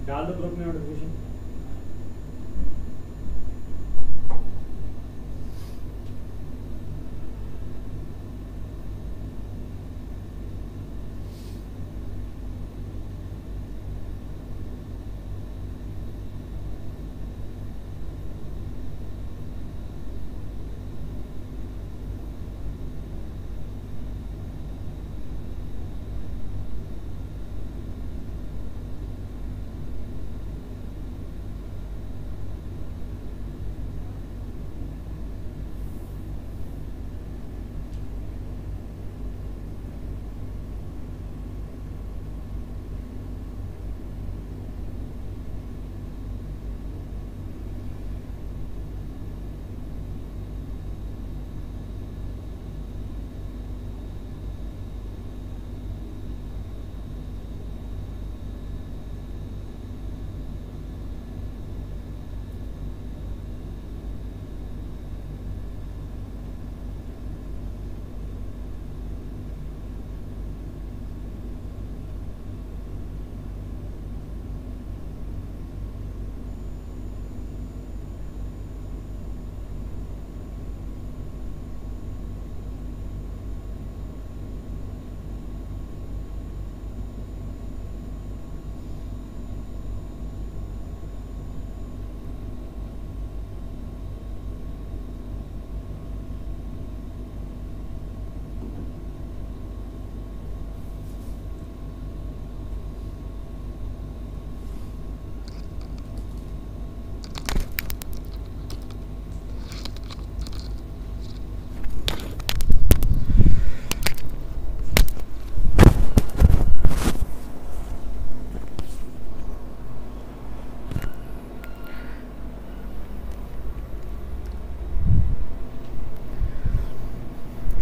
डाल दो ग्रुप में नोटिफिकेशन।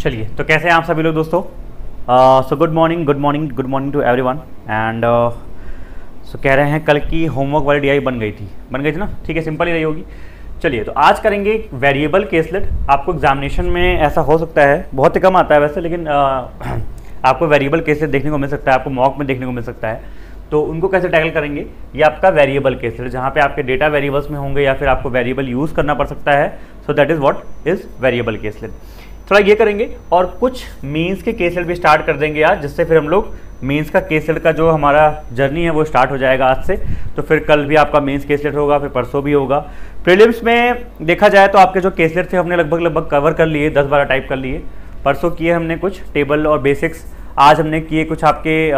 चलिए, तो कैसे हैं आप सभी लोग दोस्तों। So good morning to everyone. And so कह रहे हैं कल की होमवर्क वाली डीआई बन गई थी ना, ठीक है, सिंपल ही रही होगी। चलिए, तो आज करेंगे वेरिएबल केसलेट। आपको एग्जामिनेशन में ऐसा हो सकता है, बहुत ही कम आता है वैसे, लेकिन आपको वेरिएबल केसलेट देखने को मिल सकता है, आपको मॉक में देखने को मिल सकता है। तो उनको कैसे टैकल करेंगे, ये आपका वेरिएबल केसलेट, जहाँ पे आपके डेटा वेरिएबल्स में होंगे या फिर आपको वेरिएबल यूज़ करना पड़ सकता है। So that is what is variable caselet. थोड़ा ये करेंगे और कुछ मीन्स के केसलेट भी स्टार्ट कर देंगे आज, जिससे फिर हम लोग मीन्स का केसलेट का जो हमारा जर्नी है वो स्टार्ट हो जाएगा आज से। तो फिर कल भी आपका मीन्स केसलेट होगा, फिर परसों भी होगा। प्रीलिम्स में देखा जाए तो आपके जो केसलेट थे हमने लगभग कवर कर लिए, 10-12 टाइप कर लिए। परसों किए हमने कुछ टेबल और बेसिक्स, आज हमने किए कुछ आपके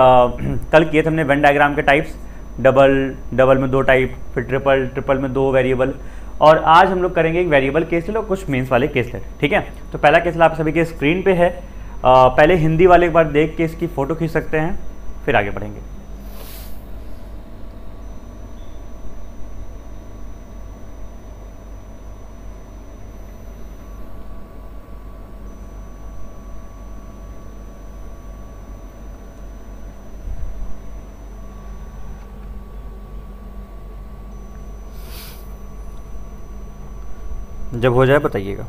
कल किए थे हमने वेन डायग्राम के टाइप्स, डबल में 2 टाइप, फिर ट्रिपल में 2 वेरिएबल, और आज हम लोग करेंगे एक वेरिएबल केसलेट और कुछ मीन्स वाले केसलेट, ठीक है। तो पहला केसलेट आप सभी के स्क्रीन पे है। पहले हिंदी वाले एक बार देख के इसकी फ़ोटो खींच सकते हैं, फिर आगे बढ़ेंगे। जब हो जाए बताइएगा।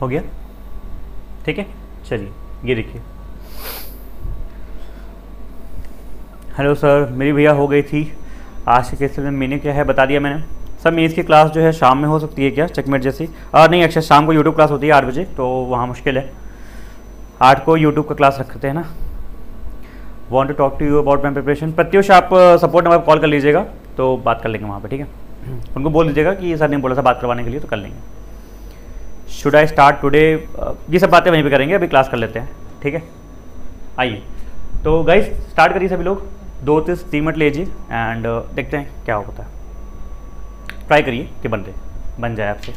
हो गया, ठीक है। चलिए, ये देखिए। हेलो सर, मेरी भैया हो गई थी आज के केस में, मैंने क्या है बता दिया मैंने। सर मेरी की क्लास जो है शाम में हो सकती है क्या, चेकमेट जैसी? नहीं, एक्चुअली शाम को यूट्यूब क्लास होती है 8 बजे, तो वहाँ मुश्किल है। 8 को यूट्यूब का क्लास रखते हैं ना। Want to talk to you about my preparation. Pratyush, आप सपोर्ट नंबर पर कॉल कर लीजिएगा, तो बात कर लेंगे वहाँ पे, ठीक है। उनको बोल दीजिएगा कि सर ने बोला था बात करवाने के लिए, तो कर लेंगे। शुड आई स्टार्ट टुडे, ये सब बातें वहीं पे करेंगे, अभी क्लास कर लेते हैं, ठीक है। आइए तो गाइस स्टार्ट करिए सभी लोग, 2-3 मिनट लीजिए एंड देखते हैं क्या होता है। ट्राई करिए कि बन जाए आपसे।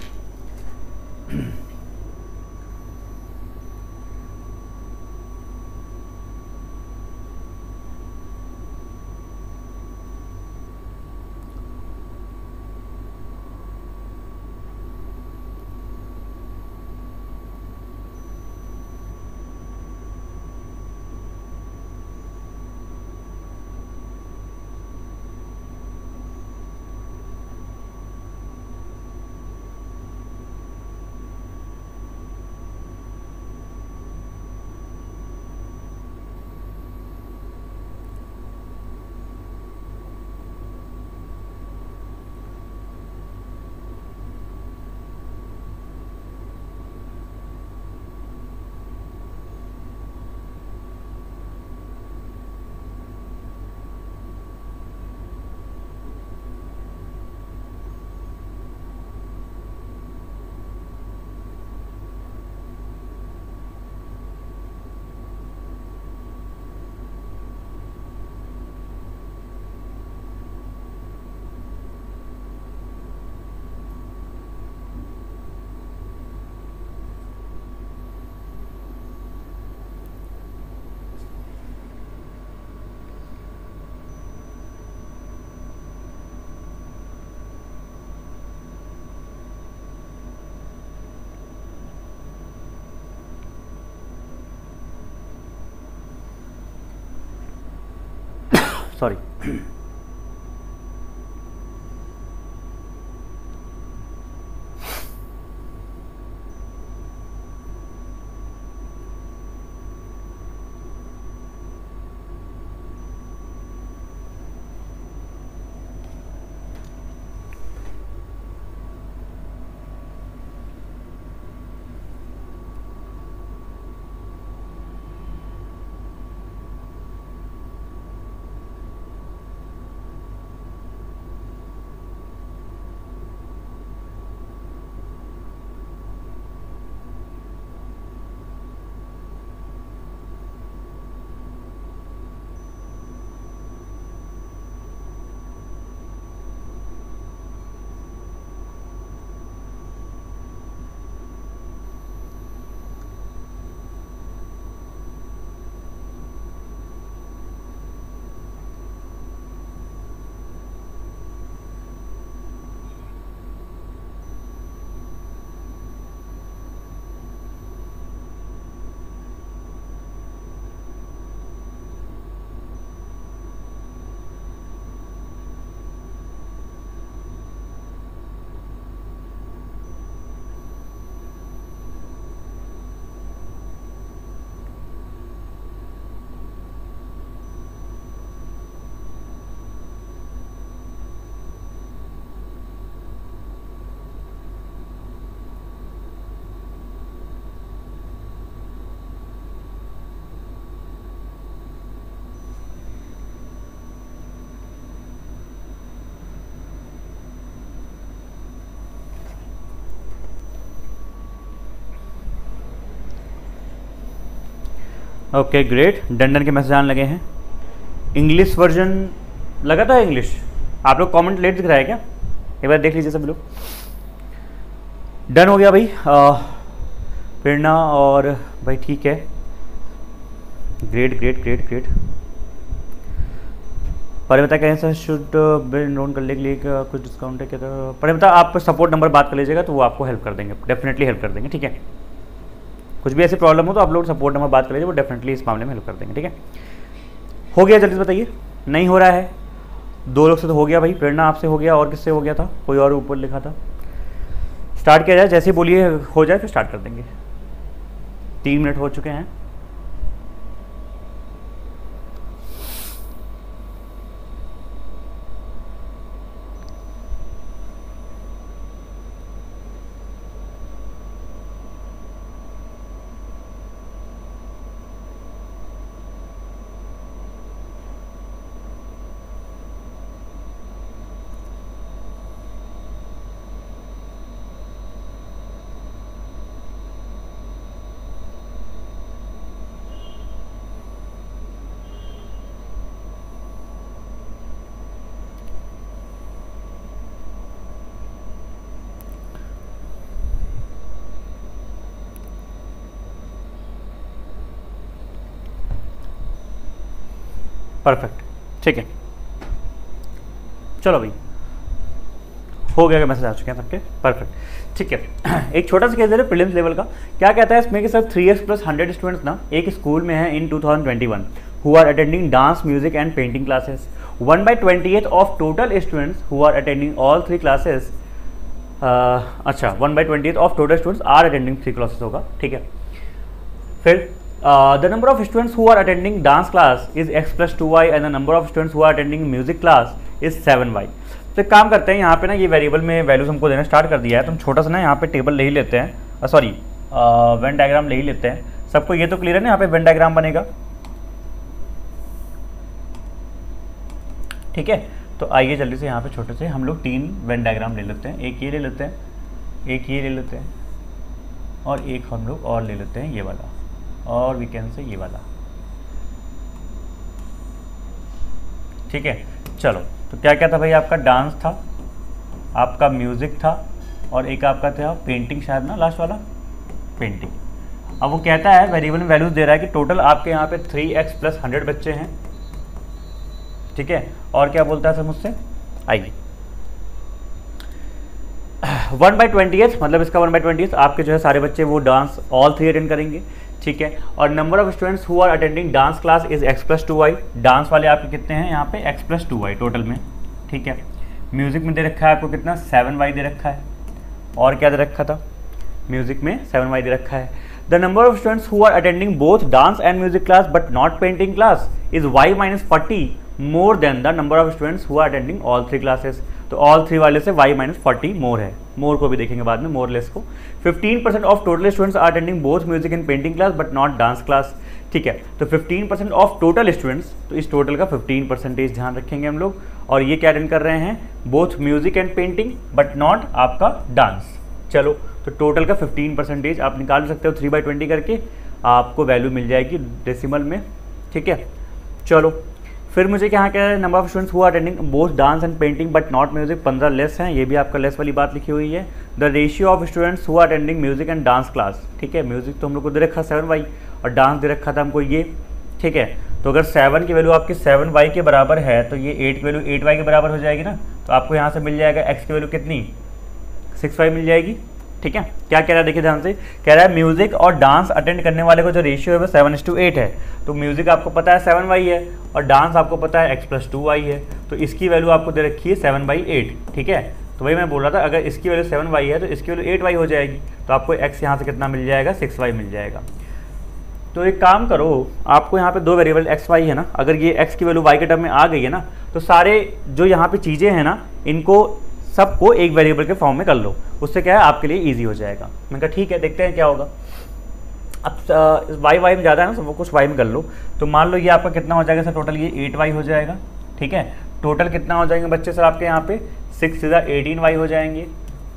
सॉरी। ओके ग्रेट, डन के मैसेज आने लगे हैं। इंग्लिश वर्जन लगा था इंग्लिश, आप लोग कमेंट लेट दिख रहा है क्या? एक बार देख लीजिए सब लोग। डन हो गया भाई प्रेरणा और भाई, ठीक है, ग्रेट ग्रेट ग्रेट ग्रेट। परिमिता कहें सर शुड बिल नोन करने के लिए कुछ डिस्काउंट है क्या? तो परिमिता आप सपोर्ट नंबर बात कर लीजिएगा तो वो आपको हेल्प कर देंगे, डेफिनेटली हेल्प कर देंगे, ठीक है। कुछ भी ऐसी प्रॉब्लम हो तो आप लोग सपोर्ट नंबर बात कर लीजिए, वो डेफिनेटली इस मामले में हेल्प कर देंगे, ठीक है। हो गया, जल्दी बताइए। नहीं हो रहा है? 2 लोग से तो हो गया भाई, प्रेरणा आपसे हो गया, और किससे हो गया था? कोई और ऊपर लिखा था। स्टार्ट किया जाए, जैसे ही बोलिए हो जाए फिर स्टार्ट कर देंगे। 3 मिनट हो चुके हैं। परफेक्ट, ठीक है, चलो भाई हो गया, मैसेज आ चुके हैं सबके, परफेक्ट, ठीक है। एक छोटा सा केस है प्रीलिम्स लेवल का, क्या कहता है इसमें कि सर 3x + 100 स्टूडेंट्स ना एक स्कूल में है in 2021 who are attending dance, music and painting classes. 1/28 of total students who are attending all 3 classes, अच्छा 1/28 of total students are attending 3 classes होगा, ठीक है। फिर the number of students who are attending dance class is x + 2y and the number of students who are attending music class is 7y। तो एक काम करते हैं, यहाँ पे ना ये वेरिएबल में वैल्यूज हमको देना स्टार्ट कर दिया है, तो हम छोटा सा ना यहाँ पे टेबल ले ही लेते हैं, सॉरी वेन डायग्राम ले ही लेते हैं। सबको ये तो क्लियर है ना, यहाँ पे वेन डायग्राम बनेगा, ठीक है। तो आइए जल्दी से यहाँ पे छोटे से हम लोग 3 वेन डायग्राम ले लेते हैं, एक ये ले लेते हैं, एक ये ले लेते हैं, और एक हम लोग और ले लेते हैं ये वाला, और वीकेंड से ये वाला, ठीक है। चलो तो क्या क्या था भाई, आपका डांस था, आपका म्यूजिक था, और एक आपका था पेंटिंग, शायद ना लास्ट वाला पेंटिंग। अब वो कहता है वेरिएबल में वैल्यूज दे रहा है कि टोटल आपके यहाँ पे 3x + 100 बच्चे हैं, ठीक है। और क्या बोलता है सर मुझसे, आइए 1/28 मतलब इसका 1/28 आपके जो है सारे बच्चे वो डांस ऑल 3 अटेंड करेंगे, ठीक है। और number of students who are attending dance class is x + 2y, dance वाले आपके कितने हैं यहाँ पे x + 2y टोटल में, ठीक है। म्यूजिक में दे रखा है आपको कितना 7y दे रखा है, और क्या दे रखा था म्यूजिक में 7y दे रखा है। The number of students who are attending both dance and music class but not painting class is y - 40 more than the number of students who are attending all 3 classes. तो all 3 वाले से y - 40 मोर है, मोर को भी देखेंगे बाद में, मोर less को। 15% of total students are attending both music and painting class but not dance class, ठीक है। तो 15% ऑफ टोटल स्टूडेंट्स, तो इस टोटल का 15% ध्यान रखेंगे हम लोग, और ये क्या अटेंड कर रहे हैं both music and painting but not आपका डांस। चलो तो टोटल का 15% आप निकाल सकते हो 3/20 करके, आपको वैल्यू मिल जाएगी डेसिमल में, ठीक है। चलो फिर मुझे क्या कह रहा है, number of students who are attending both dance and painting but not music 15 less हैं, ये भी आपका लेस वाली बात लिखी हुई है। The ratio of students who are attending music and dance class, ठीक है। म्यूजिक तो हम लोग को दे रखा 7y और डांस दे रखा था हमको ये, ठीक है। तो अगर 7 की वैल्यू आपकी 7y के बराबर है तो ये 8 की वैल्यू 8y के बराबर हो जाएगी ना, तो आपको यहाँ से मिल जाएगा x की वैल्यू कितनी 6y मिल जाएगी, ठीक है। क्या कह रहा है देखिए ध्यान से, कह रहा है म्यूजिक और डांस अटेंड करने वाले को जो रेशियो है वो 7:8 है। तो म्यूजिक आपको पता है 7y है और डांस आपको पता है x + 2y है, तो इसकी वैल्यू आपको दे रखी है 7/8, ठीक है। तो वही मैं बोल रहा था, अगर इसकी वैल्यू 7y है तो इसकी वैल्यू 8y हो जाएगी, तो आपको x यहाँ से कितना मिल जाएगा 6y मिल जाएगा। तो एक काम करो, आपको यहाँ पे 2 वेरिएबल x y है ना, अगर ये x की वैल्यू y के टर्म में आ गई है ना, तो सारे जो यहाँ पे चीज़ें हैं ना इनको सबको एक वेरिएबल के फॉर्म में कर लो, उससे क्या है आपके लिए इजी हो जाएगा। मैंने कहा ठीक है देखते हैं क्या होगा। अब वाई में ज़्यादा है ना, सब कुछ वाई में कर लो। तो मान लो ये आपका कितना हो जाएगा सर, टोटल ये 8y हो जाएगा, ठीक है। टोटल कितना हो जाएंगे बच्चे सर आपके यहाँ पे 6 × 18y हो जाएंगे,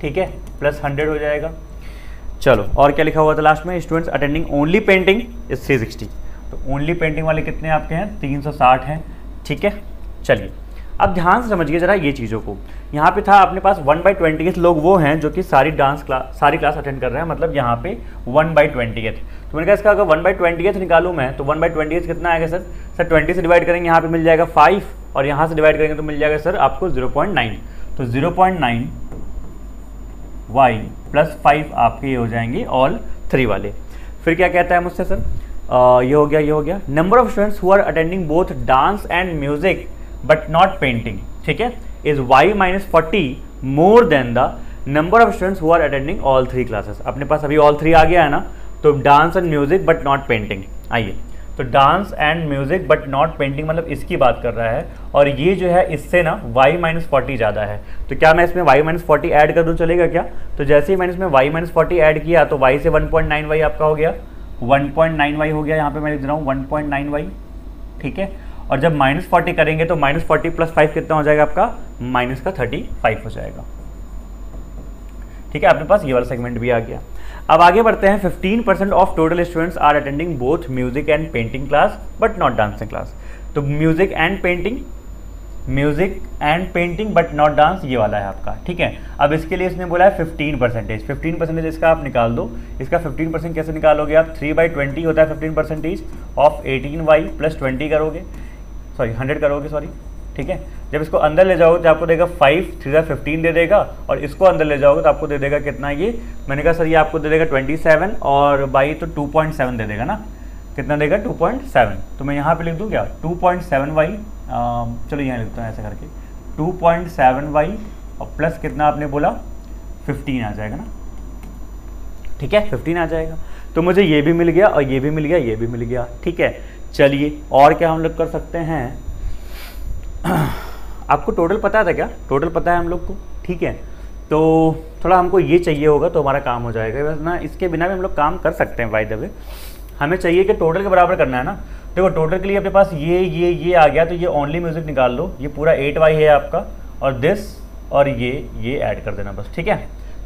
ठीक है, प्लस 100 हो जाएगा। चलो और क्या लिखा हुआ था लास्ट में, students attending only painting is 360, तो ओनली पेंटिंग वाले कितने आपके हैं 360 हैं, ठीक है। चलिए अब ध्यान से समझिए जरा ये चीज़ों को, यहाँ पे था अपने पास 1/20 लोग वो हैं जो कि सारी क्लास अटेंड कर रहे हैं, मतलब यहाँ पे 1/20। तो मैंने कहा इसका अगर 1/20 निकालूँ मैं तो 1/20 कितना आएगा सर, 20 से डिवाइड करेंगे यहाँ पे मिल जाएगा 5, और यहाँ से डिवाइड करेंगे तो मिल जाएगा सर आपको 0.9, तो 0.9 y + 5 आपके ये हो जाएंगे ऑल 3 वाले। फिर क्या कहता है मुझसे सर, ये हो गया number of students who are attending both dance and music but not painting, ठीक है, is y - 40 more than the number of students who are attending all 3 classes. अपने पास अभी ऑल 3 आ गया है ना, तो dance and music but not painting, आइए तो dance and music but not painting मतलब इसकी बात कर रहा है, और ये जो है इससे ना y - 40 ज़्यादा है। तो क्या मैं इसमें y - 40 ऐड कर दूँ चलेगा क्या, तो जैसे ही मैंने इसमें y - 40 ऐड किया तो y से 1.9y आपका हो गया, 1.9y हो गया, यहाँ पे मैं लिख रहा हूँ 1.9y, ठीक है। और जब -40 करेंगे तो -40 + 5 कितना हो जाएगा आपका -35 हो जाएगा, ठीक है। आपके पास ये वाला सेगमेंट भी आ गया। अब आगे बढ़ते हैं, 15% of total students are attending both music and painting class but not dancing class. तो music and painting but not dance ये वाला है आपका, ठीक है। अब इसके लिए इसने बोला है 15% इसका आप निकाल दो। इसका 15% कैसे निकालोगे आप, 3/20 होता है 15% ऑफ 18y + 20 करोगे, सॉरी 100 करोगे, सॉरी, ठीक है। जब इसको अंदर ले जाओगे तो आपको देगा 5 3 15 दे देगा, और इसको अंदर ले जाओगे तो आपको दे देगा कितना, ये मैंने कहा सर ये आपको दे देगा 27, और बाई तो 2.7 दे देगा ना, कितना देगा 2.7। तो मैं यहाँ पे लिख दूँ क्या 2.7y, चलो यहाँ लिखता हूँ ऐसे करके 2.7y और प्लस कितना आपने बोला 15 आ जाएगा ना, ठीक है 15 आ जाएगा। तो मुझे ये भी मिल गया और ये भी मिल गया, ये भी मिल गया, ठीक है। चलिए और क्या हम लोग कर सकते हैं, आपको टोटल पता था क्या, टोटल पता है हम लोग को, ठीक है। तो थोड़ा हमको ये चाहिए होगा तो हमारा काम हो जाएगा, बस ना इसके बिना भी हम लोग काम कर सकते हैं। बाय द वे हमें चाहिए कि टोटल के बराबर करना है ना। देखो टोटल के लिए अपने पास ये आ गया, तो ये ओनली म्यूजिक निकाल लो, ये पूरा 8y है आपका, और दिस और ये ऐड कर देना बस, ठीक है।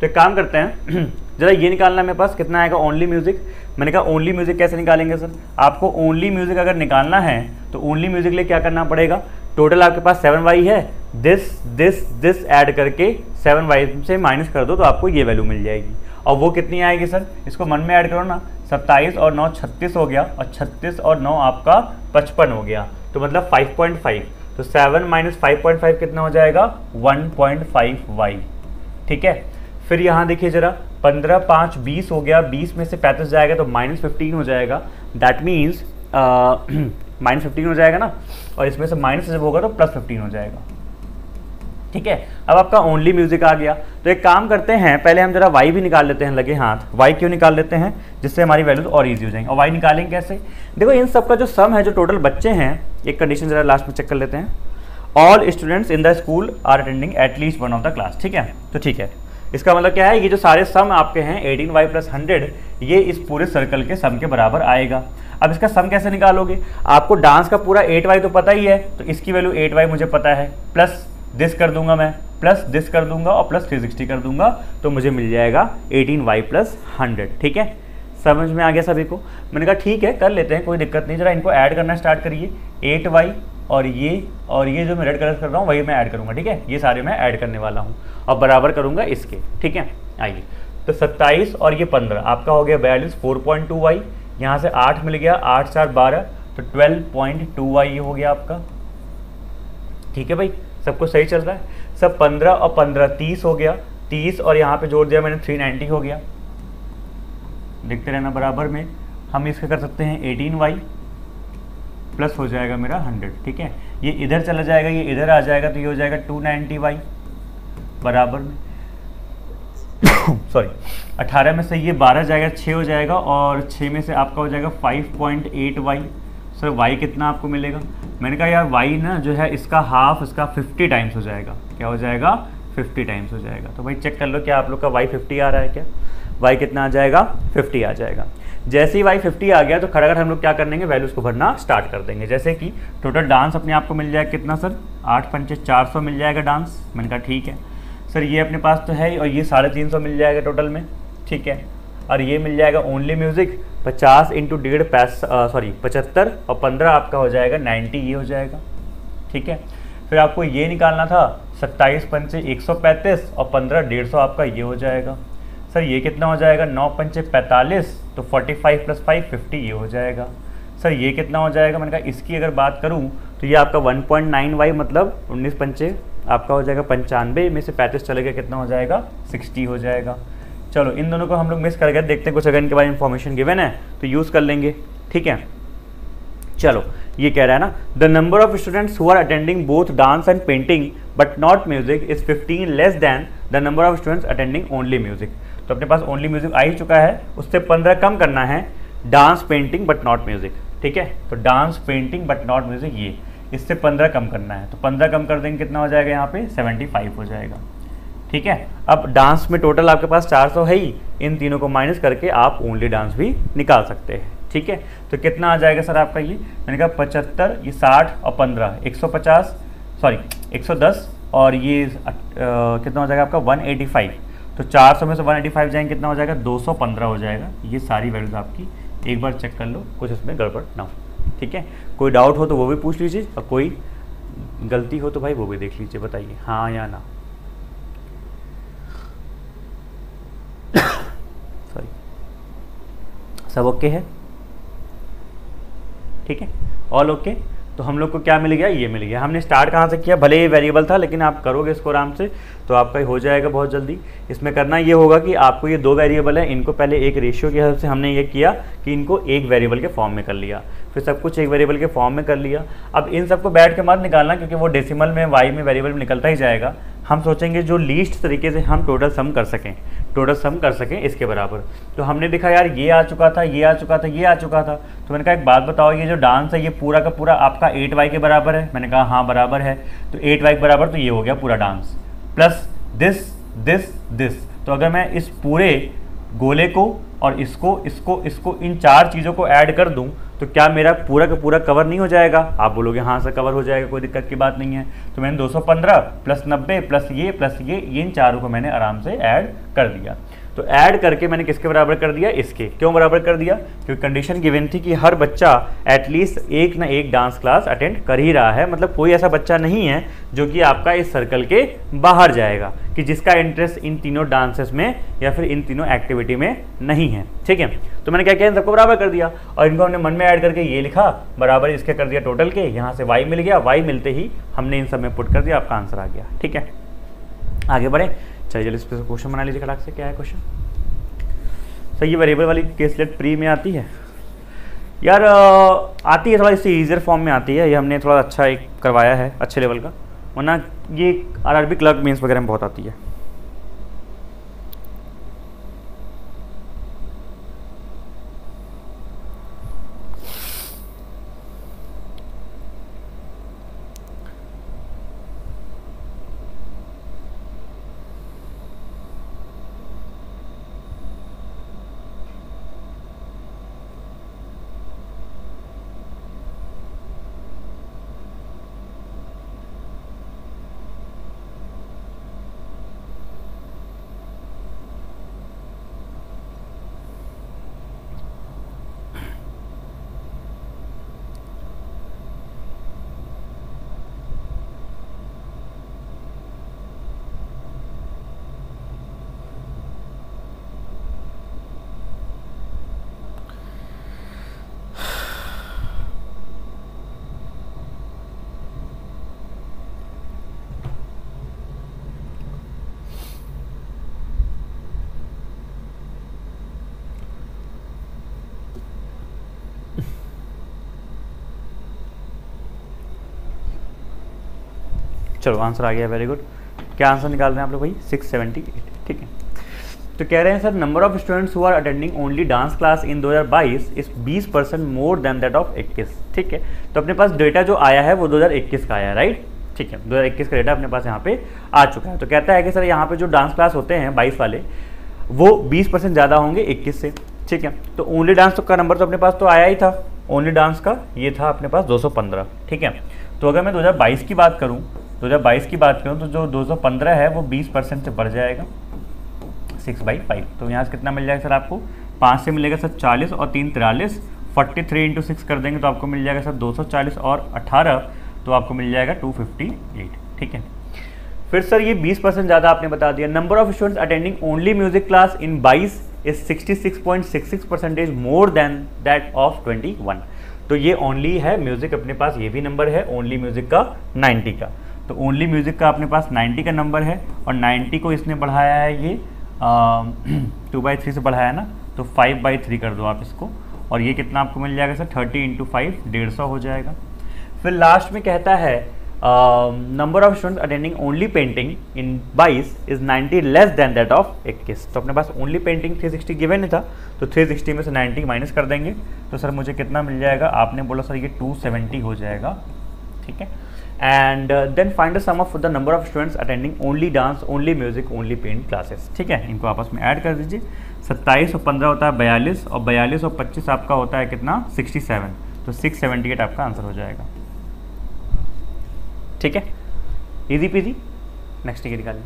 तो एक काम करते हैं जरा ये निकालना है मेरे पास, कितना आएगा ओनली म्यूजिक। मैंने कहा ओनली म्यूजिक कैसे निकालेंगे सर, आपको ओनली म्यूजिक अगर निकालना है तो ओनली म्यूजिक के लिए क्या करना पड़ेगा, टोटल आपके पास 7y है, दिस ऐड करके 7y से माइनस कर दो तो आपको ये वैल्यू मिल जाएगी। और वो कितनी आएगी सर, इसको मन में ऐड करो ना, 27 और 9 36 हो गया, और 36 और 9 आपका 55 हो गया, तो मतलब 5.5। तो 7 माइनस 5.5 कितना हो जाएगा 1.5y, ठीक है। फिर यहाँ देखिए जरा 15 5 20 हो गया, 20 में से 35 जाएगा तो -15 हो जाएगा, दैट मीन्स -15 हो जाएगा ना, और इसमें से माइनस जब होगा तो +15 हो जाएगा, ठीक है। अब आपका ओनली म्यूजिक आ गया। तो एक काम करते हैं, पहले हम जरा y भी निकाल लेते हैं, लगे हाथ। y क्यों निकाल लेते हैं, जिससे हमारी वैल्यूज और इजी हो जाएंगे। और y निकालेंगे कैसे, देखो इन सब का जो सम है, जो टोटल बच्चे हैं, एक कंडीशन जरा लास्ट में चेक कर लेते हैं, all students in the school are attending at least one of the class, ठीक है। तो ठीक है, इसका मतलब क्या है, ये जो सारे सम आपके हैं 18y + 100, ये इस पूरे सर्कल के सम के बराबर आएगा। अब इसका सम कैसे निकालोगे, आपको डांस का पूरा 8y तो पता ही है, तो इसकी वैल्यू 8y मुझे पता है, प्लस दिस कर दूंगा मैं, प्लस दिस कर दूंगा और प्लस 360 कर दूंगा, तो मुझे मिल जाएगा 18y + 100, ठीक है। समझ में आ गया सभी को। मैंने कहा ठीक है कर लेते हैं, कोई दिक्कत नहीं। जरा इनको ऐड करना स्टार्ट करिए, 8y और ये जो मैं रेड कलर कर रहा हूँ वही मैं ऐड करूँगा, ठीक है। ये सारे मैं ऐड करने वाला हूँ और बराबर करूँगा इसके, ठीक है। आइए, तो 27 और ये 15 आपका हो गया 42, 4.2y, यहाँ से 8 मिल गया, 8 4 12, तो 12.2y हो गया आपका, ठीक है भाई। सबको सही चल रहा है सब। 15 और 15 30 हो गया, 30 और यहाँ पे जोड़ दिया मैंने 390 हो गया। देखते रहना बराबर में, हम इसका कर सकते हैं 18y प्लस हो जाएगा मेरा 100, ठीक है। ये इधर चला जाएगा, ये इधर आ जाएगा, तो ये हो जाएगा 290y बराबर में सॉरी 18 में से ये 12 जाएगा, 6 हो जाएगा, और 6 में से आपका हो जाएगा 5.8y। सर y कितना आपको मिलेगा, मैंने कहा यार y ना जो है इसका हाफ, इसका 50 टाइम्स हो जाएगा। क्या हो जाएगा 50 टाइम्स हो जाएगा। तो भाई चेक कर लो क्या आप लोग का y 50 आ रहा है क्या, y कितना आ जाएगा 50 आ जाएगा। जैसे ही y 50 आ गया तो खड़ाखड़ हम लोग क्या कर देंगे, वैल्यूज़ को भरना स्टार्ट कर देंगे। जैसे कि टोटल डांस अपने आप को मिल जाएगा कितना सर, 8 पंचे 400 मिल जाएगा डांस। मैंने कहा ठीक है सर, ये अपने पास तो है, और ये 350 मिल जाएगा टोटल में, ठीक है। और ये मिल जाएगा ओनली म्यूज़िक 50 × 1.5 75 और 15 आपका हो जाएगा 90, ये हो जाएगा, ठीक है। फिर आपको ये निकालना था 27 पंचे 135 और 15 150 आपका ये हो जाएगा। सर ये कितना हो जाएगा, 9 पंचे 45, तो 45 + 5 50 ये हो जाएगा। सर ये कितना हो जाएगा, मैंने कहा इसकी अगर बात करूं तो ये आपका 1.9y मतलब 19 पंचे आपका हो जाएगा 95, में से 35 चले गया, कितना हो जाएगा 60 हो जाएगा। चलो इन दोनों को हम लोग मिस कर गए, देखते हैं कुछ अगर इनके बारे में इंफॉर्मेशन गिवन है तो यूज़ कर लेंगे, ठीक है। चलो ये कह रहा है ना, the number of students who are attending both dance and painting but not music is 15 less than the number of students attending only music. तो अपने पास ओनली म्यूजिक आ ही चुका है, उससे 15 कम करना है dance painting but not music, ठीक है। तो dance painting but not music, ये इससे 15 कम करना है, तो 15 कम कर देंगे कितना हो जाएगा, यहाँ पे 75 हो जाएगा, ठीक है। अब डांस में टोटल आपके पास 400 है ही, इन तीनों को माइनस करके आप ओनली डांस भी निकाल सकते हैं, ठीक है। तो कितना आ जाएगा सर आपका, ये मैंने कहा 75, ये 60 और 15 150, सॉरी 110, और ये कितना हो जाएगा आपका 185। तो 400 में से 185 जाएंगे, कितना हो जाएगा 215 हो जाएगा। ये सारी वैल्यूज आपकी एक बार चेक कर लो, कुछ इसमें गड़बड़ ना हो, ठीक है। कोई डाउट हो तो वो भी पूछ लीजिए, और कोई गलती हो तो भाई वो भी देख लीजिए, बताइए हाँ या ना। सॉरी, सब ओके है, ठीक है, ऑल ओके। तो हम लोग को क्या मिल गया, ये मिल गया। हमने स्टार्ट कहाँ से किया, भले ही वेरिएबल था लेकिन आप करोगे इसको आराम से तो आपका हो जाएगा बहुत जल्दी। इसमें करना ये होगा कि आपको ये 2 वेरिएबल है, इनको पहले एक रेशियो के हिसाब से हमने ये किया कि इनको एक वेरिएबल के फॉर्म में कर लिया, फिर सब कुछ एक वेरिएबल के फॉर्म में कर लिया। अब इन सबको बैठ के मत निकालना क्योंकि वो डेसिमल में वाई में वेरिएबल में निकलता ही जाएगा। हम सोचेंगे जो लीस्ट तरीके से हम टोटल सम कर सकें इसके बराबर। तो हमने देखा यार ये आ चुका था, ये आ चुका था, ये आ चुका था। तो मैंने कहा एक बात बताओ, ये जो डांस है ये पूरा का पूरा आपका 8y के बराबर है? मैंने कहा हाँ बराबर है। तो 8y के बराबर तो ये हो गया पूरा dance plus this this this. तो अगर मैं इस पूरे गोले को और इसको इन 4 चीज़ों को ऐड कर दूं तो क्या मेरा पूरा का पूरा कवर नहीं हो जाएगा? आप बोलोगे हाँ सर कवर हो जाएगा, कोई दिक्कत की बात नहीं है। तो मैंने 215 प्लस 90 प्लस ये इन चारों को मैंने आराम से ऐड कर दिया। तो ऐड करके मैंने किसके बराबर कर दिया, इसके। क्यों बराबर कर दिया? क्योंकि कंडीशन गिवन थी कि हर बच्चा एटलीस्ट एक ना एक डांस क्लास अटेंड कर ही रहा है। मतलब कोई ऐसा बच्चा नहीं है जो कि आपका इस सर्कल के बाहर जाएगा, कि जिसका इंटरेस्ट इन तीनों डांसेस में या फिर इन तीनों एक्टिविटी में नहीं है। ठीक है, तो मैंने क्या किया, इन सबको बराबर कर दिया और इनको हमने मन में ऐड करके ये लिखा बराबर इसके कर दिया टोटल के। यहाँ से y मिल गया, y मिलते ही हमने इन सब में पुट कर दिया, आपका आंसर आ गया। ठीक है, आगे बढ़े। चलिए इस पर क्वेश्चन बना लीजिए खटाक से। क्या है क्वेश्चन? सर ये वेरिएबल वाली केसलेट प्री में आती है यार? आती है, थोड़ा इससे ईजियर फॉर्म में आती है। ये हमने थोड़ा अच्छा एक करवाया है अच्छे लेवल का, वरना ये RRB क्लर्क मेंस वगैरह में बहुत आती है। चलो आंसर आ गया, वेरी गुड। क्या आंसर निकाल रहे हैं आप लोग भाई? 678। ठीक है, तो कह रहे हैं sir number of students who are attending only dance class in 2022 is 20% more than that of 21। ठीक है, तो अपने पास डेटा जो आया है वो 2021 का आया है, राइट? ठीक है, 2021 का डेटा अपने पास यहाँ पे आ चुका है। तो कहता है कि सर यहाँ पे जो डांस क्लास होते हैं 22 वाले वो 20% ज़्यादा होंगे 21 से। ठीक है, तो ओनली डांस का नंबर तो अपने पास तो आया ही था, ओनली डांस का ये था अपने पास 215। ठीक है, तो अगर मैं 2022 की बात करूँ तो जो 215 है वो 20% से बढ़ जाएगा 6/5। तो यहाँ से कितना मिल जाएगा सर आपको? 5 से मिलेगा सर 40 और 3 43, 43 इंटू 6 कर देंगे तो आपको मिल जाएगा सर 240 और 18 तो आपको मिल जाएगा 258। ठीक है, फिर सर ये 20% ज़्यादा आपने बता दिया। Number of students attending only music class in 22 is 66.66% more than that of 21। तो ये ओनली है म्यूजिक, अपने पास ये भी नंबर है ओनली म्यूजिक का 90 का। तो ओनली म्यूजिक का अपने पास 90 का नंबर है और 90 को इसने बढ़ाया है ये 2/3 से बढ़ाया है ना, तो 5/3 कर दो आप इसको और ये कितना आपको मिल जाएगा सर? 30 इंटू 5 150 हो जाएगा। फिर लास्ट में कहता है number of students attending only painting in 22 is 90 less than that of 21। तो अपने पास ओनली पेंटिंग 360 गिवन था, तो 360 में से 90 माइनस कर देंगे तो सर मुझे कितना मिल जाएगा? आपने बोला सर ये 270 हो जाएगा। ठीक है, and then find the sum of the number of students attending only dance only music only paint classes. ठीक है, इनको आपस में ऐड कर दीजिए। 27 और 15 होता है 42 और 42 और 25 आपका होता है कितना? 67। तो 678 आपका आंसर हो जाएगा। ठीक है, इजी पीजी। नेक्स्ट टिकट निकालिए।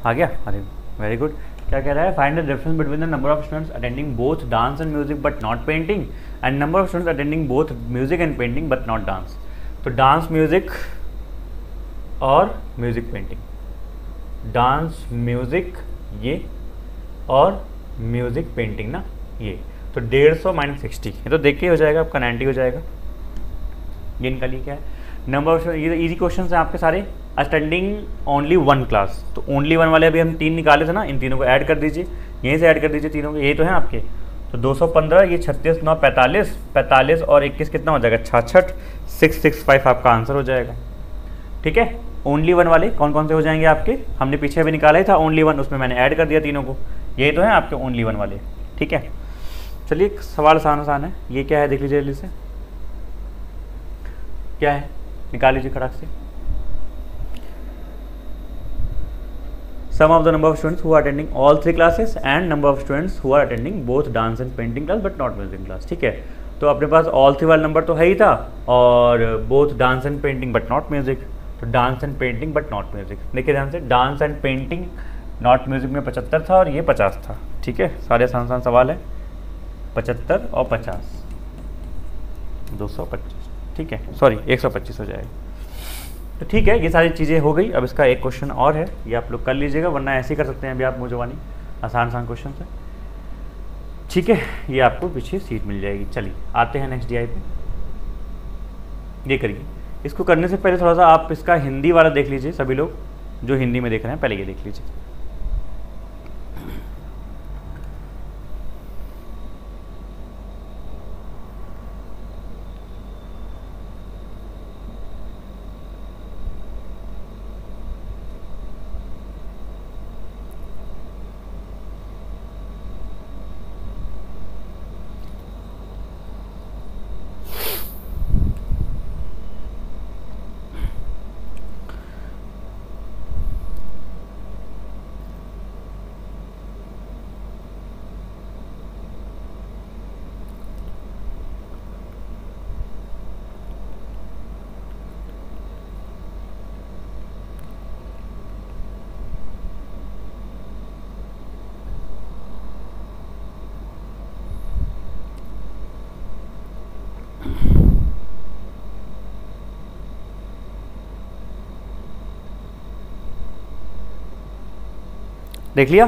आ गया, अरे वेरी गुड। क्या कह रहा है, find the difference between the number of students attending both dance and music but not painting and number of students attending both music and painting but not dance. तो dance music और music painting, dance music ये और music painting ना ये, तो 150 minus 60 ये तो देख के हो जाएगा आपका 90 हो जाएगा। ये इनका लिए क्या है, नंबर ऑफ, ये इजी क्वेश्चन हैं आपके सारे। अटेंडिंग ओनली वन क्लास, तो ओनली वन वाले अभी हम 3 निकाले थे ना, इन तीनों को ऐड कर दीजिए, यहीं से ऐड कर दीजिए तीनों को, ये तो हैं आपके। तो 215, ये 36, 9, 45, 45 और 21 कितना हो जाएगा 66, 665 आपका आंसर हो जाएगा। ठीक है, ओनली वन वाले कौन कौन से हो जाएंगे आपके, हमने पीछे भी निकाला ही था ओनली वन, उसमें मैंने ऐड कर दिया तीनों को, ये तो हैं आपके ओनली वन वाले। ठीक है, चलिए सवाल आसान आसान है, ये क्या है देख लीजिए जल्दी से, क्या है निकाल लीजिए खड़ाक से। Sum of the number of students who are attending all 3 classes and number of students who are attending both dance and painting class but not music class. ठीक है, तो अपने पास ऑल 3 वाला नंबर तो है ही था, और both dance and painting but not music, तो dance and painting but not music. देखिए ध्यान से, dance and painting not music में 75 था और ये 50 था। ठीक है, सारे आसान आसान सवाल है, 75 और 50, 225। ठीक है, सॉरी 125 हो जाएगा। तो ठीक है, ये सारी चीज़ें हो गई। अब इसका एक क्वेश्चन और है, ये आप लोग कर लीजिएगा, वरना ऐसे ही कर सकते हैं अभी आप मुझवानी, आसान आसान क्वेश्चन है। ठीक है, ये आपको पीछे सीट मिल जाएगी। चलिए आते हैं नेक्स्ट DI पे, ये करिए। इसको करने से पहले थोड़ा सा आप इसका हिंदी वाला देख लीजिए, सभी लोग जो हिंदी में देख रहे हैं पहले ये देख लीजिए। देख लिया,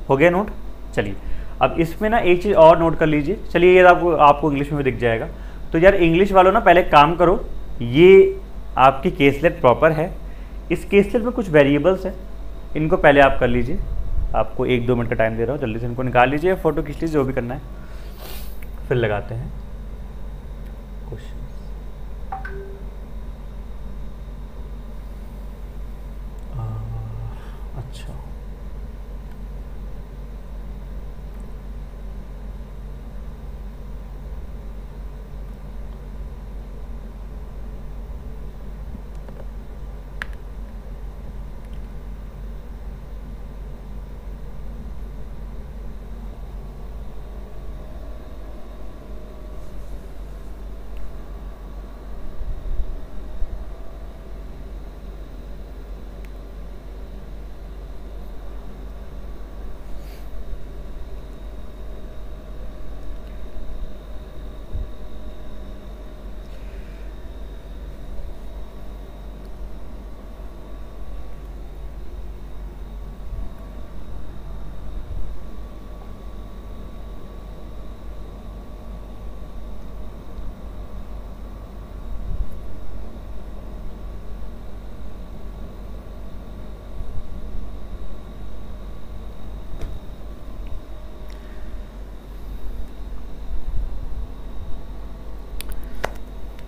हो गया नोट। चलिए अब इसमें ना एक चीज़ और नोट कर लीजिए। चलिए ये आपको इंग्लिश में भी दिख जाएगा। तो यार इंग्लिश वालों ना पहले काम करो, ये आपकी केसलेट प्रॉपर है, इस केसलेट में कुछ वेरिएबल्स हैं, इनको पहले आप कर लीजिए। आपको 1-2 मिनट का टाइम दे रहा हूँ, जल्दी से इनको निकाल लीजिए, फ़ोटो खींच लीजिए, जो भी करना है, फिर लगाते हैं क्वेश्चन। अच्छा,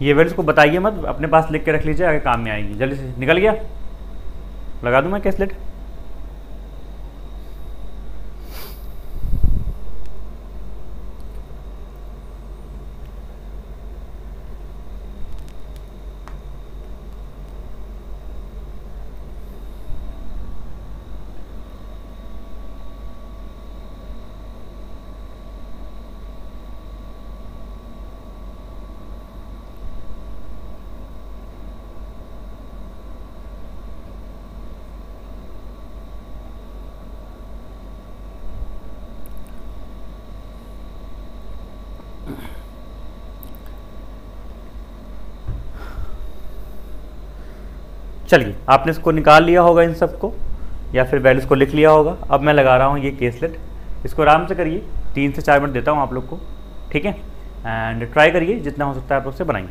ये वर्ड्स को बताइए मत, अपने पास लिख के रख लीजिए, आगे काम में आएगी। जल्दी से निकल गया, लगा दूं मैं कैसलेट। चलिए, आपने इसको निकाल लिया होगा इन सबको, या फिर वैल्यूज़ को लिख लिया होगा। अब मैं लगा रहा हूँ ये केसलेट, इसको आराम से करिए, 3 से 4 मिनट देता हूँ आप लोग को, ठीक है। एंड ट्राई करिए, जितना हो सकता है आप लोग से बनाइए।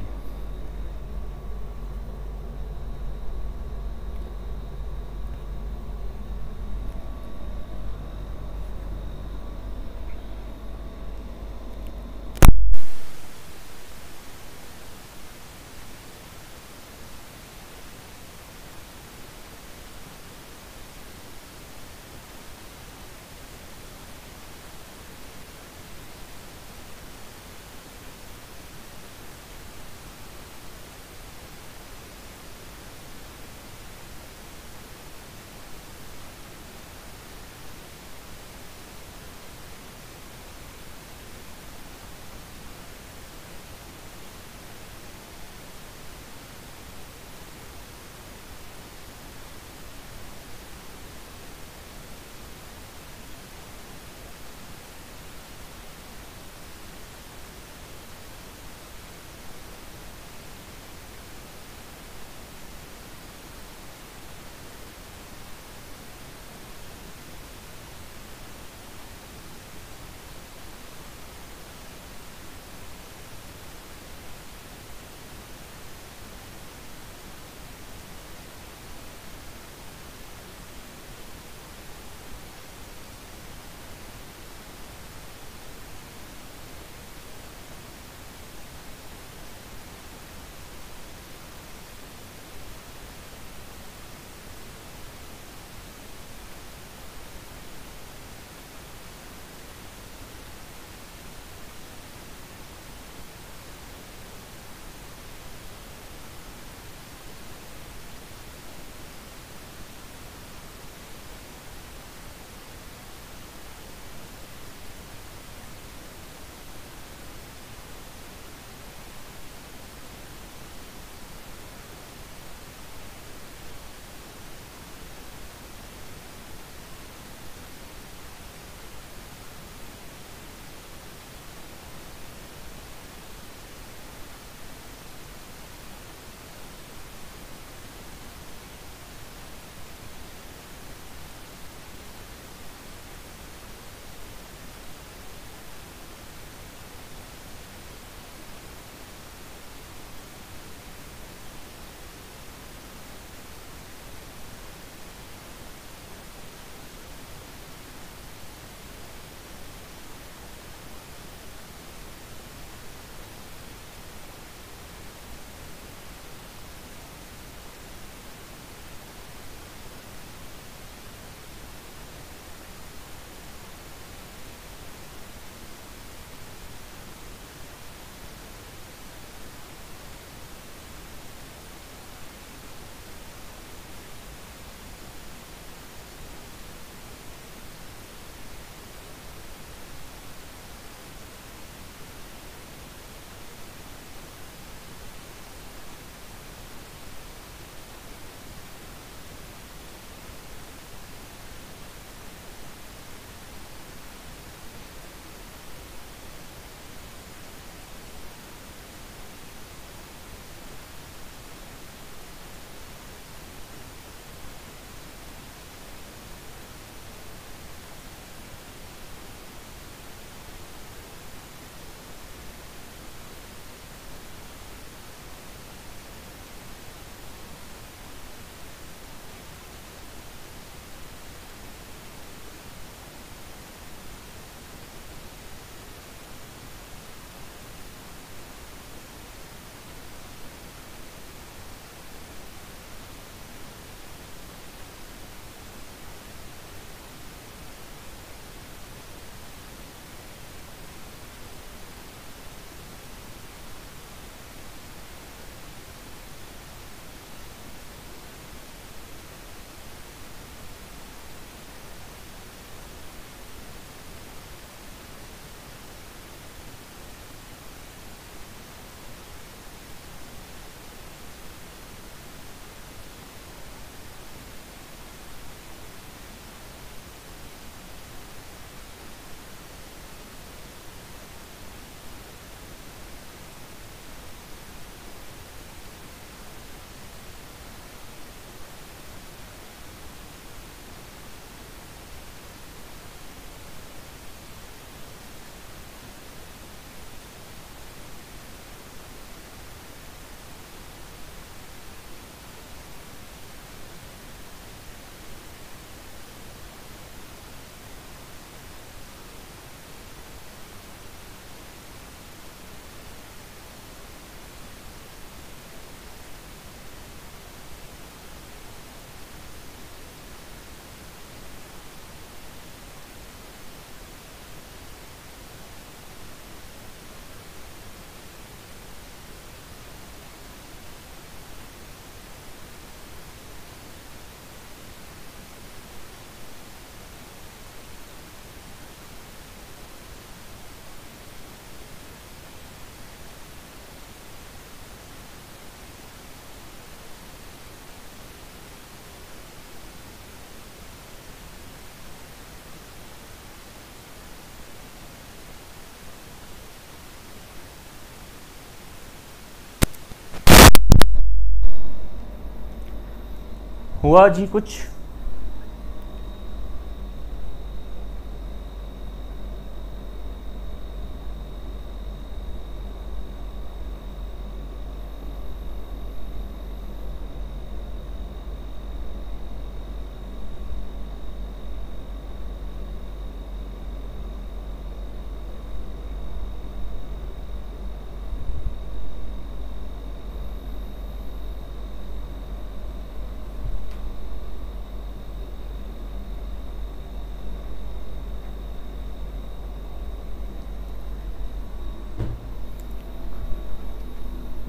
हुआ जी कुछ?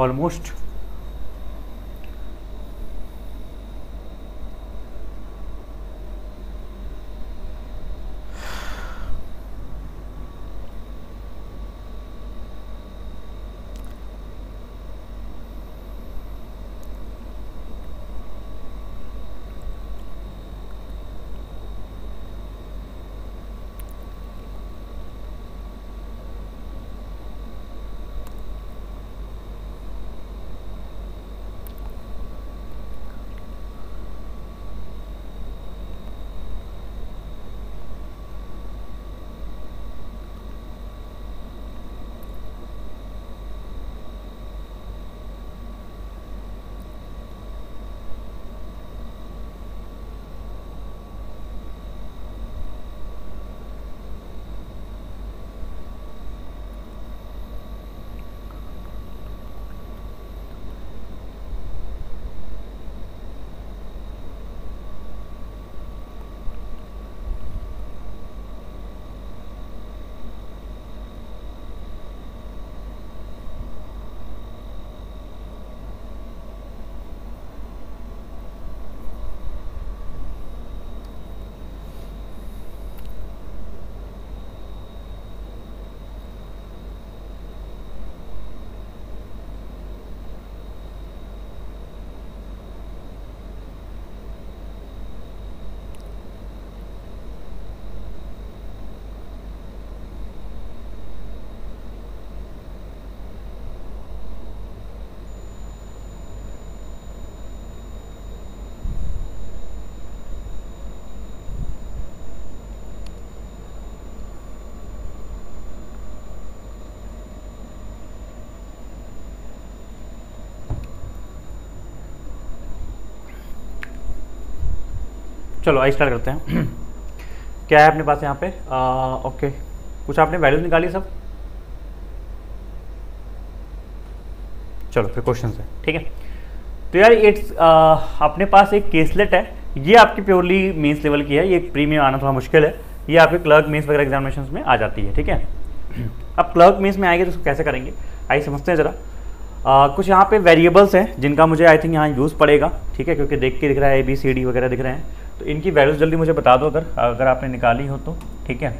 ऑलमोस्ट चलो आई स्टार्ट करते हैं। क्या है अपने पास यहाँ पे? ओके, कुछ आपने वैल्यूज निकाली सब? चलो फिर क्वेश्चन है, ठीक है। तो यार इट्स अपने पास एक केसलेट है, ये आपकी प्योरली मेंस लेवल की है, ये प्री में आना थोड़ा मुश्किल है, ये आपके क्लर्क मेंस वगैरह एग्जामिनेशन में आ जाती है, ठीक है। अब क्लर्क मेंस में आएगी तो उसको कैसे करेंगे, आइए समझते हैं ज़रा। कुछ यहाँ पे वेरिएबल्स हैं जिनका मुझे आई थिंक यहाँ यूज़ पड़ेगा, ठीक है, क्योंकि देख के दिख रहा है ABCD वगैरह दिख रहे हैं, तो इनकी वैल्यूज जल्दी मुझे बता दो अगर आपने निकाली हो तो, ठीक है।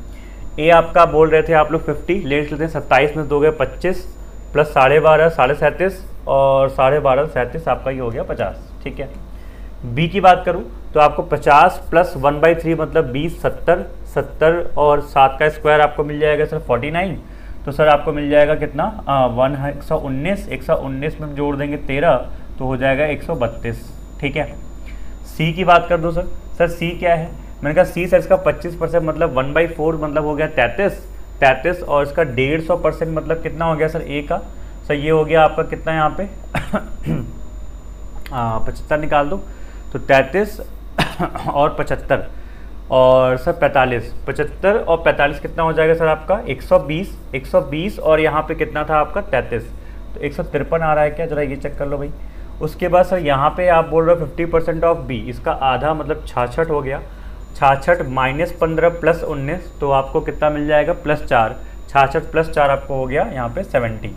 ए आपका बोल रहे थे आप लोग 50, ले लेते हैं 27 में 2 गए 25 प्लस 12.5 37.5 और 12.5 37 आपका ये हो गया 50, ठीक है। बी की बात करूँ तो आपको 50 प्लस 1/3 मतलब 20 70 70 और 7 का स्क्वायर आपको मिल जाएगा सर 49, तो सर आपको मिल जाएगा कितना 119 में जोड़ देंगे 13 तो हो जाएगा 132, ठीक है। सी की बात कर दो सर सी क्या है, मैंने कहा सी सर इसका 25% मतलब 1/4 मतलब हो गया 33 और इसका 150% मतलब कितना हो गया सर ए का, सर ये हो गया आपका कितना यहाँ पे 75 निकाल दो, तो 33 और 75 और सर 45, 75 और 45 कितना हो जाएगा सर आपका 120 और यहाँ पे कितना था आपका 33, तो 153 आ रहा है क्या, जरा ये चेक कर लो भाई। उसके बाद सर यहाँ पे आप बोल रहे हो 50% ऑफ बी, इसका आधा मतलब 66 हो गया, 66 माइनस 15 प्लस 19 तो आपको कितना मिल जाएगा +4, 66 + 4 आपको हो गया यहाँ पे 70,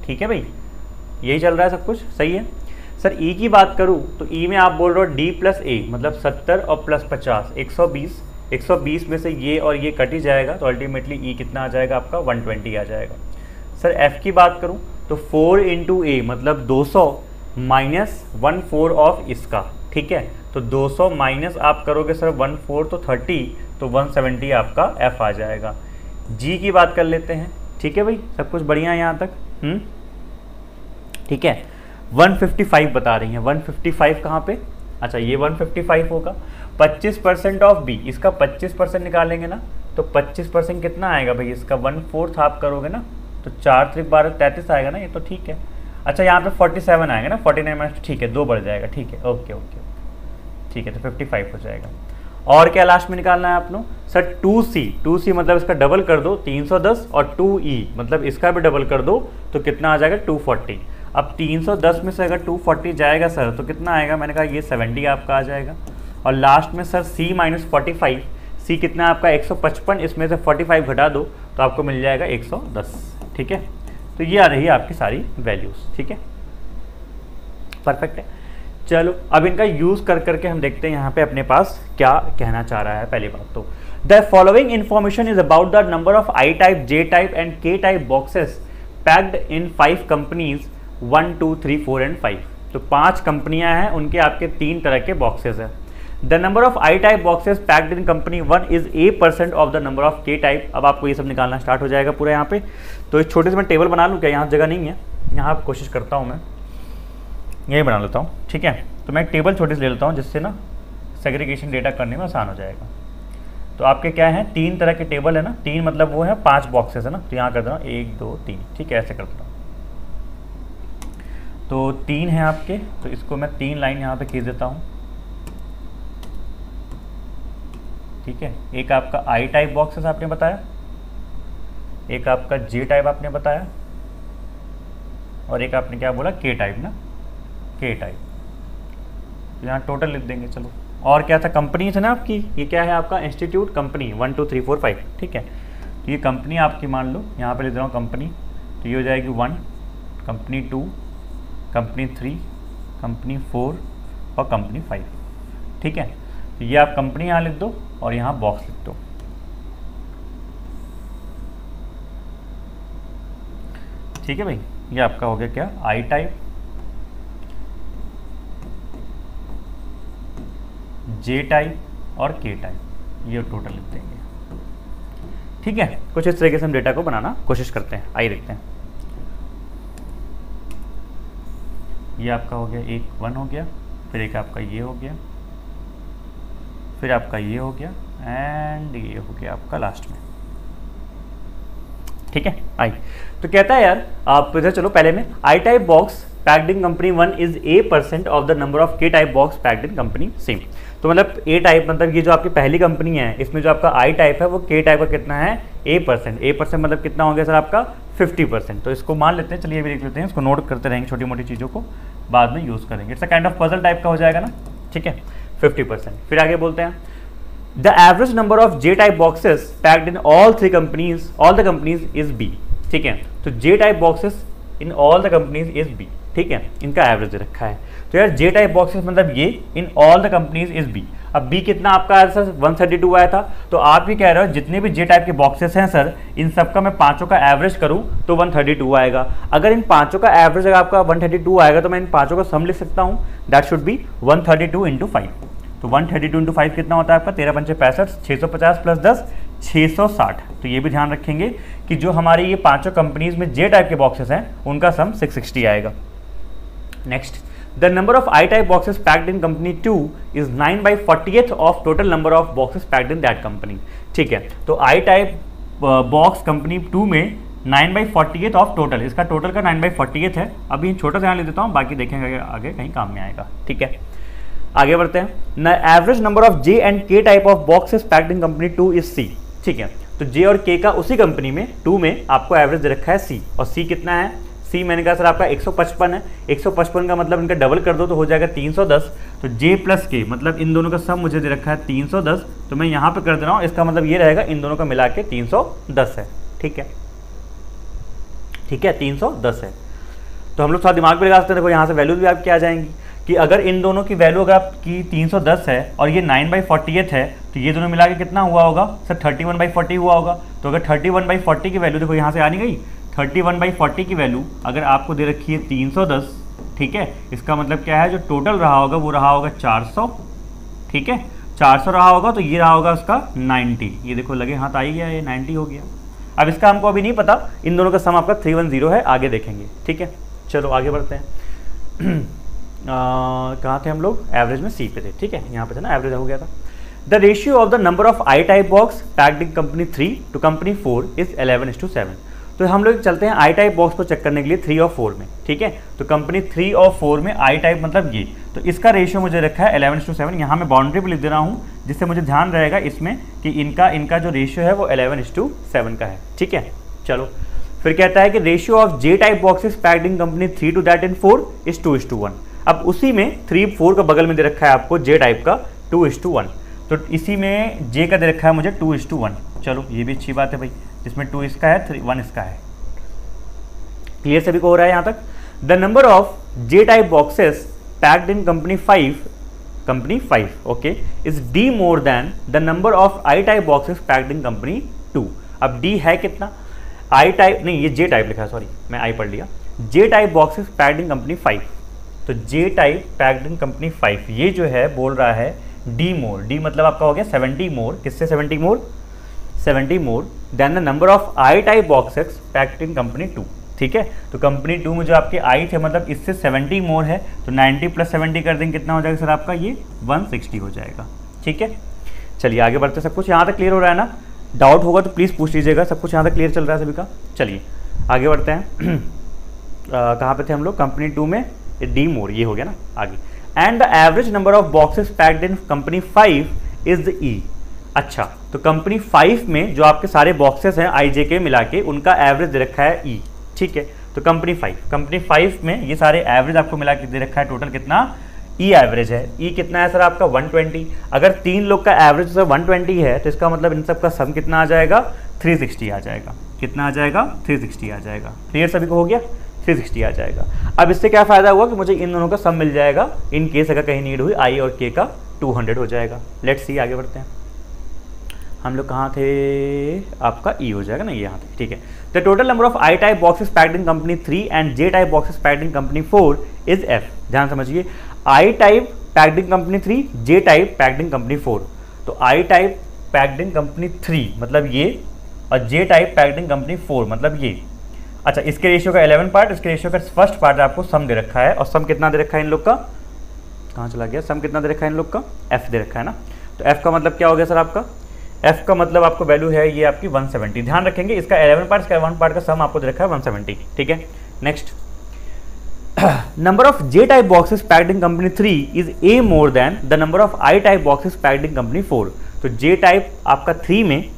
ठीक है भाई, यही चल रहा है सब कुछ सही है। सर ई की बात करूँ तो ई में आप बोल रहे हो डी प्लस ए मतलब 70 और प्लस 50 120 में से ये और ये कट ही जाएगा, तो अल्टीमेटली ई कितना आ जाएगा आपका 120 आ जाएगा। सर एफ की बात करूँ तो 4 इंटू ए मतलब 200 माइनस 1/4 ऑफ इसका, ठीक है, तो 200 माइनस आप करोगे सर 1/4 तो 30, तो 170 आपका एफ आ जाएगा। जी की बात कर लेते हैं, ठीक है भाई, सब कुछ बढ़िया है यहाँ तक, ठीक है। 155 बता रही हैं, 155 कहाँ पे अच्छा ये 155 होगा। 25% ऑफ बी, इसका 25% निकालेंगे ना, तो 25% कितना आएगा भाई इसका, 1/4 आप करोगे ना, तो 4 त्रिक 12 33 आएगा ना, ये तो ठीक है। अच्छा यहाँ पे 47 आएगा ना, 49 माइनस, ठीक है 2 बढ़ जाएगा, ठीक है, ओके ओके ठीक है, तो 55 हो जाएगा। और क्या लास्ट में निकालना है आप लोग सर, 2c मतलब इसका डबल कर दो 310, और 2e मतलब इसका भी डबल कर दो, तो कितना आ जाएगा 240। अब 310 में से अगर 240 जाएगा सर तो कितना आएगा, मैंने कहा ये 70 आपका आ जाएगा। और लास्ट में सर c माइनस 45, c कितना आपका 155, इसमें से 45 घटा दो तो आपको मिल जाएगा 110। ठीक है, तो ये आ रही है आपकी सारी वैल्यूज़। ठीक है, परफेक्ट है। चलो अब इनका यूज़ कर करके हम देखते हैं यहाँ पे अपने पास क्या कहना चाह रहा है। पहली बात तो the following information is about the number of I type, J type and K type boxes packed in 5 companies 1, 2, 3, 4 and 5। तो 5 कंपनियां हैं, उनके आपके 3 तरह के बॉक्सेस हैं। The number of I type boxes packed in company 1 is a% of the number of K type. अब आपको ये सब निकालना स्टार्ट हो जाएगा पूरा यहाँ पे। तो इस छोटे से मैं टेबल बना लूँ क्या, यहाँ जगह नहीं है, यहाँ कोशिश करता हूँ मैं यही बना लेता हूँ। ठीक है, तो मैं एक टेबल छोटे से ले लेता हूँ जिससे ना सेग्रीगेशन डेटा करने में आसान हो जाएगा। तो आपके क्या है, 3 तरह के टेबल है ना, 3 मतलब वो है 5 बॉक्सेस है ना, तो यहाँ कर देना 1, 2, 3। ठीक है, ऐसे कर देता हूँ। तो 3 है आपके, तो इसको मैं 3 लाइन यहाँ पे खींच देता हूँ। ठीक है, एक आपका आई टाइप बॉक्सेस आपने बताया, एक आपका जे टाइप आपने बताया, और एक आपने क्या बोला, के टाइप ना, के टाइप। तो यहाँ टोटल लिख देंगे। चलो, और क्या था, कंपनी है ना आपकी, ये क्या है आपका इंस्टीट्यूट कंपनी 1, 2, 3, 4, 5। ठीक है, तो ये कंपनी आपकी मान लो यहाँ पे लिख दे रहा हूँ कंपनी, तो ये हो जाएगी 1, कंपनी 2, कंपनी 3, कंपनी 4 और कंपनी 5। ठीक है, तो ये आप कंपनी यहाँ लिख दो और यहाँ बॉक्स लिख दो। ठीक है भाई, ये आपका हो गया क्या, आई टाइप, जे टाइप और के टाइप, ये टोटल लिख देंगे। ठीक है, कुछ इस तरीके से हम डेटा को बनाना कोशिश करते हैं। आइए देखते हैं। ये आपका हो गया, एक 1 हो गया, फिर एक आपका ये हो गया, फिर आपका ये हो गया, एंड ये हो गया आपका लास्ट में। ठीक है, आई तो कहता है यार आप इधर चलो, पहले में I type box packed in company 1 is a% of the number of K type box packed in company same. तो मतलब ए टाइप मतलब ये जो आपकी पहली कंपनी है, इसमें जो आपका आई टाइप है वो के टाइप का कितना है, a%। a% मतलब कितना हो गया सर आपका 50%। तो इसको मान लेते हैं, चलिए अभी देख लेते हैं, इसको नोट करते रहेंगे, छोटी मोटी चीज़ों को बाद में यूज़ करेंगे। It's a kind of puzzle type का हो जाएगा ना। ठीक है, 50%। फिर आगे बोलते हैं the average number of J type boxes packed in all the companies is B. ठीक है, तो J type boxes in all the companies is B. ठीक है, इनका एवरेज रखा है। तो यार जे टाइप बॉक्सेस मतलब ये in all the companies is b. अब बी कितना आपका आया सर, 132 आया था। तो आप भी कह रहे हो जितने भी जे टाइप के बॉक्सेस हैं सर, इन सबका मैं पांचों का एवरेज करूं तो 132 आएगा। अगर इन पांचों का एवरेज अगर आपका 132 आएगा तो मैं इन पांचों का सम लिख सकता हूं, दैट शुड बी 132 इंटू 5। तो 132 इंटू 5 कितना होता है आपका, 13 पंचे 65, 650 प्लस 10 660। तो ये भी ध्यान रखेंगे कि जो हमारी ये पांचों कंपनीज में जे टाइप के बॉक्सेस हैं उनका सम 660 आएगा। Next, the number of I type boxes packed in company 2 is 9/40th of total number of boxes packed in that company. ठीक है, तो आई टाइप बॉक्स कंपनी 2 में 9/40th ऑफ टोटल, इसका टोटल का 9/40th है। अभी छोटा सा यहाँ लिख देता हूँ, बाकी देखेंगे आगे कहीं काम में आएगा। ठीक है, आगे बढ़ते हैं। Average number of J and K type of boxes packed in company 2 is C. ठीक है, तो जे और के का उसी कंपनी में 2 में आपको एवरेज दे रखा है सी। और सी कितना है, सी मैंने कहा सर आपका 155 है। 155 का मतलब इनका डबल कर दो तो हो जाएगा 310। तो जे प्लस के मतलब इन दोनों का सम मुझे दे रखा है 310, तो मैं यहाँ पे कर दे रहा हूँ, इसका मतलब ये रहेगा इन दोनों का मिला के 310 है। ठीक है, ठीक है, 310 है। तो हम लोग थोड़ा दिमाग में लगा सकते हैं, देखो यहाँ से वैल्यूज भी आपकी आ जाएंगी कि अगर इन दोनों की वैल्यू अगर आपकी 310 है और ये 9/40th है, तो ये दोनों मिला के कितना हुआ होगा सर, 31/40 हुआ होगा। तो अगर 31/40 की वैल्यू देखो यहाँ से आ नहीं गई, 31/40 की वैल्यू अगर आपको दे रखी है 310, ठीक है, इसका मतलब क्या है, जो टोटल रहा होगा वो रहा होगा 400। ठीक है, 400 रहा होगा, तो ये रहा होगा उसका 90। ये देखो लगे हाथ आ ही गया, ये 90 हो गया। अब इसका हमको अभी नहीं पता, इन दोनों का सम आपका 310 है, आगे देखेंगे। ठीक है, चलो आगे बढ़ते हैं। कहाँ थे हम लोग, एवरेज में सी पे थे, ठीक है, यहाँ पे था ना, एवरेज हो गया था। The ratio of the number of I type box packed in company 3 to company 4 is 11:7। तो हम लोग चलते हैं आई टाइप बॉक्स को चेक करने के लिए 3 और 4 में, ठीक है। तो कंपनी 3 और 4 में आई टाइप मतलब ये, तो इसका रेशियो मुझे रखा है 11:7। यहाँ मैं बाउंड्री पे लिख दे रहा हूँ जिससे मुझे ध्यान रहेगा इसमें कि इनका जो रेशियो है वो 11:7 का है, ठीक है। चलो फिर कहता है कि ratio of J type boxes packed in company 3 to that in 4 is 2:1। अब उसी में 3 4 का बगल में दे रखा है आपको जे टाइप का 2:1, तो इसी में जे का दे रखा है मुझे 2:1। चलो ये भी अच्छी बात है भाई, जिसमें 2 इसका है 1 इसका है। क्लियर सभी को हो रहा है यहाँ तक। The number of J type boxes packed in company 5 okay is D more than the number of I type boxes packed in company 2। अब डी है कितना, आई टाइप नहीं, ये जे टाइप लिखा है, सॉरी मैं आई पढ़ लिया। J type boxes packed in company 5, तो J type packed in company 5 ये जो है बोल रहा है डी मोर, डी मतलब आपका हो गया 70 मोर, किससे 70 मोर than the number of I type boxes packed in company 2, ठीक है। तो कंपनी 2 में जो आपके आई थे मतलब इससे 70 मोर है, तो 90 + 70 कर देंगे, कितना हो जाएगा सर आपका, ये 160 हो जाएगा, ठीक है। चलिए आगे बढ़ते, सब कुछ यहाँ तक क्लियर हो रहा है ना, डाउट होगा तो प्लीज़ पूछ लीजिएगा, सब कुछ यहाँ तक क्लियर चल रहा है सभी का। चलिए आगे बढ़ते हैं। कहाँ पे थे हम लोग, कंपनी 2 में डी मोर, ये हो गया ना आगे। And the average number of boxes packed in company 5 is the E. अच्छा, तो कंपनी 5 में जो आपके सारे बॉक्सेस हैं आई जे के मिला के, उनका एवरेज दे रखा है ई, ठीक है। तो कंपनी 5 में ये सारे एवरेज आपको मिला के दे रखा है, टोटल कितना ई एवरेज है। ई कितना है सर आपका 120। अगर 3 लोग का एवरेज सर 120 है तो इसका मतलब इन सब का सम कितना आ जाएगा, 360 आ जाएगा। कितना आ जाएगा, 360 आ जाएगा। क्लियर सभी को हो गया, 360 आ जाएगा। अब इससे क्या फ़ायदा हुआ कि मुझे इन दोनों का सम मिल जाएगा, इन केस अगर कहीं नीड हुई आई और के का 200 हो जाएगा। लेट्स सी, आगे बढ़ते हैं। हम लोग कहाँ थे, आपका ई हो जाएगा ना, ये यहाँ थे, ठीक है। The total number of I type boxes packed in company 3 and J type boxes packed in company 4 is F. ध्यान समझिए, I type packed in company 3, J type packed in company 4। तो I type packed in company 3 मतलब ये, और J type packed in company 4 मतलब ये। अच्छा, इसके रेशियो का 11 पार्ट, इसके रेशियो का फर्स्ट पार्ट आपको सम दे रखा है, और सम कितना दे रखा है इन लोग का, कहाँ चला गया, सम कितना दे रखा है इन लोग का, एफ दे रखा है ना। तो एफ का मतलब क्या हो गया सर आपका, एफ का मतलब आपको वैल्यू है ये आपकी 170। ध्यान रखेंगे, इसका 11 पार्ट, इसका 1 पार्ट का सम आपको दे रखा है 170, ठीक है। Next, number of J type boxes packed in company 3 is a more than the number of I type boxes packed in company 4। तो जे टाइप आपका 3 में,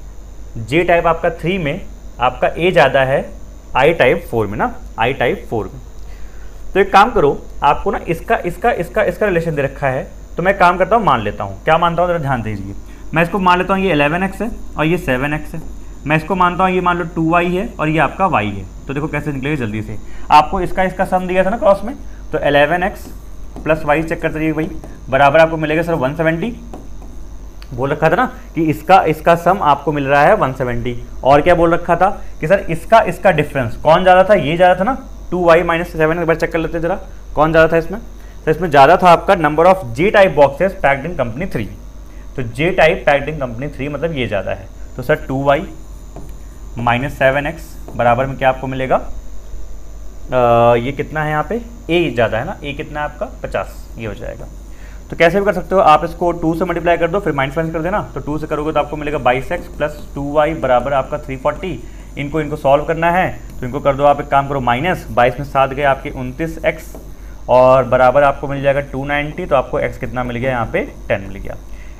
जे टाइप आपका 3 में आपका ए ज़्यादा है आई टाइप 4 में ना, आई टाइप 4 में। तो एक काम करो, आपको ना इसका रिलेशन दे रखा है, तो मैं काम करता हूँ, मान लेता हूँ, क्या मानता हूँ जरा ध्यान दीजिए। मैं इसको मान लेता हूँ ये 11x है और ये 7x है। मैं इसको मानता हूँ ये मान लो 2y है और ये आपका y है। तो देखो कैसे निकलेगा जल्दी से, आपको इसका सम दिया था ना क्रॉस में, तो 11x + y चेक करते रहिए भाई, बराबर आपको मिलेगा सर 170। बोल रखा था ना कि इसका सम आपको मिल रहा है 170, और क्या बोल रखा था कि सर इसका डिफरेंस कौन ज़्यादा था, ये ज़्यादा था ना, 2y - 7। एक बार चेक कर लेते जरा कौन ज़्यादा था इसमें। तो इसमें ज़्यादा था आपका number of J type boxes packed in company 3। तो J type packed in company 3 मतलब ये ज़्यादा है। तो सर 2y - 7x बराबर में क्या आपको मिलेगा, ये कितना है यहाँ पे, a ज़्यादा है ना, a कितना है आपका 50, ये हो जाएगा। तो कैसे भी कर सकते हो आप, इसको 2 से मल्टीप्लाई कर दो, फिर माइनस कर देना। तो 2 से करोगे तो आपको मिलेगा 22x + 2y बराबर आपका 340। इनको सॉल्व करना है तो इनको कर दो आप, एक काम करो, -22 में 7 गए आपके 29x, और बराबर आपको मिल जाएगा 290। तो आपको x कितना मिल गया यहाँ पे, 10 मिल गया।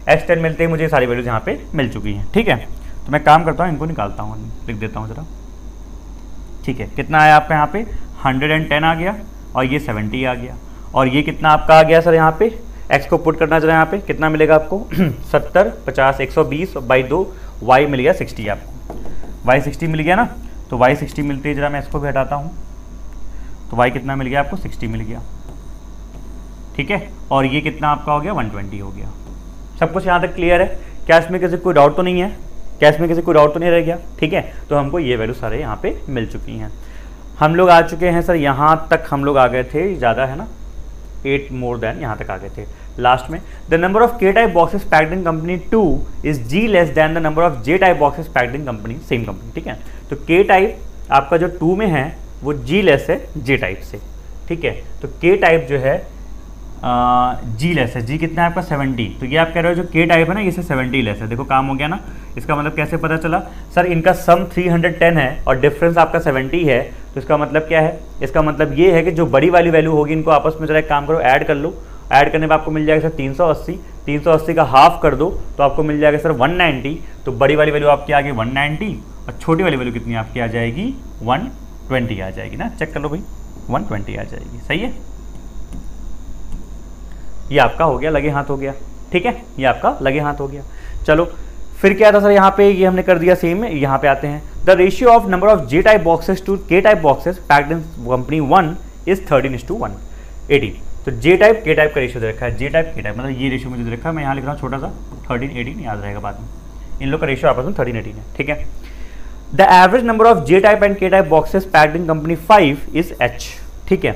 x 10 मिलते ही मुझे सारी वैल्यूज यहाँ पे मिल चुकी हैं, ठीक है। तो मैं काम करता हूँ, इनको निकालता हूँ, लिख देता हूँ ज़रा, ठीक है। कितना आया आपका यहाँ पे, 110 आ गया, और ये 70 आ गया, और ये कितना आपका आ गया सर यहाँ पे, x को पुट करना जरा यहाँ पे, कितना मिलेगा आपको 70 50 120 बाई 2, y मिल गया 60 आपको, y 60 मिल गया ना। तो y 60 मिलते ही जरा मैं इसको भी हटाता हूँ, तो y कितना मिल गया आपको, 60 मिल गया, ठीक है। और ये कितना आपका हो गया, 120 हो गया। सब कुछ यहाँ तक क्लियर है, क्या इसमें किसी कोई डाउट तो नहीं है, क्या इसमें किसी कोई डाउट तो नहीं रह गया, ठीक है। तो हमको ये वैल्यू सारे यहाँ पे मिल चुकी हैं। हम लोग आ चुके हैं सर यहाँ तक, हम लोग आ गए थे, ज़्यादा है ना, 8 मोर देन, यहाँ तक आ गए थे लास्ट में। The number of K type boxes packed in company 2 is g less than the number of J type boxes packed in company, same company, ठीक है। तो के टाइप आपका जो 2 में है वो जी लेस है जे टाइप से, ठीक है। तो के टाइप जो है जी लेस है, जी कितना है आपका 70, तो ये आप कह रहे हो जो के टाइप है ना, इससे 70 लेस है। देखो काम हो गया ना। इसका मतलब कैसे पता चला सर, इनका सम 310 है और डिफरेंस आपका 70 है, तो इसका मतलब क्या है, इसका मतलब ये है कि जो बड़ी वाली वैल्यू होगी इनको आपस में जरा एक काम करो, ऐड कर लो। ऐड करने में आपको मिल जाएगा सर 380, 380 का हाफ कर दो तो आपको मिल जाएगा सर 190। तो बड़ी वाली वैल्यू आपकी आ गई 190 और छोटी वाली वैल्यू कितनी आपकी आ जाएगी 120 आ जाएगी ना। चेक कर लो भाई, 120 आ जाएगी। सही है, ये आपका हो गया, लगे हाथ हो गया। ठीक है, ये आपका लगे हाथ हो गया। चलो फिर क्या था सर, यहाँ पे ये हमने कर दिया सेम है। यहाँ पे आते हैं, the ratio of number of J type boxes to K type boxes packed in company 1 is 13:1, 18। तो जे टाइप के टाइप का रेशियो दे रखा है, जे टाइप के टाइप मतलब ये रेशियो मुझे दे रखा है, मैं यहाँ लिख रहा हूँ छोटा सा 13:18, याद रहेगा बाद में। इन लोग का रेशियो आपस में 13:18 है। ठीक है, the average number of J type and K type boxes packed in company 5 is H. ठीक है,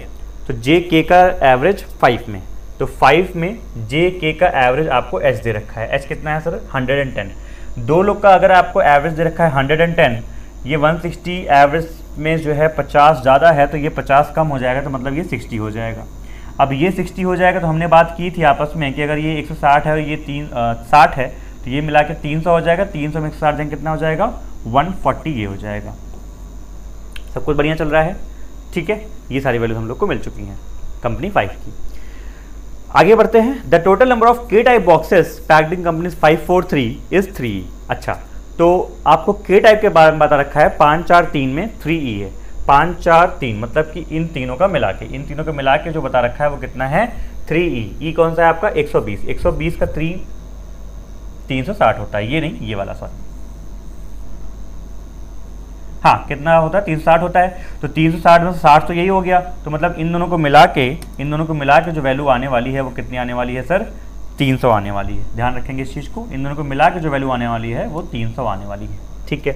तो जे के का एवरेज 5 में, तो 5 में जे के का एवरेज आपको एच दे रखा है। एच कितना है सर 110। दो लोग का अगर आपको एवरेज दे रखा है 110, ये 160 एवरेज में जो है 50 ज़्यादा है, तो ये 50 कम हो जाएगा, तो मतलब ये 60 हो जाएगा। अब ये 60 हो जाएगा, तो हमने बात की थी आपस में कि अगर ये 160 है और ये 60 है, तो ये मिला के 300 हो जाएगा। 300 में 160 देंगे कितना हो जाएगा 140, ये हो जाएगा। सब कुछ बढ़िया चल रहा है। ठीक है, ये सारी वैल्यूज हम लोग को मिल चुकी हैं कंपनी 5 की। आगे बढ़ते हैं, the total number of K type boxes packed in company 543 is 3। अच्छा, तो आपको के टाइप के बारे में बता रखा है 5 4 3 में 3E है। 5 4 3 मतलब कि इन तीनों का मिला के जो बता रखा है वो कितना है 3E। ई कौन सा है आपका 120, 120 का 3 360 होता है, ये नहीं ये वाला सॉरी, हाँ कितना होता है 360 होता है। तो 360 में 60 तो यही हो गया, तो मतलब इन दोनों को मिला के जो वैल्यू आने वाली है वो कितनी आने वाली है सर 300 आने वाली है। ध्यान रखेंगे इस चीज़ को, इन दोनों को मिला के जो वैल्यू आने वाली है वो 300 आने वाली है। ठीक है,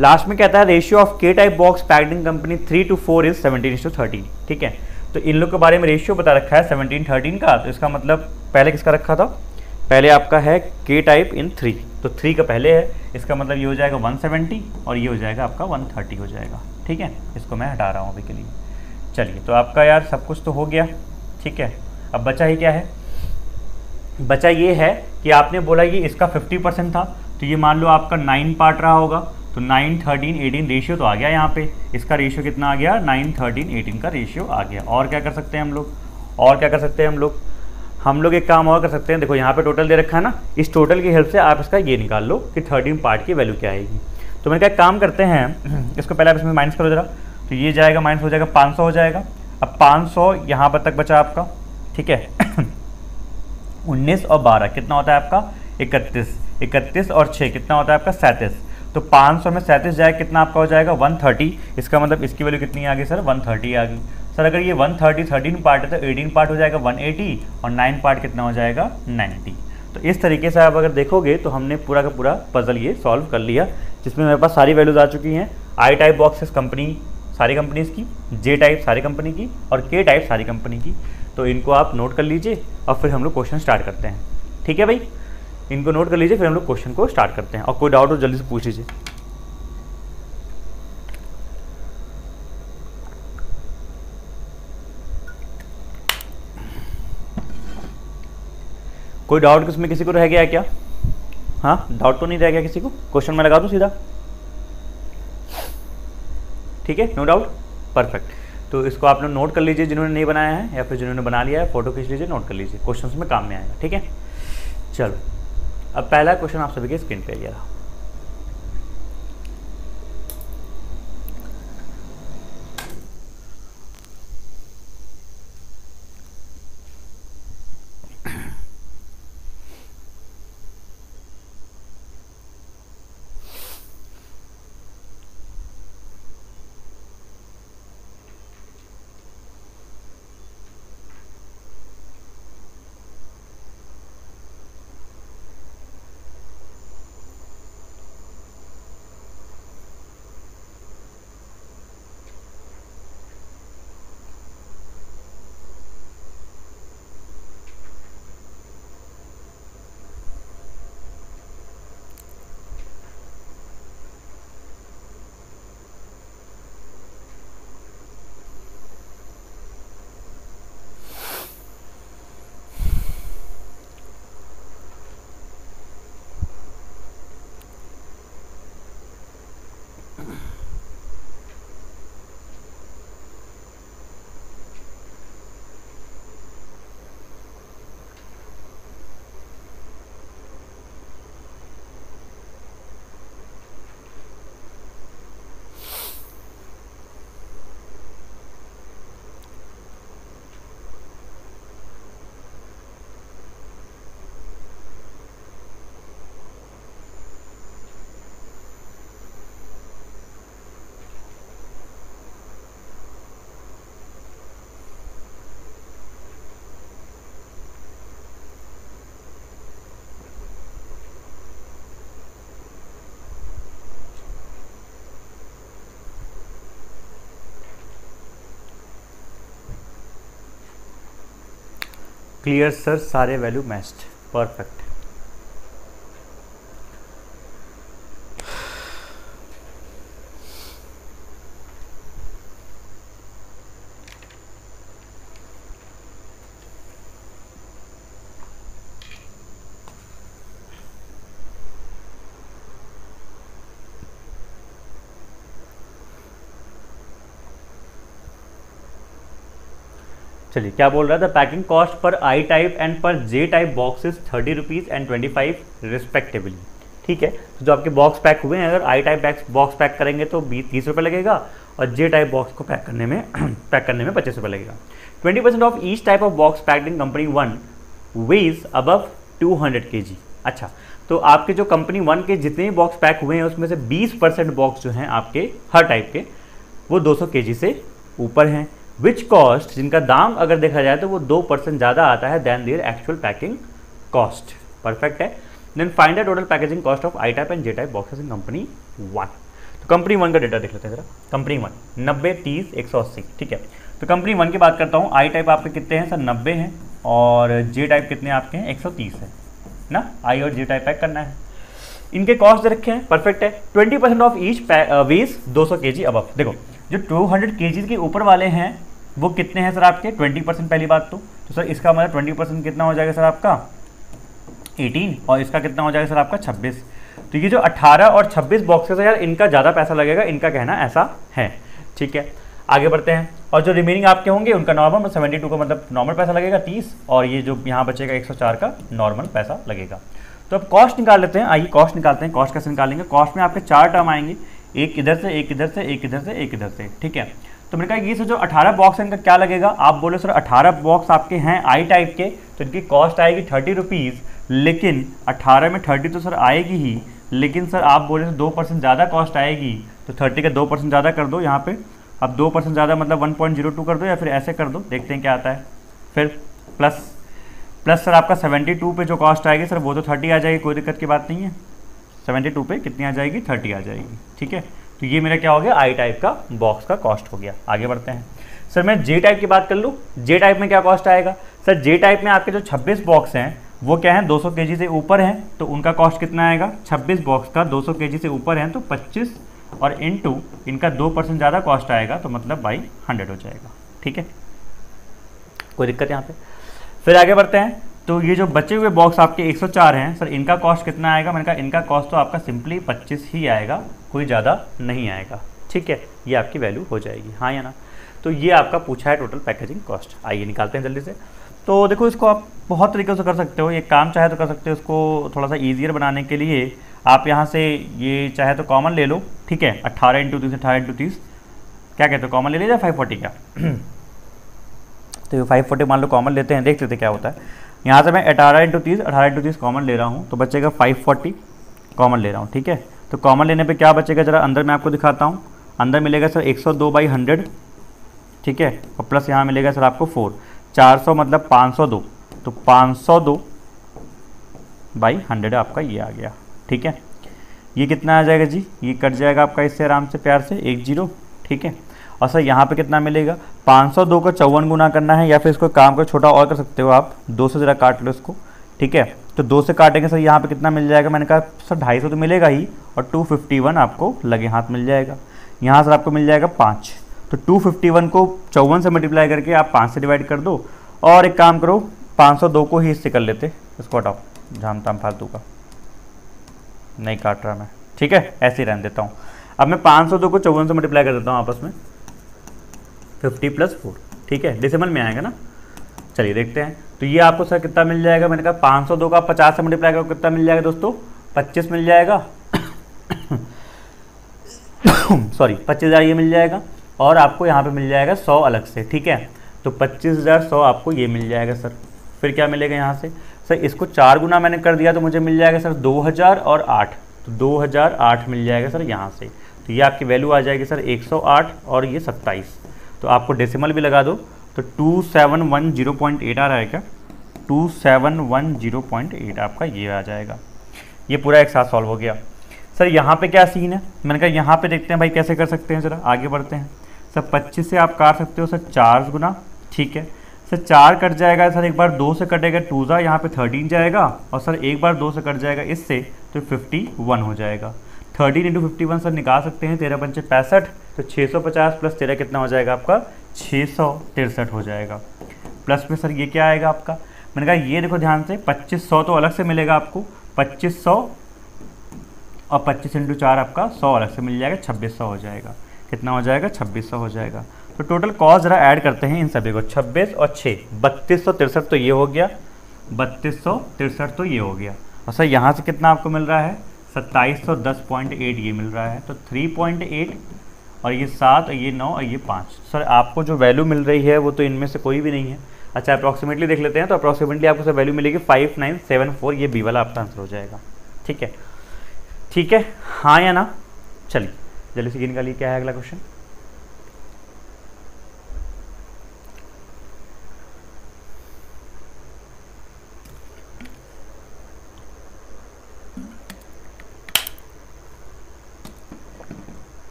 लास्ट में कहता है ratio of K type box packed in company 3 to 4 is 17:13। ठीक है, तो इन लोग के बारे में रेशियो बता रखा है 17:13 का, तो इसका मतलब पहले किसका रखा था, पहले आपका है के टाइप इन 3, तो 3 का पहले है, इसका मतलब ये हो जाएगा 170 और ये हो जाएगा आपका 130 हो जाएगा। ठीक है, इसको मैं हटा रहा हूँ अभी के लिए। चलिए, तो आपका यार सब कुछ तो हो गया। ठीक है, अब बचा ही क्या है, बचा ये है कि आपने बोला ये इसका 50% था, तो ये मान लो आपका 9 पार्ट रहा होगा, तो 9 13 18 रेशियो तो आ गया यहाँ पे। इसका रेशियो कितना आ गया 9 13 18 का रेशियो आ गया। और क्या कर सकते हैं हम लोग, और क्या कर सकते हैं हम लोग एक काम और कर सकते हैं। देखो यहाँ पे टोटल दे रखा है ना, इस टोटल की हेल्प से आप इसका ये निकाल लो कि 13 पार्ट की वैल्यू क्या आएगी। तो मैंने कहा काम करते हैं, इसको पहले आप इसमें माइनस करो जरा, तो ये जाएगा माइनस हो जाएगा 500 हो जाएगा। अब 500 यहाँ पर तक बचा आपका। ठीक है 19 और 12 कितना होता है आपका 31, 31 और 6 कितना होता है आपका 37। तो 500 में 37 जाए कितना आपका हो जाएगा 130। इसका मतलब इसकी वैल्यू कितनी आ गई सर 130 आ गई। सर अगर ये 130 13 पार्ट है तो 18 पार्ट हो जाएगा 180 और 9 पार्ट कितना हो जाएगा 90। तो इस तरीके से आप अगर देखोगे तो हमने पूरा का पूरा पजल ये सॉल्व कर लिया, जिसमें मेरे पास सारी वैल्यूज आ चुकी हैं। आई टाइप बॉक्सेस कंपनी सारी कंपनीज की, जे टाइप सारी कंपनी की और के टाइप सारी कंपनी की। तो इनको आप नोट कर लीजिए और फिर हम लोग क्वेश्चन स्टार्ट करते हैं। ठीक है भाई, इनको नोट कर लीजिए, फिर हम लोग क्वेश्चन को स्टार्ट करते हैं। और कोई डाउट हो जल्दी से पूछ लीजिए। कोई डाउट किसमें किसी को रह गया है क्या? हाँ, डाउट तो नहीं रह गया किसी को? क्वेश्चन मैं लगा दूँ सीधा? ठीक है, नो डाउट, परफेक्ट। तो इसको आप लोग नोट कर लीजिए जिन्होंने नहीं बनाया है, या फिर जिन्होंने बना लिया है फोटो खींच लीजिए, नोट कर लीजिए, क्वेश्चन में काम में आएगा। ठीक है, चलो अब पहला क्वेश्चन आप सभी के स्क्रीन पे आइएगा। क्लियर सर, सारे वैल्यू मैच्ड, परफेक्ट। चलिए क्या बोल रहा था, packing cost per I type and पर J type boxes 30 rupees and 25 respectively. ठीक है, तो जो आपके बॉक्स पैक हुए हैं, अगर आई टाइप बॉक्स पैक करेंगे तो 30 रुपये लगेगा, और जे टाइप बॉक्स को पैक करने में 25 रुपये लगेगा। 20% off each type of box packed in company 1 weigh above 200 kg। अच्छा, तो आपके जो कंपनी 1 के जितने भी बॉक्स पैक हुए हैं उसमें से 20% बॉक्स जो हैं आपके हर टाइप के वो 200 kg से ऊपर हैं, विच कॉस्ट, जिनका दाम अगर देखा जाए तो वो 2% ज़्यादा आता है than their actual packing cost. Perfect है। Then find the total packaging cost of I type and J type boxes in company 1। तो कंपनी 1 का डेटा देख लेते हैं जरा। कंपनी 1 90, 30, 180। ठीक है, तो कंपनी 1 की बात करता हूँ। आई टाइप आपके कितने हैं सर? 90 हैं, और जे टाइप कितने आपके हैं? 130 है ना। आई और जे टाइप पैक करना है। इनके कॉस्ट दे रखे हैं। परफेक्ट है। 20% off each weigh 200 kg above. देखो जो 200 kg के ऊपर वाले हैं वो कितने हैं सर आपके? 20% पहली बात तो सर इसका मतलब 20% कितना हो जाएगा सर आपका? 18, और इसका कितना हो जाएगा सर आपका? 26। तो ये जो 18 और 26 बॉक्सेस है यार, इनका ज़्यादा पैसा लगेगा, इनका कहना ऐसा है। ठीक है, आगे बढ़ते हैं। और जो रिमेनिंग आपके होंगे उनका नॉर्मल 72 का मतलब नॉर्मल पैसा लगेगा 30, और ये जो यहाँ बचेगा 104 का नॉर्मल पैसा लगेगा। तो अब कॉस्ट निकाल लेते हैं। आइए कॉस्ट निकालते हैं। कॉस्ट कैसे निकालेंगे? कॉस्ट में आपके 4 टर्म आएंगे, एक इधर से, एक इधर से, एक इधर से, एक इधर से। ठीक है, तो मैंने कहा ये सर जो 18 बॉक्स है इनका क्या लगेगा? आप बोले सर 18 बॉक्स आपके हैं आई टाइप के, तो इनकी कॉस्ट आएगी 30 रुपीज़, लेकिन 18 में 30 तो सर आएगी ही, लेकिन सर आप बोले तो 2% ज़्यादा कॉस्ट आएगी, तो 30 का 2% ज़्यादा कर दो यहाँ पे। अब 2% ज़्यादा मतलब 1.02 कर दो, या फिर ऐसे कर दो, देखते हैं क्या आता है। फिर प्लस सर आपका 72 पे जो कॉस्ट आएगी सर वो तो 30 आ जाएगी, कोई दिक्कत की बात नहीं है। 72 पे कितनी आ जाएगी? 30 आ जाएगी। ठीक है, तो ये मेरा क्या हो गया? आई टाइप का बॉक्स का कॉस्ट हो गया। आगे बढ़ते हैं। सर मैं जे टाइप की बात कर लूँ। जे टाइप में क्या कॉस्ट आएगा? सर जे टाइप में आपके जो 26 बॉक्स हैं वो क्या है? 200 kg से ऊपर हैं, तो उनका कॉस्ट कितना आएगा? 26 बॉक्स का 200 kg से ऊपर हैं तो 25, और इनटू इनका 2% ज़्यादा कॉस्ट आएगा, तो मतलब बाई 100 हो जाएगा। ठीक है, कोई दिक्कत यहाँ पे? फिर आगे बढ़ते हैं। तो ये जो बचे हुए बॉक्स आपके 104 हैं सर, इनका कॉस्ट कितना आएगा? मैंने कहा इनका कॉस्ट तो आपका सिंपली 25 ही आएगा, कोई ज़्यादा नहीं आएगा। ठीक है, ये आपकी वैल्यू हो जाएगी, हाँ या ना? तो ये आपका पूछा है टोटल पैकेजिंग कॉस्ट। आइए निकालते हैं जल्दी से। तो देखो इसको आप बहुत तरीके से कर सकते हो, ये काम चाहे तो कर सकते हो। इसको थोड़ा सा ईजियर बनाने के लिए आप यहाँ से ये चाहे तो कॉमन ले लो। ठीक है, 18 × 30, 18 × 30 क्या कहते हो? कॉमन ले लीजिए 540 क्या? तो ये 540 मान लो कॉमन लेते हैं, देख लेते क्या होता है। यहाँ से मैं 18 × 30, 18 × 30 कॉमन ले रहा हूँ, तो बचेगा 540 कॉमन ले रहा हूँ। ठीक है, तो कॉमन लेने पे क्या बचेगा जरा अंदर मैं आपको दिखाता हूँ। अंदर मिलेगा सर 102/100। ठीक है, और प्लस यहाँ मिलेगा सर आपको 4, 400 मतलब 502, तो 502/100 आपका ये आ गया। ठीक है, ये कितना आ जाएगा जी? ये कट जाएगा आपका इससे आराम से प्यार से 10। ठीक है, और सर यहाँ पे कितना मिलेगा? 502 को 54 गुना करना है, या फिर इसको काम को छोटा और कर सकते हो आप, 2 से ज़रा काट लो इसको। ठीक है, तो 2 से काटेंगे सर यहाँ पे कितना मिल जाएगा? मैंने कहा सर 250 तो मिलेगा ही, और 251 आपको लगे हाथ मिल जाएगा। यहाँ सर आपको मिल जाएगा 5, तो 251 को 54 से मल्टीप्लाई करके आप 5 से डिवाइड कर दो, और एक काम करो 502 को ही इससे कर लेते, इसको हटाओ, झाम ताम फालतू का नहीं काट रहा मैं। ठीक है, ऐसे ही रहने देता हूँ। अब मैं 502 को 54 से मल्टीप्लाई कर देता हूँ आपस में, 50 + 4, ठीक है, डेसिमल में आएगा ना। चलिए देखते हैं, तो ये आपको सर कितना मिल जाएगा, मैंने कहा 502 का 50 से मल्टीप्लाई करो कितना मिल जाएगा दोस्तों, 25 मिल जाएगा सॉरी 25,000 ये मिल जाएगा, और आपको यहाँ पे मिल जाएगा 100 अलग से, ठीक है। तो 25,100 आपको ये मिल जाएगा सर। फिर क्या मिलेगा यहाँ से, सर इसको 4 गुना मैंने कर दिया तो मुझे मिल जाएगा सर 2000 और 8, तो 2008 मिल जाएगा सर यहाँ से। तो ये आपकी वैल्यू आ जाएगी सर 108 और ये 27। तो आपको डेसिमल भी लगा दो, तो 2710.8 आ रहा है क्या, 2710.8 आपका ये आ जाएगा। ये पूरा एक साथ सॉल्व हो गया। सर यहाँ पे क्या सीन है, मैंने कहा यहाँ पे देखते हैं भाई कैसे कर सकते हैं, ज़रा आगे बढ़ते हैं। सर 25 से आप काट सकते हो सर 4 गुना, ठीक है। सर 4 कट जाएगा सर, एक बार 2 से कटेगा 2 ज़ा, यहाँ पे 13 जाएगा, और सर एक बार 2 से कट जाएगा इससे, तो 51 हो जाएगा। 13 × 51 सर निकाल सकते हैं, 13 × 5 = 65, तो 650 + 13 कितना हो जाएगा आपका, 663 हो जाएगा। प्लस में सर ये क्या आएगा आपका, मैंने कहा ये देखो ध्यान से, 2500 तो अलग से मिलेगा आपको, 2500 और 25 × 4 आपका 100 अलग से मिल जाएगा, 2600 हो जाएगा। कितना हो जाएगा, 2600 हो जाएगा। तो टोटल कॉस्ट ज़रा ऐड करते हैं इन सभी को, 26 और 6 3263 तो ये हो गया, 3263 तो ये हो गया, और सर यहाँ से कितना आपको मिल रहा है, 2710.8 ये मिल रहा है। तो 3.8 और ये 7 और ये 9 और ये 5, सर आपको जो वैल्यू मिल रही है वो तो इनमें से कोई भी नहीं है। अच्छा अप्रॉक्सीमेटली देख लेते हैं, तो अप्रॉक्सीमेटली आपको सर वैल्यू मिलेगी 5974, ये बी वाला आपका आंसर हो जाएगा। ठीक है, ठीक है, हाँ या ना। चलिए जल्दी से निकालिए, क्या है अगला क्वेश्चन।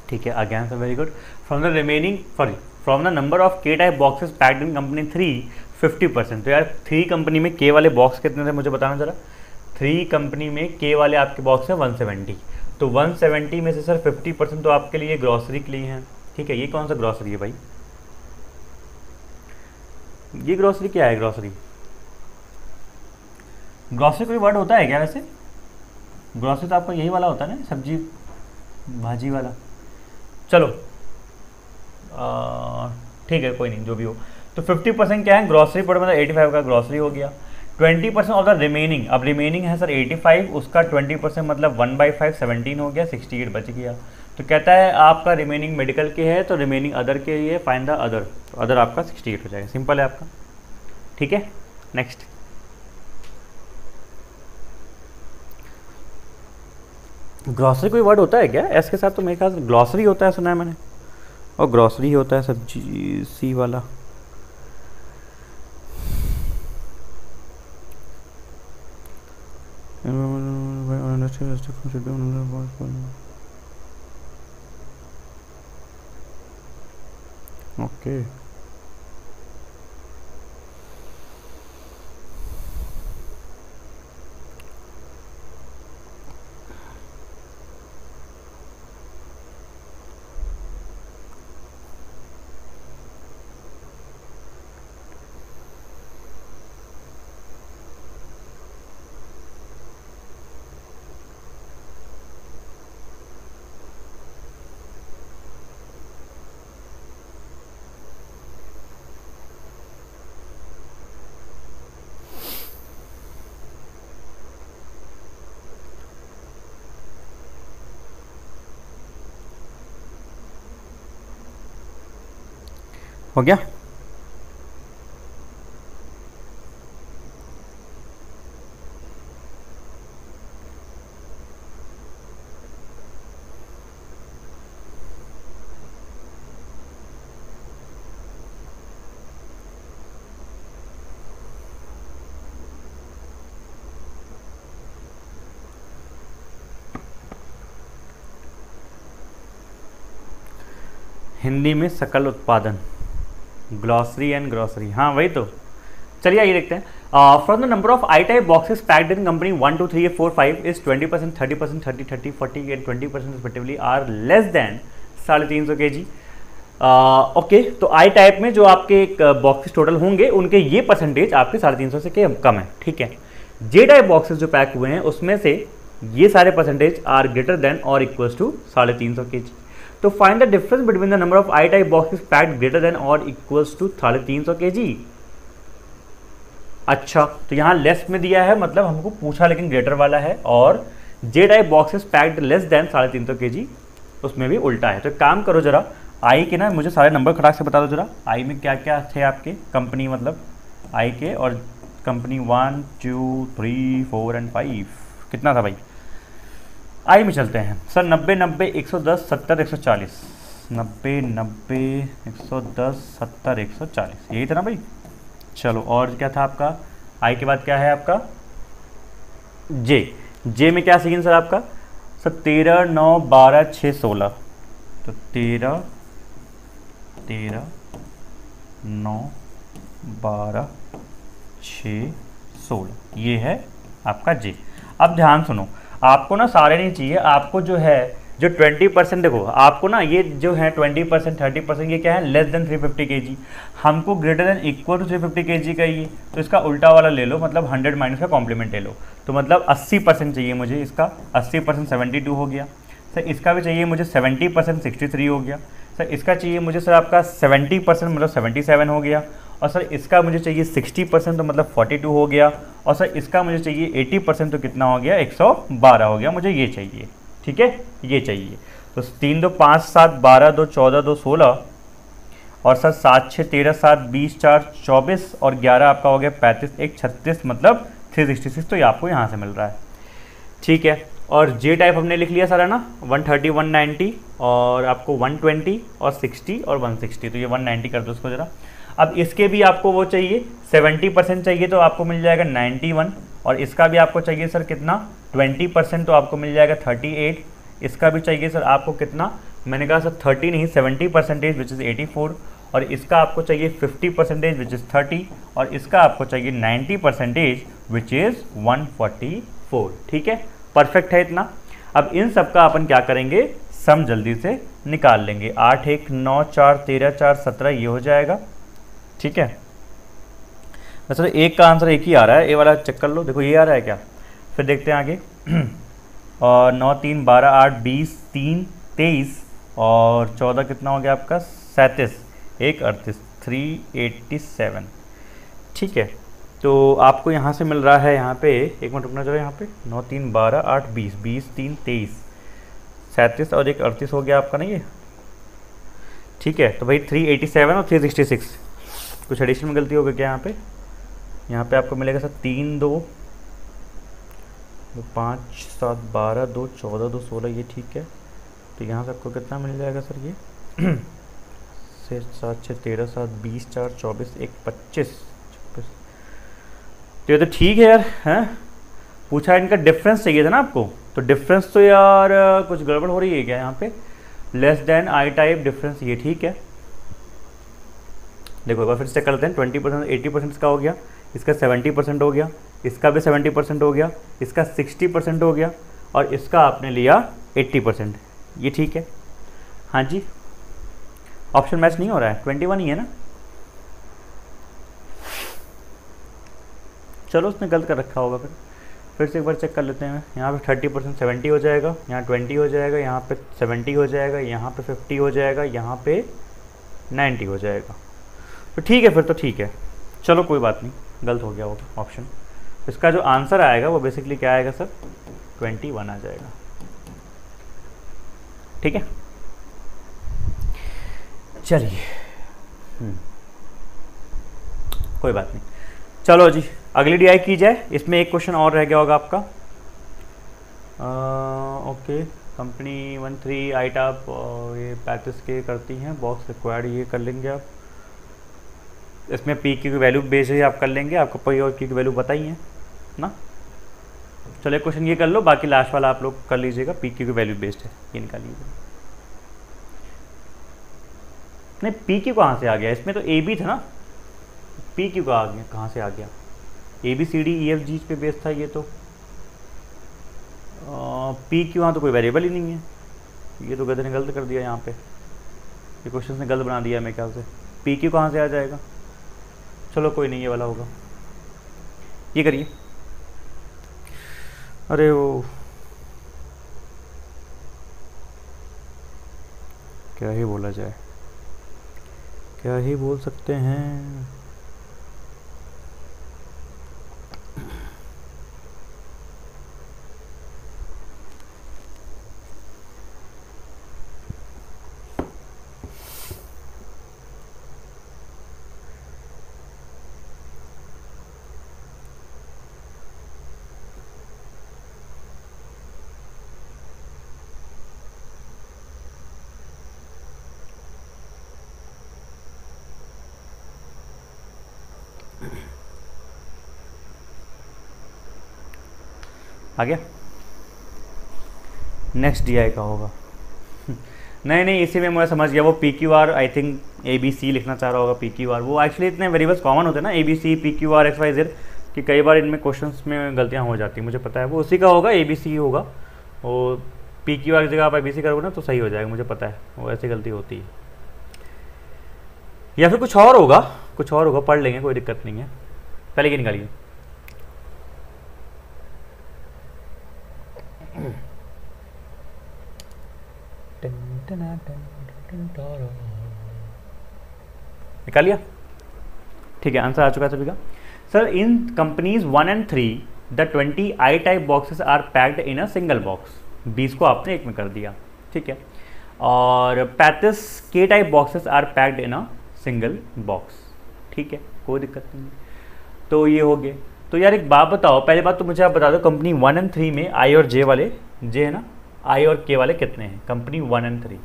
ठीक है, again sir very good. From the number of K type boxes packed in company 3 50%। तो यार 3 कंपनी में के वाले बॉक्स कितने थे मुझे बताना जरा। 3 कंपनी में के वाले आपके बॉक्स है 170, तो 170 में से सर 50% तो आपके लिए ग्रॉसरी के लिए हैं। ठीक है, ये कौन सा ग्रॉसरी है भाई, ये ग्रॉसरी क्या है, ग्रॉसरी कोई वर्ड होता है क्या वैसे। ग्रॉसरी तो आपका यही वाला होता है ना, सब्जी भाजी वाला। चलो ठीक है, कोई नहीं, जो भी हो। तो 50% क्या है, ग्रॉसरी पर मतलब 85 का ग्रॉसरी हो गया। 20% ऑफ द रिमेनिंग, अब रिमेनिंग है सर 85, उसका 20% मतलब 1/5 17 हो गया, 68 बच गया। तो कहता है आपका रिमेनिंग मेडिकल के है, तो रिमेनिंग अदर के लिए फाइंड द अदर, तो अदर आपका 68 हो जाएगा। सिंपल है आपका। ठीक है, नेक्स्ट। ग्रॉसरी कोई वर्ड होता है क्या एस के साथ, तो मेरे ख्याल से ग्लॉसरी होता है, सुना है मैंने, और ग्रॉसरी होता है सब्जी सी वाला। ओके हो गया। हिंदी में सकल उत्पादन, ग्लॉसरी एंड ग्रॉसरी, हाँ वही तो। चलिए आइए देखते हैं। From the number of I type boxes packed in company 1 2 3 4 5 is 20%, 30%, 30 30 40 and 20% respectively are less than 350 kg। Okay, तो आई टाइप में जो आपके बॉक्सेस टोटल होंगे उनके ये परसेंटेज आपके 350 से कम है, ठीक है। जे टाइप बॉक्सेस जो पैक हुए हैं उसमें से ये सारे परसेंटेज आर ग्रेटर देन और इक्वल्स टू 350 kg। तो find the difference between the number of I type boxes packed greater than और इक्वल्स टू 350 kg। अच्छा, तो यहाँ लेस में दिया है, मतलब हमको पूछा लेकिन ग्रेटर वाला है, और J type boxes packed less than 350 kg उसमें भी उल्टा है। तो एक काम करो जरा, आई के ना मुझे सारे नंबर खटाक से बता दो जरा, आई में क्या क्या थे आपके कंपनी, मतलब आई के, और कंपनी 1 2 3 4 एंड 5 कितना था भाई। आई में चलते हैं सर, 90 90 110 70 140, 90 90 110 70 140, यही था ना भाई। चलो, और क्या था आपका, आई के बाद क्या है आपका जे, जे में क्या सीन सर आपका, सर 13 9 12 6 16, तो 13 13 9 12 6 16 ये है आपका जे। अब ध्यान सुनो, आपको ना सारे नहीं चाहिए, आपको जो है जो 20% देखो, आपको ना ये जो है 20% 30% ये क्या है, लेस देन 350 kg, हमको greater than equal to 350 kg का ये, तो इसका उल्टा वाला ले लो, मतलब 100 माइनस का कॉम्प्लीमेंट ले लो, तो मतलब 80% चाहिए मुझे, इसका 80% 72 हो गया सर, इसका भी चाहिए मुझे 70% 63 हो गया सर, इसका चाहिए मुझे सर आपका 70% मतलब 77 हो गया, और सर इसका मुझे चाहिए 60% तो मतलब 42 हो गया, और सर इसका मुझे चाहिए 80% तो कितना हो गया, 112 हो गया, मुझे ये चाहिए, ठीक है, ये चाहिए। तो 3 2 5 7 12 2 14 2 16, और सर 7 6 13 7 20 4 24, और 11 आपका हो गया 35 1 36, मतलब 366, तो ये आपको यहाँ से मिल रहा है, ठीक है। और जे टाइप हमने लिख लिया सर, है ना, 130 190, और आपको 120 और 60 और 160, तो ये 190 कर दो इसको ज़रा। अब इसके भी आपको वो चाहिए 70% चाहिए, तो आपको मिल जाएगा 91, और इसका भी आपको चाहिए सर कितना 20%, तो आपको मिल जाएगा 38, इसका भी चाहिए सर आपको कितना, मैंने कहा सर 30 नहीं 70% विच इज़ 84, और इसका आपको चाहिए 50% विच इज़ 30, और इसका आपको चाहिए 90% विच इज़ 144, ठीक है, परफेक्ट है इतना। अब इन सब का अपन क्या करेंगे, सम जल्दी से निकाल लेंगे। 8 1 9 4 13 4 17 ये हो जाएगा, ठीक है। वैसे एक का आंसर एक ही आ रहा है, ये वाला चेक कर लो, देखो ये आ रहा है क्या, फिर देखते हैं आगे। और 9 3 12 8 20 3 23 और 14 कितना हो गया आपका 37 1 38 387, ठीक है। तो आपको यहाँ से मिल रहा है, यहाँ पे एक मिनट रुकना चाहिए, यहाँ पे 9 3 12 8 20 20 3 23 37 और 1 38 हो गया आपका, नहीं है, ठीक है। तो भाई 387 और 366, कुछ एडिशन में गलती हो गई क्या यहाँ पे आपको मिलेगा सर 3 2 5 7 12 2 14 2 16, ये ठीक है। तो यहाँ से आपको कितना मिल जाएगा सर, ये 7 6 13 7 20 4 24 1 25, तो ये तो ठीक है यार, हैं पूछा इनका डिफरेंस चाहिए था ना आपको, तो डिफरेंस तो यार कुछ गड़बड़ हो रही है क्या यहाँ पे, less than I type difference, ये ठीक है। देखो एक बार फिर से चेक करते हैं, 20% 80% का हो गया, इसका 70% हो गया, इसका भी 70% हो गया, इसका 60% हो गया, और इसका आपने लिया 80%, ये ठीक है। हाँ जी, ऑप्शन मैच नहीं हो रहा है, 21 ही है ना, चलो उसने गलत कर रखा होगा, फिर से एक बार चेक कर लेते हैं। यहाँ पे 30% 70 हो जाएगा, यहाँ 20 हो जाएगा, यहाँ पे 70 हो जाएगा, यहाँ पे 50 हो जाएगा, यहाँ पे 90 हो जाएगा, तो ठीक है, फिर तो ठीक है, चलो कोई बात नहीं, गलत हो गया होगा ऑप्शन। इसका जो आंसर आएगा वो बेसिकली क्या आएगा सर, 21 आ जाएगा, ठीक है। चलिए कोई बात नहीं, चलो जी अगली डीआई की जाए। इसमें एक क्वेश्चन और रह गया होगा आपका, ओके, कंपनी 13 आईटाप ये 35 के करती हैं, बॉक्स रिक्वायर्ड ये कर लेंगे आप, इसमें पी की वैल्यू बेस्ड है, आप कर लेंगे, आपको कोई और की वैल्यू बताई है ना। चलो क्वेश्चन ये कर लो, बाकी लास्ट वाला आप लोग कर लीजिएगा, पी की वैल्यू बेस्ड है, ये निकाल लीजिएगा। नहीं पी क्यू कहाँ से आ गया, इसमें तो ए बी था ना, पी क्यू का आ गया, कहाँ से आ गया, A B C D E F G पे बेस था ये तो, पी क्यू वहाँ तो कोई वेरिएबल ही नहीं है, ये तो गधे ने गलत कर दिया यहाँ पे, ये क्वेश्चन ने गलत बना दिया मेरे ख्याल से, पी क्यू कहाँ से आ जाएगा, चलो कोई नहीं ये वाला होगा, ये करिए। अरे वो क्या ही बोला जाए, क्या ही बोल सकते हैं। आ गया, नेक्स्ट डी आई का होगा। नहीं नहीं इसी में मैं समझ गया, वो P Q R I think A B C लिखना चाह रहा होगा, पी क्यू आर, वो एक्चुअली इतने वेरिएबल्स कॉमन होते हैं ना, A B C P Q R X Y Z, कि कई बार इनमें क्वेश्चंस में गलतियाँ हो जाती हैं, मुझे पता है, वो उसी का होगा, ए बी सी होगा, वो पी क्यू आर की जगह आप ए बी सी करोगे ना तो सही हो जाएगा, मुझे पता है, वो ऐसी गलती होती है, या फिर कुछ और होगा, कुछ और होगा, पढ़ लेंगे, कोई दिक्कत नहीं है। पहले की निकालिए, निकाल लिया, ठीक है, आंसर आ चुका है सभी का। Sir in companies 1 and 3 the 20 I type boxes are packed in a single box, 20 को आपने एक में कर दिया, ठीक है, और 35 के type boxes are packed in a single box, ठीक है, कोई दिक्कत नहीं। तो ये हो गए। तो यार एक बात बताओ, पहले बात तो मुझे आप बता दो, कंपनी 1 and 3 में आई और जे वाले, जे है ना, आई और के वाले कितने हैं, कंपनी 1 and 3।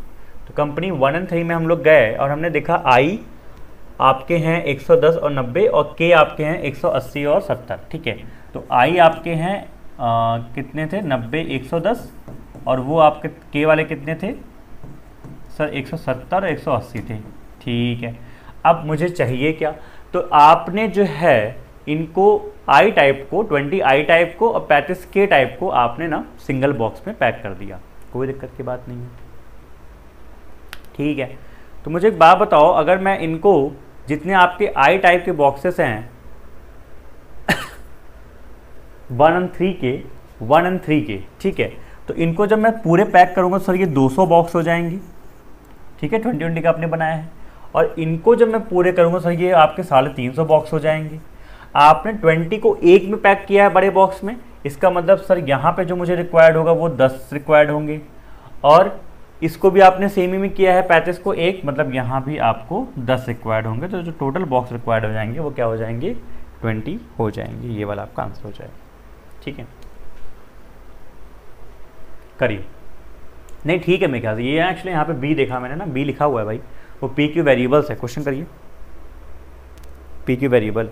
तो कंपनी 1 and 3 में हम लोग गए और हमने देखा आई आपके हैं 110 और 90 और के आपके हैं 180 और 70, ठीक है। तो आई आपके हैं कितने थे, 90 110, और वो आपके के वाले कितने थे सर, 170 और 180 थे, ठीक है। अब मुझे चाहिए क्या, तो आपने जो है इनको आई टाइप को, 20 आई टाइप को और 35 के टाइप को आपने ना सिंगल बॉक्स में पैक कर दिया, कोई दिक्कत की बात नहीं है, ठीक है। तो मुझे एक बात बताओ, अगर मैं इनको जितने आपके आई टाइप के बॉक्सेस हैं 1 and 3 के, ठीक है, तो इनको जब मैं पूरे पैक करूंगा सर ये 200 बॉक्स हो जाएंगे, ठीक है, 20 का आपने बनाया है, और इनको जब मैं पूरे करूंगा सर ये आपके 350 बॉक्स हो जाएंगे। आपने 20 को एक में पैक किया है बड़े बॉक्स में, इसका मतलब सर यहाँ पे जो मुझे रिक्वायर्ड होगा वो 10 रिक्वायर्ड होंगे, और इसको भी आपने सेम ही में किया है 35 को एक, मतलब यहाँ भी आपको 10 रिक्वायर्ड होंगे, तो जो टोटल बॉक्स रिक्वायर्ड हो जाएंगे वो क्या हो जाएंगे, 20 हो जाएंगे, ये वाला आपका आंसर हो जाएगा, ठीक है। करिए, नहीं ठीक है, मेरे ख्याल से ये एक्चुअली यहाँ पे बी देखा मैंने ना, बी लिखा हुआ है भाई, वो पी क्यू वेरिएबल्स है, क्वेश्चन करिए, पी क्यू वेरिएबल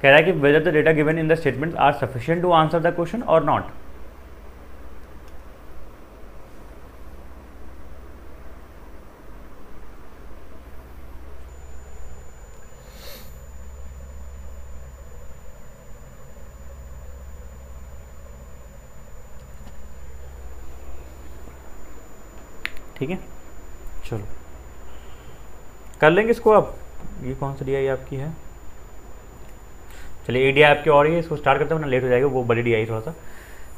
कह रहा है कि whether the data given in the statement are sufficient to answer the question और नॉट। ठीक है, चलो कर लेंगे इसको। अब ये कौन सी डीआई आपकी है, चलिए एडीआई आपकी और है, इसको स्टार्ट करते हैं ना लेट हो जाएगा, वो बड़ी डीआई थोड़ा सा,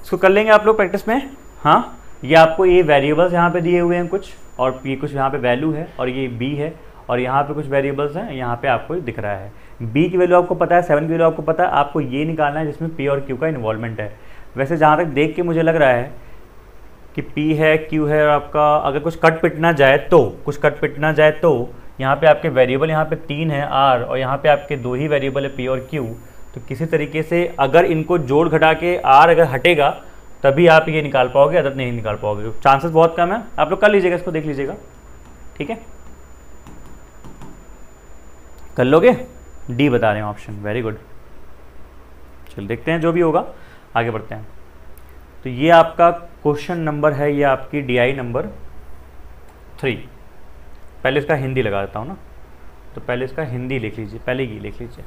इसको कर लेंगे आप लोग प्रैक्टिस में। हाँ, ये आपको ये वेरिएबल्स यहाँ पे दिए हुए हैं कुछ, और ये कुछ यहाँ पे वैल्यू है, और ये बी है, और यहाँ पे कुछ वेरिएबल्स हैं, यहाँ पे आपको दिख रहा है बी की वैल्यू आपको पता है, 7 की वैल्यू आपको पता है, आपको ये निकालना है जिसमें पी और क्यू का इन्वॉल्वमेंट है। वैसे जहाँ तक देख के मुझे लग रहा है कि P है, Q है, और आपका अगर कुछ कट पिट ना जाए तो यहाँ पे आपके वेरिएबल यहाँ पे 3 है R, और यहाँ पे आपके 2 ही वेरिएबल है P और Q, तो किसी तरीके से अगर इनको जोड़ घटा के R अगर हटेगा तभी आप ये निकाल पाओगे, अदर नहीं निकाल पाओगे, चांसेस बहुत कम है। आप लोग कर लीजिएगा, इसको देख लीजिएगा, ठीक है, कर लोगे। डी बता रहे हैं ऑप्शन, वेरी गुड। चल देखते हैं जो भी होगा, आगे बढ़ते हैं। तो ये आपका क्वेश्चन नंबर है, ये आपकी DI नंबर 3। पहले इसका हिंदी लगा देता हूँ ना, तो पहले इसका हिंदी लिख लीजिए, पहले ही लिख लीजिए।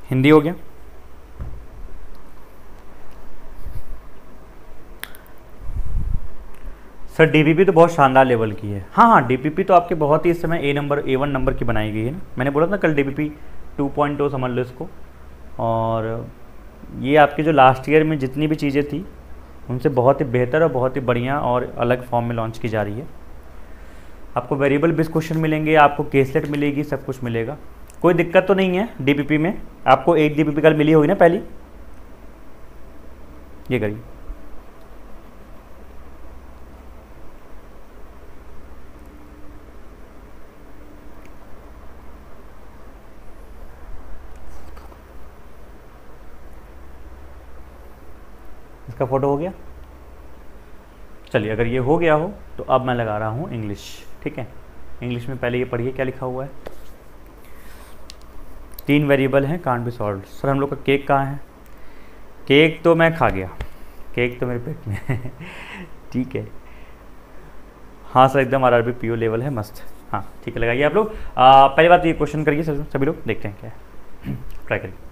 हिंदी हो गया। सर डीपीपी तो बहुत शानदार लेवल की है। हाँ हाँ, डीपीपी तो आपके बहुत ही इस समय A1 नंबर की बनाई गई है ना। मैंने बोला था कल डीपीपी 2.0 समझ लो इसको। और ये आपके जो लास्ट ईयर में जितनी भी चीज़ें थी उनसे बहुत ही बेहतर और बहुत ही बढ़िया और अलग फॉर्म में लॉन्च की जा रही है। आपको वेरिएबल बेस्ड क्वेश्चन मिलेंगे, आपको केसलेट मिलेगी, सब कुछ मिलेगा, कोई दिक्कत तो नहीं है डीपीपी में। आपको 8 डीपीपी कल मिली होगी ना पहली, ये करिए। इसका फोटो हो गया। चलिए, अगर ये हो गया हो तो अब मैं लगा रहा हूँ इंग्लिश। ठीक है, इंग्लिश में पहले ये पढ़िए क्या लिखा हुआ है। 3 वेरिएबल हैं, कांट बी सॉल्व। सर हम लोग का केक कहाँ है? केक तो मैं खा गया, केक तो मेरे पेट में है। ठीक है, हाँ सर एकदम RRB PO लेवल है, मस्त। हाँ ठीक है, लगाइए आप लोग। पहली बात तो ये क्वेश्चन करिए सभी लोग, देखते हैं क्या है, ट्राई करिए।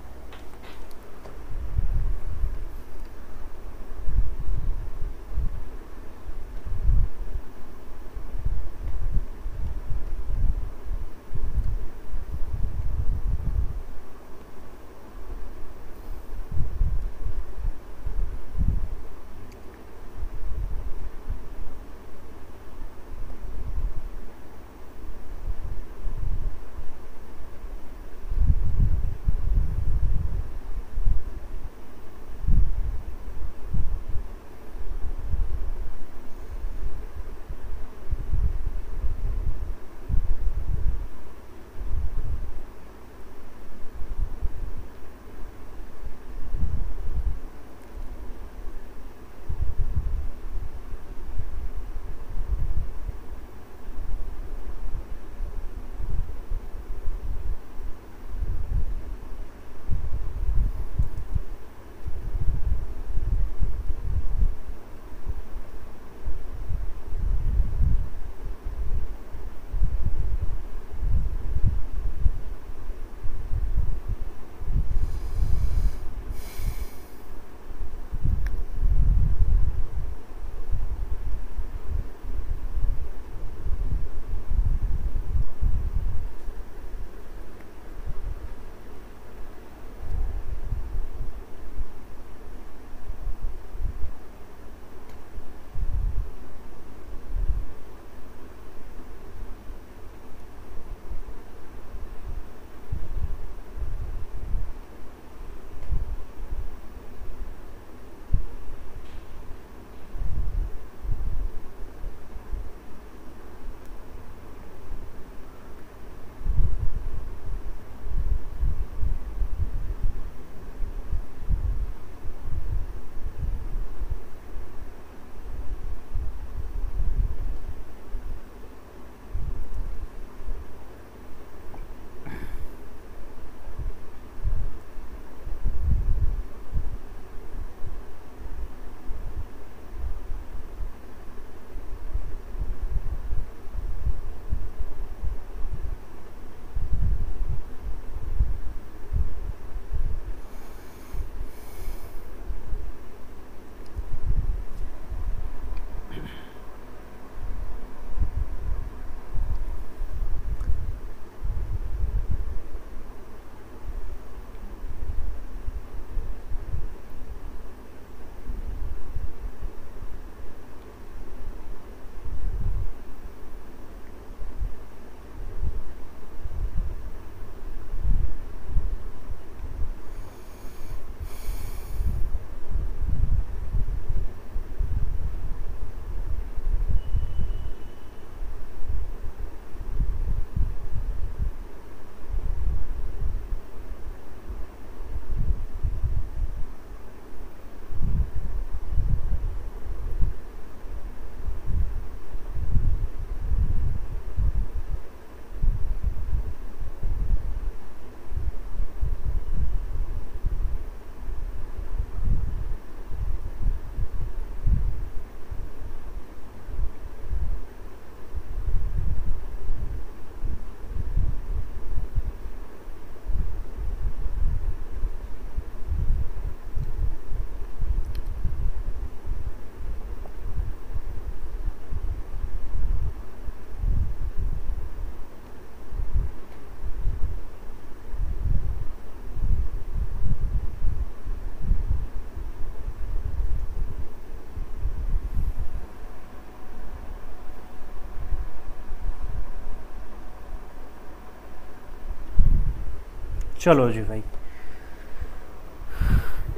चलो जी भाई,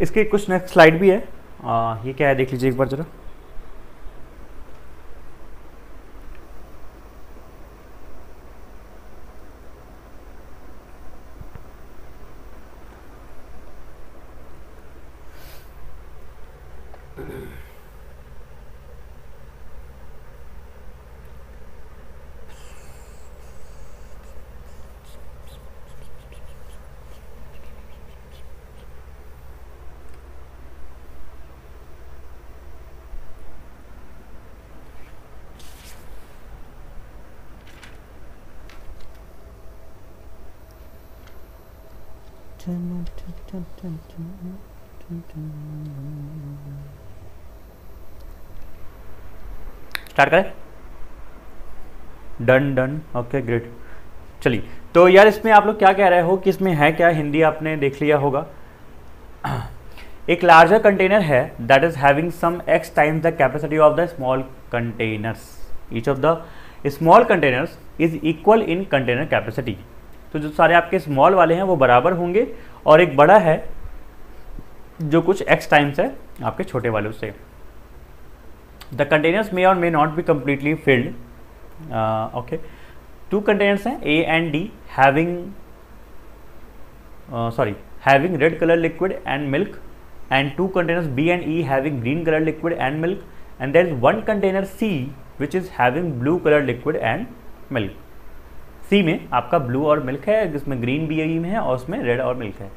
इसके कुछ नेक्स्ट स्लाइड भी है। ये क्या है देख लीजिए एक बार जरा। स्टार्ट करें। Done done, okay great. चलिए, तो यार इसमें आप लोग क्या कह रहे हो कि इसमें है क्या, हिंदी आपने देख लिया होगा। एक लार्जर कंटेनर है that is having some X times the capacity of the small containers, each of the small containers is equal in container capacity. तो जो सारे आपके स्मॉल वाले हैं वो बराबर होंगे, और एक बड़ा है जो कुछ एक्स टाइम्स है आपके छोटे वाले उससे। द कंटेनर्स मे और may not be completely filled. Okay, 2 containers हैं A and D having red color liquid and milk, and 2 containers B and E having green color liquid and milk, and there is 1 container C which is having blue color liquid and milk. C में आपका blue और milk है, जिसमें green भी है और उसमें red और milk है.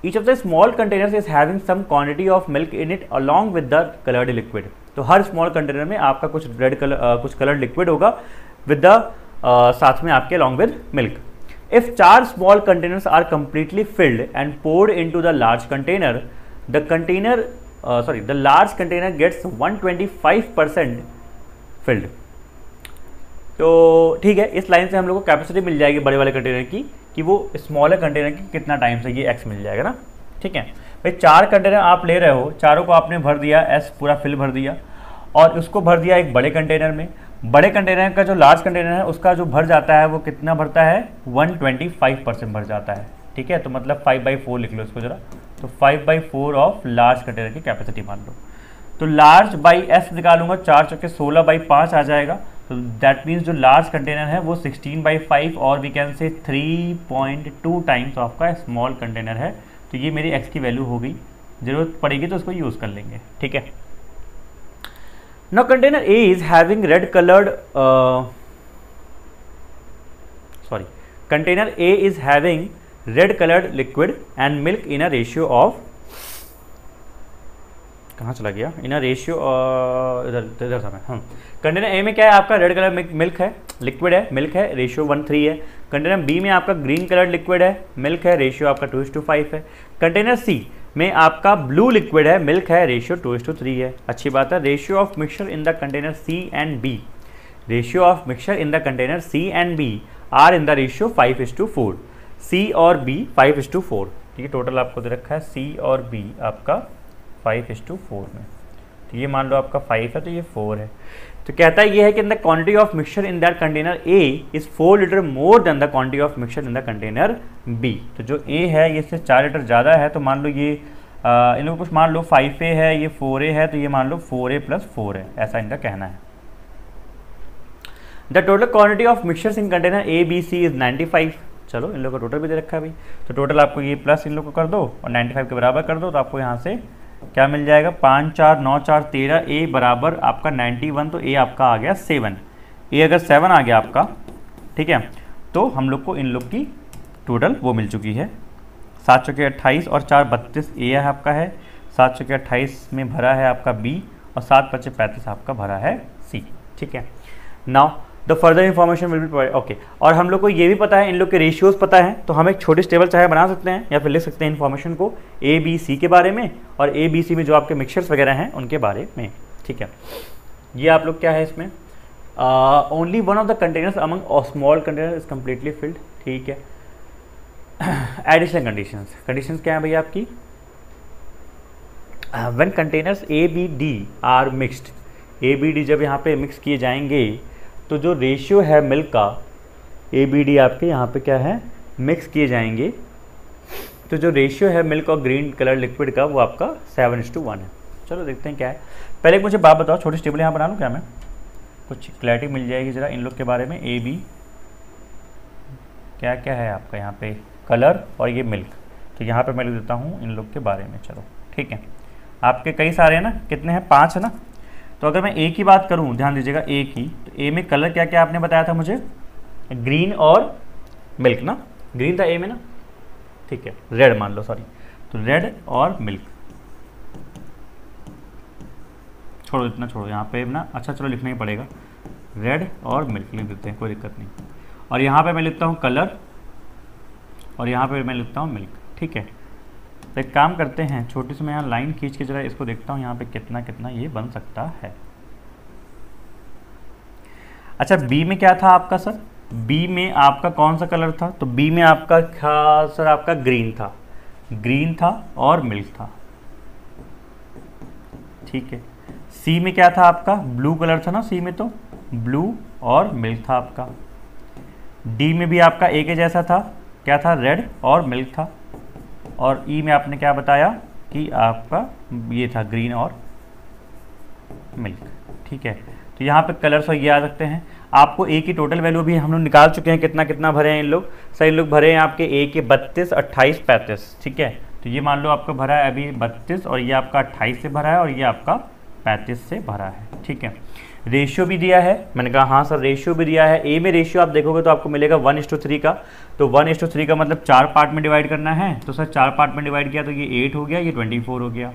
Each of the small containers is having some quantity of milk in it along with the colored liquid. तो हर small container में आपका कुछ red color कुछ colored liquid होगा with the साथ में आपके along with milk. If 4 small containers are completely filled and poured into the large container, the large container gets 125% filled. तो ठीक है, इस लाइन से हम लोग को कैपेसिटी मिल जाएगी बड़े वाले कंटेनर की कि वो स्मॉलर कंटेनर की कितना टाइम से ये x मिल जाएगा ना. ठीक है भाई, 4 कंटेनर आप ले रहे हो, चारों को आपने भर दिया, s पूरा फिल भर दिया और उसको भर दिया एक बड़े कंटेनर में. बड़े कंटेनर का जो लार्ज कंटेनर है उसका जो भर जाता है वो कितना भरता है, 125% भर जाता है. ठीक है, तो मतलब 5/4 लिख लो इसको जरा. तो 5/4 ऑफ लार्ज कंटेनर की कैपेसिटी मान लो. तो लार्ज बाई एस निकालूंगा, 4 चौके 16/5 आ जाएगा. तो दैट मीन्स जो लार्ज कंटेनर है वो 16/5 और वी कैन से 3.2 टाइम्स आपका स्मॉल कंटेनर है. तो ये मेरी एक्स की वैल्यू हो गई, जरूरत पड़ेगी तो उसको यूज़ कर लेंगे. ठीक है. Now container A is having red colored container A is having red colored liquid and milk in a ratio of, कहाँ चला गया, in a ratio इधर था मैं. कंटेनर ए में क्या है आपका रेड कलर मिल्क है, लिक्विड है, मिल्क है, रेशियो 1:3 है. कंटेनर बी में आपका ग्रीन कलर लिक्विड है, मिल्क है, रेशियो आपका 2:5 है. कंटेनर सी में आपका ब्लू लिक्विड है, मिल्क है, रेशियो 2:3 है. अच्छी बात है. Ratio of mixture in the container C and B, ratio of mixture in the container C and B are in the ratio 5:4. C और बी 5:4. ठीक है, टोटल आपको दे रखा है सी और बी आपका 5:4 में. तो ये मान लो आपका 5 है तो ये 4 है. तो कहता है ये है कि the quantity of mixture in that container A is 4 litre more than the quantity of mixture in the container B. तो जो ए है ये इससे 4 लीटर ज़्यादा है. तो मान लो ये इन लोगों को कुछ मान लो 5A है, ये 4A है, तो ये मान लो 4A + 4 है, ऐसा इनका कहना है. The total quantity of mixtures in container A B C is 95. चलो इन लोगों का टोटल भी दे रखा है भाई. तो टोटल आपको ये प्लस इन लोग को कर दो और 95 के बराबर कर दो. तो आपको यहाँ से क्या मिल जाएगा, 5 4 9 4 13. ए बराबर आपका 91, तो ए आपका आ गया 7. ए अगर 7 आ गया आपका, ठीक है, तो हम लोग को इन लोग की टोटल वो मिल चुकी है. 7 चौके 28 और 4 32 ए है आपका है. 7 चौके 28 में भरा है आपका बी और 7 5 35 आपका भरा है सी. ठीक है. Now the further information will be provide. Okay, और हम लोग को ये भी पता है, इन लोग के रेशियोज पता है, तो हम एक छोटी टेबल चाहे बना सकते हैं या फिर लिख सकते हैं इन्फॉर्मेशन को ए बी सी के बारे में और ए बी सी में जो आपके मिक्सचर्स वगैरह हैं उनके बारे में. ठीक है. ये आप लोग क्या है इसमें, only one of the containers among small container is completely filled. ठीक है. एडिशनल कंडीशंस क्या है भैया आपकी, when containers A B D are mixed, A B D जब यहाँ पे मिक्स किए जाएंगे तो जो रेशियो है मिल्क का, ए बी डी आपके यहाँ पे क्या है मिक्स किए जाएंगे, तो जो रेशियो है मिल्क और ग्रीन कलर लिक्विड का वो आपका 7:1 है। चलो देखते हैं क्या है। पहले मुझे बात बताओ, छोटी सी टेबल यहाँ बना लूँ क्या मैं, कुछ क्लैरिटी मिल जाएगी ज़रा इन लोग के बारे में। ए बी क्या क्या है आपका यहाँ पे, कलर और ये मिल्क, तो यहाँ पे मैं लिख देता हूँ इन लोग के बारे में। चलो ठीक है, आपके कई सारे हैं ना, कितने हैं, 5 है ना। तो अगर मैं ए की बात करूँ, ध्यान दीजिएगा ए की, तो ए में कलर क्या क्या आपने बताया था मुझे, ग्रीन और मिल्क ना, ग्रीन था ए में ना, ठीक है, रेड मान लो, सॉरी, तो रेड और मिल्क, छोड़ो इतना छोड़ो यहाँ पे ना, अच्छा चलो लिखना ही पड़ेगा, रेड और मिल्क लिख देते हैं, कोई दिक्कत नहीं। और यहाँ पे मैं लिखता हूँ कलर और यहाँ पे मैं लिखता हूँ मिल्क, ठीक है। तो एक काम करते हैं, छोटी सी मैं यहाँ लाइन खींच के जरा इसको देखता हूँ यहाँ पे कितना कितना ये बन सकता है। अच्छा बी में क्या था आपका सर, बी में आपका कौन सा कलर था, तो बी में आपका क्या सर, आपका ग्रीन था, ग्रीन था और मिल्क था, ठीक है। सी में क्या था आपका, ब्लू कलर था ना सी में, तो ब्लू और मिल्क था आपका। डी में भी आपका ए के जैसा था, क्या था, रेड और मिल्क था। और ई में आपने क्या बताया कि आपका ये था ग्रीन और मिल्क, ठीक है। तो यहाँ पे कलर्स और ये आ सकते हैं। आपको ए की टोटल वैल्यू भी हम लोग निकाल चुके हैं, कितना कितना भरे हैं इन लोग, सर इन लोग भरे हैं आपके ए के 32, 28, 35, ठीक है। तो ये मान लो आपका भरा है अभी 32 और ये आपका 28 से भरा है और ये आपका 35 से भरा है, ठीक है। रेशियो भी दिया है, मैंने कहा हाँ सर रेशियो भी दिया है। ए में रेशियो आप देखोगे तो आपको मिलेगा 1:3 का, तो 1:3 का मतलब 4 पार्ट में डिवाइड करना है, तो सर 4 पार्ट में डिवाइड किया तो ये 8 हो गया, ये 24 हो गया।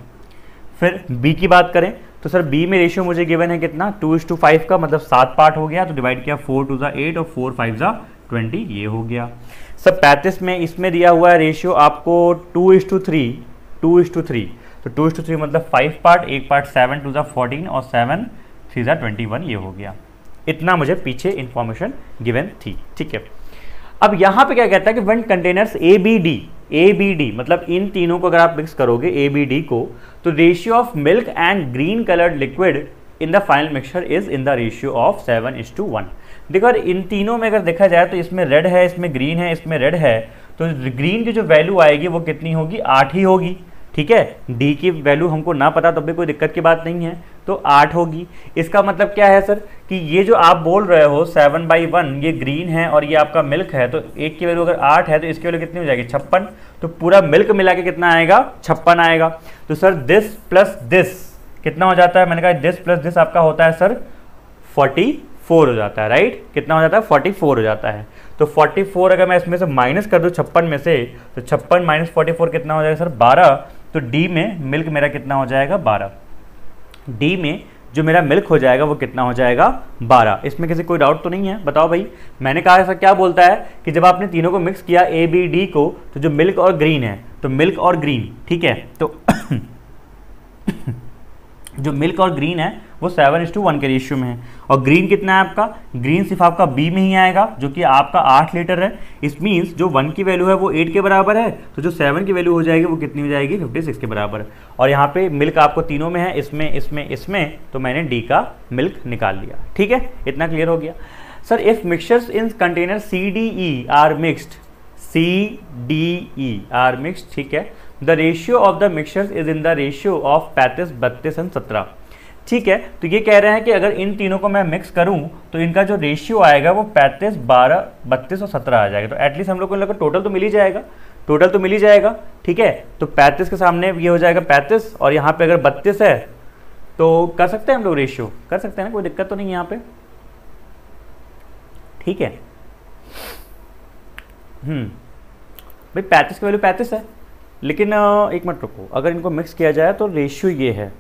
फिर बी की बात करें तो सर बी में रेशियो मुझे गिवन है कितना, 2:5 का, मतलब 7 पार्ट हो गया, तो डिवाइड किया 4 2 8 और 4 5 20, ये हो गया। सर 35 में इसमें दिया हुआ है रेशियो आपको 2:3, तो 2:3 मतलब 5 पार्ट, एक पार्ट 7 2 14 और 7 3 21, ये हो गया। इतना मुझे पीछे इंफॉर्मेशन गिवन थी, ठीक है। अब यहाँ पे क्या कहता है कि when containers A B D मतलब इन तीनों को अगर आप मिक्स करोगे ए बी डी को, तो ratio of milk and green coloured liquid in the final mixture is in the ratio of 7:1। देखो इन तीनों में अगर देखा जाए तो इसमें रेड है, इसमें ग्रीन है, इसमें रेड है, तो ग्रीन की जो वैल्यू आएगी वो कितनी होगी, 8 ही होगी, ठीक है। डी की वैल्यू हमको ना पता तब भी कोई दिक्कत की बात नहीं है, तो 8 होगी। इसका मतलब क्या है सर कि ये जो आप बोल रहे हो 7/1 ये ग्रीन है और ये आपका मिल्क है, तो एक की वैल्यू अगर 8 है तो इसकी वैल्यू कितनी हो जाएगी, 56, तो पूरा मिल्क मिला के कितना आएगा, 56 आएगा। तो सर दिस प्लस दिस कितना हो जाता है, मैंने कहा दिस प्लस दिस आपका होता है सर 44 हो जाता है, राइट, कितना हो जाता है, 44 हो जाता है। तो 44 अगर मैं इसमें से माइनस कर दूं 56 में से, तो 56 माइनस 44 कितना हो जाएगा सर 12। तो डी में मिल्क मेरा कितना हो जाएगा, 12। डी में जो मेरा मिल्क हो जाएगा वो कितना हो जाएगा, 12। इसमें किसी कोई डाउट तो नहीं है, बताओ भाई। मैंने कहा ऐसा क्या बोलता है कि जब आपने तीनों को मिक्स किया ए बी डी को, तो जो मिल्क और ग्रीन है, तो मिल्क और ग्रीन, ठीक है, तो जो मिल्क और ग्रीन है वो 7:1 के रेशियो में है। और ग्रीन कितना है आपका, ग्रीन सिर्फ आपका बी में ही आएगा जो कि आपका 8 लीटर है। इस मीन्स जो 1 की वैल्यू है वो 8 के बराबर है, तो जो 7 की वैल्यू हो जाएगी वो कितनी हो जाएगी, 56 के बराबर है। और यहाँ पे मिल्क आपको तीनों में है, इसमें, तो मैंने डी का मिल्क निकाल लिया, ठीक है, इतना क्लियर हो गया। Sir if mixtures in container CDE are mixed, ठीक है, the ratio of the mixtures is in the ratio of 35, 32 and 17, ठीक है। तो ये कह रहे हैं कि अगर इन तीनों को मैं मिक्स करूं तो इनका जो रेशियो आएगा वो 35, 12, 32 और 17 आ जाएगा। तो एटलीस्ट हम लोग को टोटल तो मिल ही जाएगा, ठीक है। तो 35 के सामने ये हो जाएगा 35 और यहाँ पे अगर 32 है तो कर सकते हैं हम लोग, रेशियो कर सकते हैं ना, कोई दिक्कत तो नहीं है यहाँ पे, ठीक है। भाई 35 की वैल्यू 35 है, लेकिन एक मिनट रुको, अगर इनको मिक्स किया जाए तो रेशियो ये है,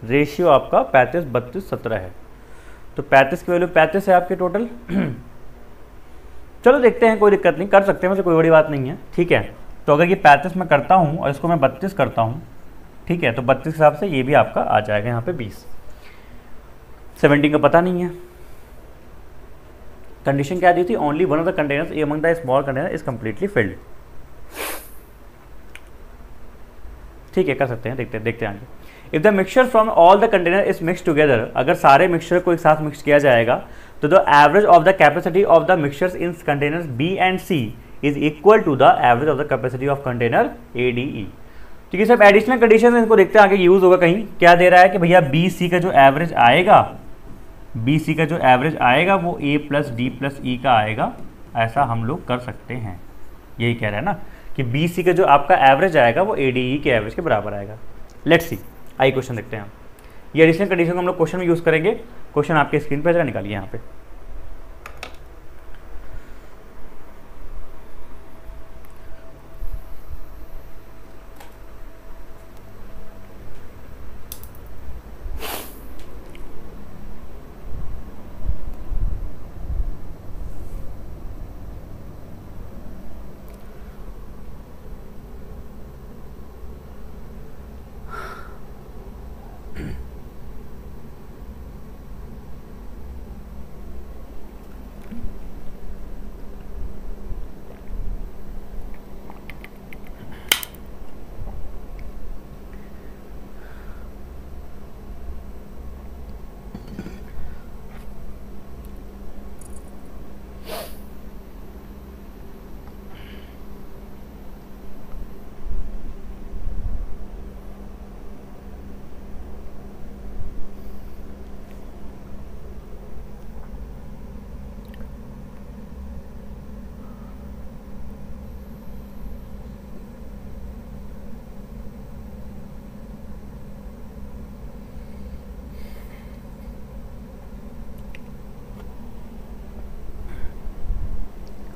रेशियो आपका 35, 32, 17 है, तो 35 की वैल्यू 35 है आपके टोटल। चलो देखते हैं, कोई दिक्कत नहीं, कर सकते हैं, वैसे कोई बड़ी बात नहीं है, ठीक है। तो अगर ये 35 में करता हूँ और इसको मैं 32 करता हूँ, ठीक है, तो 32 के हिसाब से ये भी आपका आ जाएगा यहाँ पे 20। 17 का पता नहीं है। कंडीशन क्या दी थी, only one of the containers among the small container is completely filled, ठीक है, कर सकते हैं, देखते हैं आगे। If the mixture from all the container is mix together, अगर सारे मिक्सचर को एक साथ मिक्स किया जाएगा तो the average of the capacity of the mixtures in containers B and C is equal to the average of the capacity of container ADE। तो ये सब एडिशनल कंडीशन इनको देखते हैं आगे यूज होगा कहीं। क्या दे रहा है कि भैया BC का जो एवरेज आएगा, BC का जो एवरेज आएगा वो A plus D plus E का आएगा, ऐसा हम लोग कर सकते हैं। यही कह रहा है ना कि BC का जो आपका एवरेज आएगा वो ADE के एवरेज के बराबर आएगा। लेट्स सी, आइए क्वेश्चन देखते हैं हम। ये एडिशनल कंडीशन को हम लोग क्वेश्चन में यूज़ करेंगे। क्वेश्चन आपके स्क्रीन पर जरा निकालिए यहाँ पे।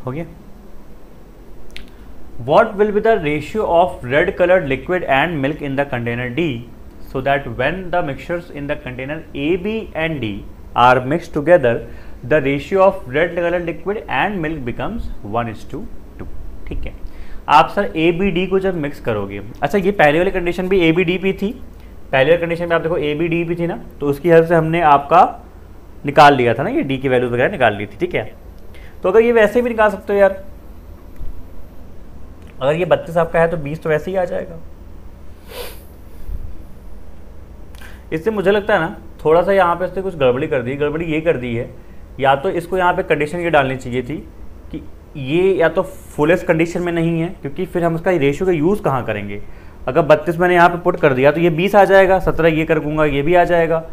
हो गया। What will be the ratio of red colored liquid and milk in the container D so that when the mixtures in the container A, B and D are mixed together the ratio of red colored liquid and milk becomes 1:2। ठीक है, आप sir A, B, D को जब mix करोगे, अच्छा ये पहले वाली कंडीशन भी A, B, D P थी, पहले वाली कंडीशन में आप देखो A, B, D P थी ना, तो उसकी हेल्प से हमने आपका निकाल लिया था ना, ये D की वैल्यूज वगैरह निकाल ली थी। ठीक है, तो अगर ये वैसे भी निकाल सकते हो यार, अगर ये 32 आपका है तो 20 तो वैसे ही आ जाएगा। इससे मुझे लगता है ना थोड़ा सा यहाँ पे इससे कुछ गड़बड़ी कर दी। गड़बड़ी ये कर दी है, या तो इसको यहाँ पे कंडीशन ये डालनी चाहिए थी कि ये या तो फुलेस्ट कंडीशन में नहीं है, क्योंकि फिर हम उसका रेशियो का यूज़ कहाँ करेंगे। अगर 32 मैंने यहाँ पे पुट कर दिया तो ये 20 आ जाएगा, 17 ये कर दूंगा ये भी आ जाएगा,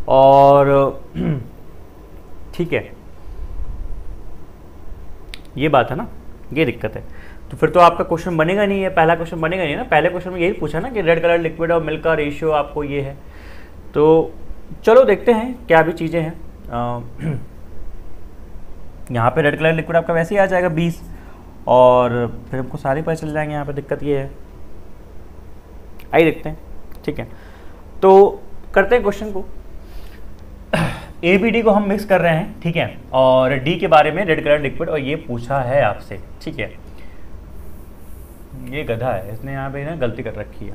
और ठीक है ये बात है ना, ये दिक्कत है। तो फिर तो आपका क्वेश्चन बनेगा नहीं है, पहला क्वेश्चन बनेगा नहीं ना। पहले क्वेश्चन में यही पूछा ना कि रेड कलर लिक्विड और मिल्क का रेशियो आपको ये है। तो चलो देखते हैं क्या भी चीज़ें हैं। यहाँ पे रेड कलर लिक्विड आपका वैसे ही आ जाएगा 20, और फिर हमको सारे पता चल जाएंगे। यहाँ पे दिक्कत ये है, आइए देखते हैं। ठीक है, तो करते हैं क्वेश्चन को। ABD को हम मिक्स कर रहे हैं, ठीक है, और D के बारे में रेड कलर लिक्विड, और ये पूछा है आपसे। ठीक है, ये गधा है, इसने यहाँ पे ना गलती कर रखी है।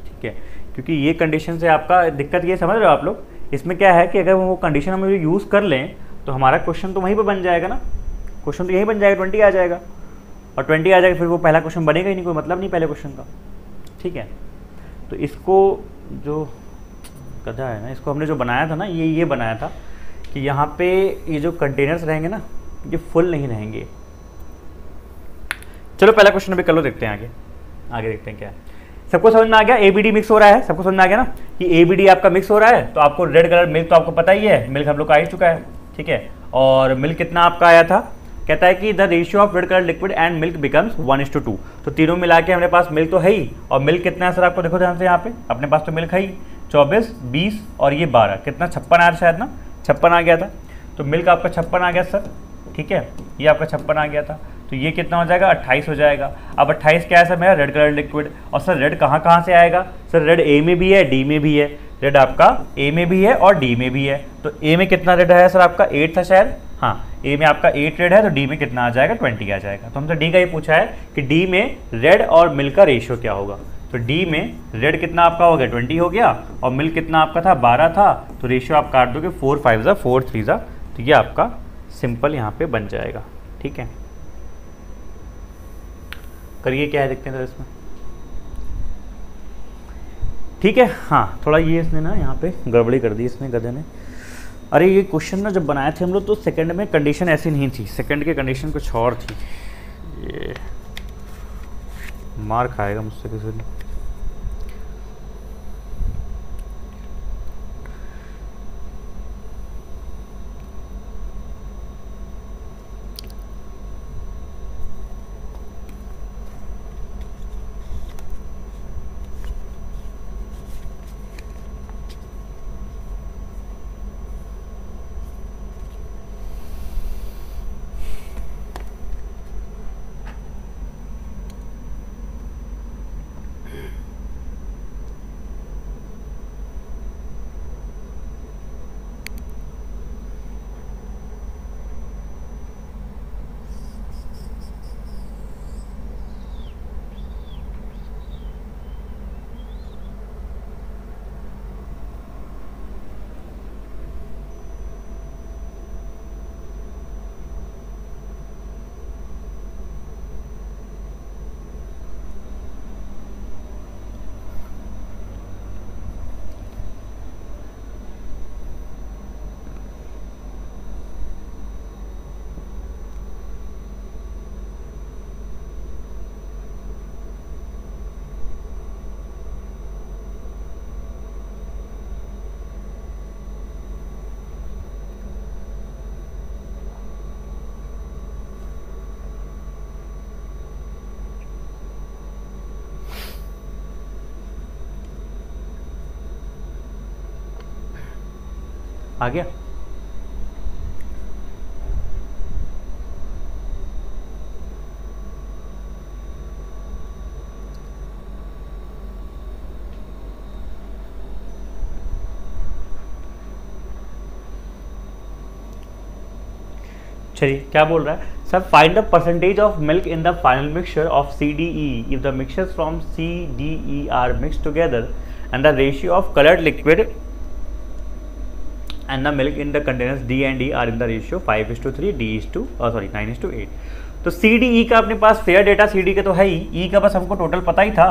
ठीक है, क्योंकि ये कंडीशन से आपका दिक्कत ये समझ रहे हो आप लोग, इसमें क्या है कि अगर वो कंडीशन हम यूज़ कर लें तो हमारा क्वेश्चन तो वहीं पर बन जाएगा ना, क्वेश्चन तो यहीं बन जाएगा, 20 आ जाएगा, और 20 आ जाएगा, फिर वो पहला क्वेश्चन बनेगा ही नहीं, कोई मतलब नहीं पहले क्वेश्चन का। ठीक है, तो इसको जो गधा है ना, इसको हमने जो बनाया था ना, ये बनाया था कि यहाँ पे ये जो कंटेनर्स रहेंगे ना, ये फुल नहीं रहेंगे। चलो पहला क्वेश्चन अभी कर लो, देखते हैं आगे देखते हैं क्या है। सबको समझ में आ गया ABD मिक्स हो रहा है, सबको समझ में आ गया ना कि ABD आपका मिक्स हो रहा है। तो आपको रेड कलर मिल्क तो आपको पता ही है, मिल्क हम लोग का आ ही चुका है। ठीक है, और मिल्क कितना आपका आया था, कहता है कि the ratio of red colour liquid and milk becomes 1:2। तो तीनों मिला के हमारे पास मिल्क तो है ही, और मिल्क कितना है सर आपको देखो ध्यान से, यहाँ पे अपने पास तो मिल्क है ही 24, 20 और ये 12, कितना 56 आया शायद ना, 56 आ गया था। तो मिल्क आपका 56 आ गया सर। ठीक है, ये आपका 56 आ गया था, तो ये कितना हो जाएगा, 28 हो जाएगा। अब 28 क्या है सर मेरा, रेड कलर लिक्विड। और सर रेड कहाँ से आएगा, सर रेड A में भी है D में भी है, रेड आपका A में भी है और D में भी है। तो A में कितना रेड है सर आपका 8 था शायद, हाँ A में आपका 8 रेड है, तो D में कितना आ जाएगा 20 आ जाएगा। तो हमसे D का ये पूछा है कि D में रेड और मिल्क का रेशियो क्या होगा। तो D में रेड कितना आपका हो गया 20 हो गया, और मिल्क कितना आपका था 12 था, तो रेशियो आप काट दोगे 4 5 ज़ा 4 3 ज़ा, तो ये आपका सिंपल यहाँ पे बन जाएगा। ठीक है, करिए क्या है देखते हैं इसमें। ठीक है, हाँ थोड़ा ये इसने ना यहाँ पे गड़बड़ी कर दी इसने गधे ने। अरे ये क्वेश्चन ना जब बनाए थे हम लोग तो सेकंड में कंडीशन ऐसी नहीं थी, सेकंड की कंडीशन कुछ और थी। ये मार खाएगा मुझसे किसी दिन। आ गया। चलिए क्या बोल रहा है sir, find the percentage of milk in the final mixture of CDE if the mixtures from CDE are mixed together and the ratio of coloured liquid and the milk in the containers D and E are in the ratio 5:3 9:8। तो CDE का अपने पास fair data CD के तो है ही, E का बस हमको total पता ही था,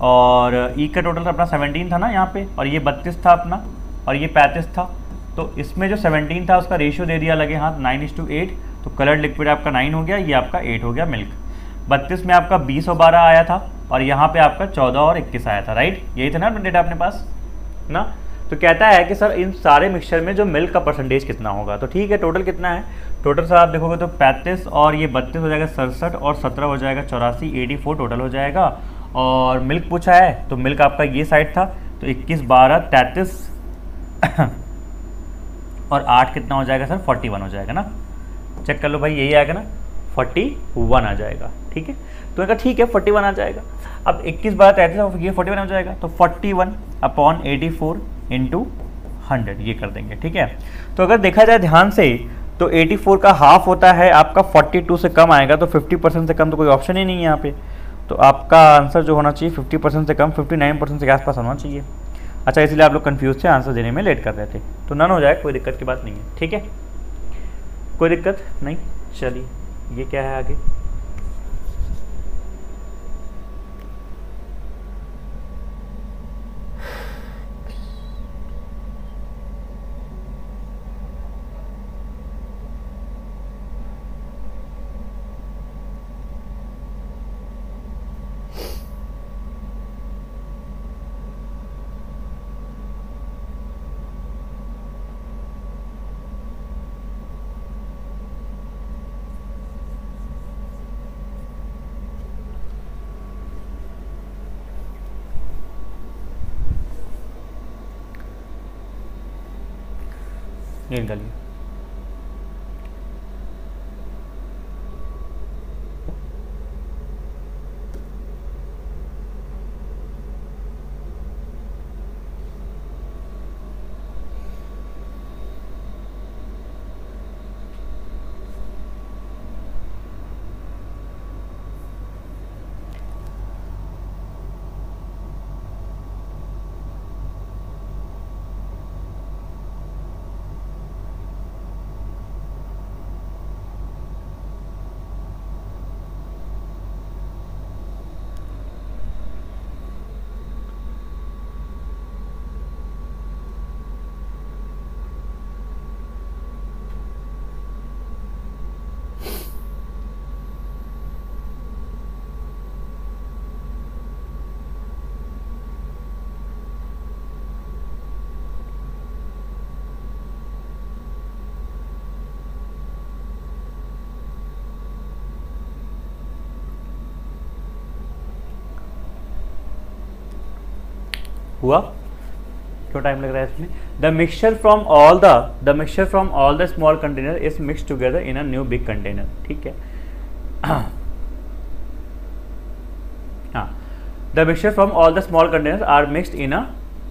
और E का टोटल अपना 17 था ना यहाँ पे, और ये 32 था अपना, और ये 35 था। तो इसमें जो 17 था उसका रेशियो दे दिया लगे हाथ 9:8, तो कलर्ड लिक्विड आपका 9 हो गया, ये आपका 8 हो गया मिल्क। 32 में आपका 20 और 12 आया था, और यहाँ पे आपका 14 और 21 आया था, राइट? यही था ना डेटा अपने पास ना। तो कहता है कि सर इन सारे मिक्सचर में जो मिल्क का परसेंटेज कितना होगा। तो ठीक है, टोटल कितना है? टोटल सर आप देखोगे तो 35 और ये 32 हो जाएगा 67, और 17 हो जाएगा 84, 84 टोटल हो जाएगा। और मिल्क पूछा है तो मिल्क आपका ये साइड था, तो 21, 12, 33 और 8 कितना हो जाएगा सर? 41 हो जाएगा ना। चेक कर लो भाई, यही आएगा ना, 41 आ जाएगा। ठीक है, तो मैं कहा ठीक है 41 आ जाएगा। अब 21, 12, 33 ये 41 हो जाएगा, तो 41/84 इंटू 100 ये कर देंगे। ठीक है, तो अगर देखा जाए ध्यान से तो 84 का हाफ होता है आपका 42 से कम आएगा, तो 50% से कम तो कोई ऑप्शन ही नहीं है यहाँ पे। तो आपका आंसर जो होना चाहिए 50% से कम 59% के आसपास होना चाहिए। अच्छा, इसलिए आप लोग कंफ्यूज थे, आंसर देने में लेट कर रहे थे, तो नन हो जाए, कोई दिक्कत की बात नहीं है। ठीक है, कोई दिक्कत नहीं। चलिए, ये क्या है आगे? ये निकालिए। हुआ? क्यों टाइम लग रहा है इसमें? The mixture from all the small container is mix together in a new big container. ठीक है, हाँ, the mixture from all the small containers are mixed in a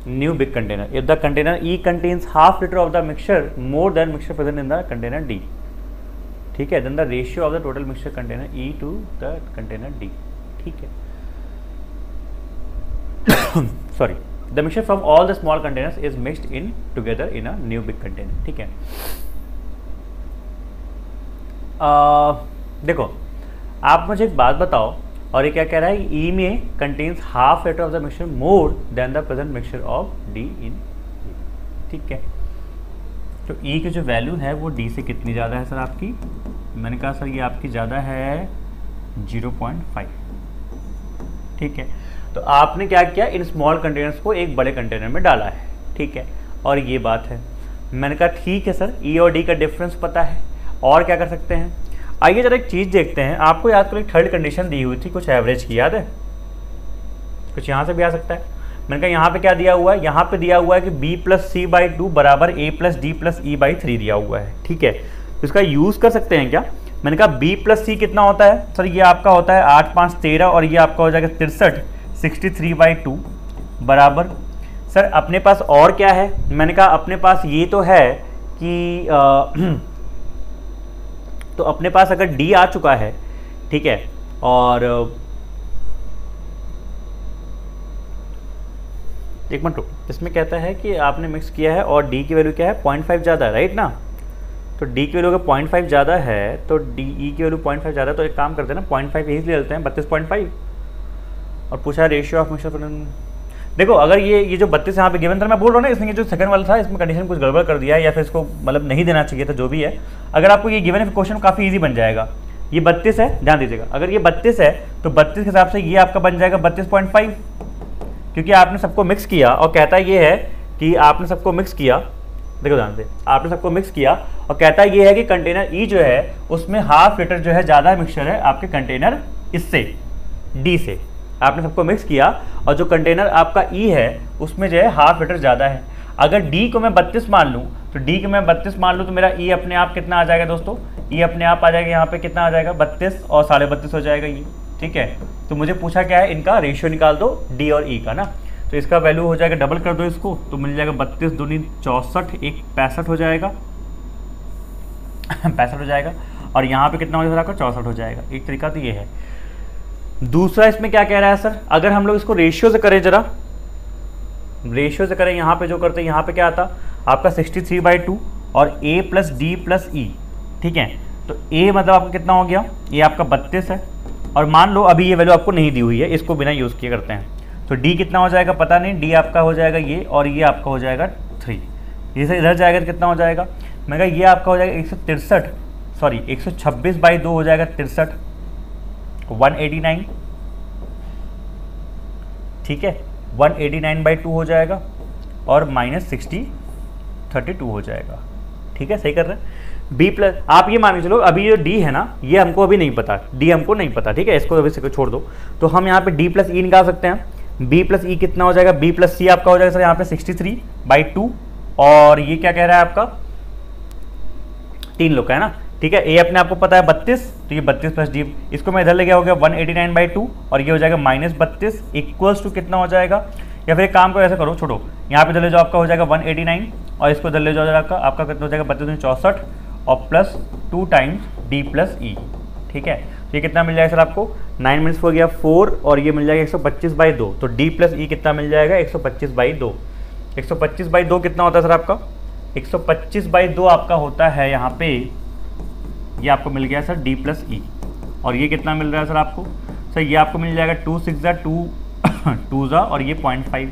new big container if the container E contains half litre of the mixture more than mixture present in the container D। ठीक है, then the ratio of the total mixture container E to the container D। ठीक है, sorry, the mixture from all the small containers is mixed in together in a new big container. ठीक है, देखो आप मुझे एक बात बताओ, और ये क्या कह रहा है? E में contains half litre of the mixture more than the present mixture of D in E। ठीक है, तो E की जो वैल्यू है वो D से कितनी ज़्यादा है सर आपकी? मैंने कहा सर ये आपकी ज़्यादा है 0.5। ठीक है, तो आपने क्या किया, इन स्मॉल कंटेनर्स को एक बड़े कंटेनर में डाला है। ठीक है, और ये बात है। मैंने कहा ठीक है सर, E और D का डिफरेंस पता है, और क्या कर सकते हैं? आइए जरा एक चीज़ देखते हैं। आपको याद करो एक थर्ड कंडीशन दी हुई थी कुछ एवरेज की, याद है? कुछ यहाँ से भी आ सकता है। मैंने कहा यहाँ पे क्या दिया हुआ है? यहाँ पे दिया हुआ है कि B+C/2 बराबर A+D+E/3 दिया हुआ है। ठीक है, तो इसका यूज़ कर सकते हैं क्या? मैंने कहा B+C कितना होता है सर? ये आपका होता है 8 5 13 और ये आपका हो जाएगा 63 63/2 बराबर। सर अपने पास और क्या है? मैंने कहा अपने पास ये तो है कि तो अपने पास अगर D आ चुका है, ठीक है, और एक मिनट, इसमें कहता है कि आपने मिक्स किया है और D की वैल्यू क्या है? 0.5 ज़्यादा है, राइट ना? तो D की वैल्यू अगर 0.5 ज़्यादा है तो E की वैल्यू 0.5 ज़्यादा है, तो एक काम करते हैं ना, 0.5 यही ले लेते हैं, 32.5। और पूछा रेशियो ऑफ मिक्सचर। देखो अगर ये जो 32 यहाँ पे गिवन था, मैं बोल रहा हूँ ना, इसमें ये जो सेकंड वाला था इसमें कंडीशन कुछ गड़बड़ कर दिया है, या फिर इसको मतलब नहीं देना चाहिए था, जो भी है। अगर आपको ये गिवन है क्वेश्चन काफ़ी ईजी बन जाएगा। ये 32 है, ध्यान दीजिएगा, अगर ये 32 है तो 32 के हिसाब से ये आपका बन जाएगा 32.5, क्योंकि आपने सबको मिक्स किया और कहता ये है कि आपने सबको मिक्स किया। देखो ध्यान से, आपने सबको मिक्स किया और कहता ये है कि कंटेनर E जो है उसमें हाफ लीटर जो है ज़्यादा मिक्सचर है आपके कंटेनर इससे D से। आपने सबको मिक्स किया और जो कंटेनर आपका E है उसमें जो है हाफ लीटर ज़्यादा है। अगर D को मैं 32 मान लूँ तो D को मैं 32 मान लूँ तो मेरा E अपने आप कितना आ जाएगा दोस्तों? E अपने आप आ जाएगा यहाँ पे कितना आ जाएगा? 32 और 32.5 हो जाएगा ये। ठीक है, तो मुझे पूछा क्या है? इनका रेशियो निकाल दो D और E का ना, तो इसका वैल्यू हो जाएगा, डबल कर दो इसको तो मिल जाएगा 32 दूनी 64, एक 65 हो जाएगा 65 हो जाएगा, और यहाँ पे कितना हो जाएगा आपका? 64 हो जाएगा। एक तरीका तो ये है। दूसरा इसमें क्या कह रहा है सर? अगर हम लोग इसको रेशियो से करें, जरा रेशियो से करें, यहाँ पे जो करते हैं यहाँ पे क्या आता आपका 63/2 और A+D+E। ठीक है, तो A मतलब आपका कितना हो गया? ये आपका 32 है, और मान लो अभी ये वैल्यू आपको नहीं दी हुई है, इसको बिना यूज़ किए करते हैं, तो D कितना हो जाएगा पता नहीं। D आपका हो जाएगा ये, और ये आपका हो जाएगा 3। ये से इधर जाएगा तो कितना हो जाएगा? मैं कहा ये आपका हो जाएगा 126/2 हो जाएगा 63, 189। ठीक है, 189/2 हो जाएगा और -60 32 हो जाएगा। ठीक है, सही कर रहे हैं। B प्लस आप ये मान के चलो, अभी जो D है ना ये हमको अभी नहीं पता, D हमको नहीं पता। ठीक है, इसको अभी से छोड़ दो, तो हम यहाँ पे D+E निकाल सकते हैं। B+E कितना हो जाएगा? B+C आपका हो जाएगा सर यहाँ पे 63/2, और ये क्या कह रहा है आपका? 3 लोग का है ना। ठीक है, A अपने आपको पता है 32, तो ये 32 + D, इसको मैं इधर ले गया हो गया 189/2, और ये हो जाएगा -32 इक्वल्स टू कितना हो जाएगा? या फिर एक काम करो, ऐसा करो, छोड़ो, यहाँ पे इधर ले जाओ, आपका हो जाएगा 189, और इसको इधर ले जाओ आपका कितना हो जाएगा? 32 64 और +2 टाइम्स D+E। ठीक है, तो ये कितना मिल जाएगा सर आपको? 9 मिनट्स हो गया 4, और ये मिल जाएगा 125/2, तो D+E कितना मिल जाएगा? 125/2। 125/2 कितना होता है सर आपका? 125/2 आपका होता है यहाँ पे, ये आपको मिल गया सर D+E, और ये कितना मिल रहा है सर आपको? सर ये आपको मिल जाएगा 2 6 2 और ये 0.5।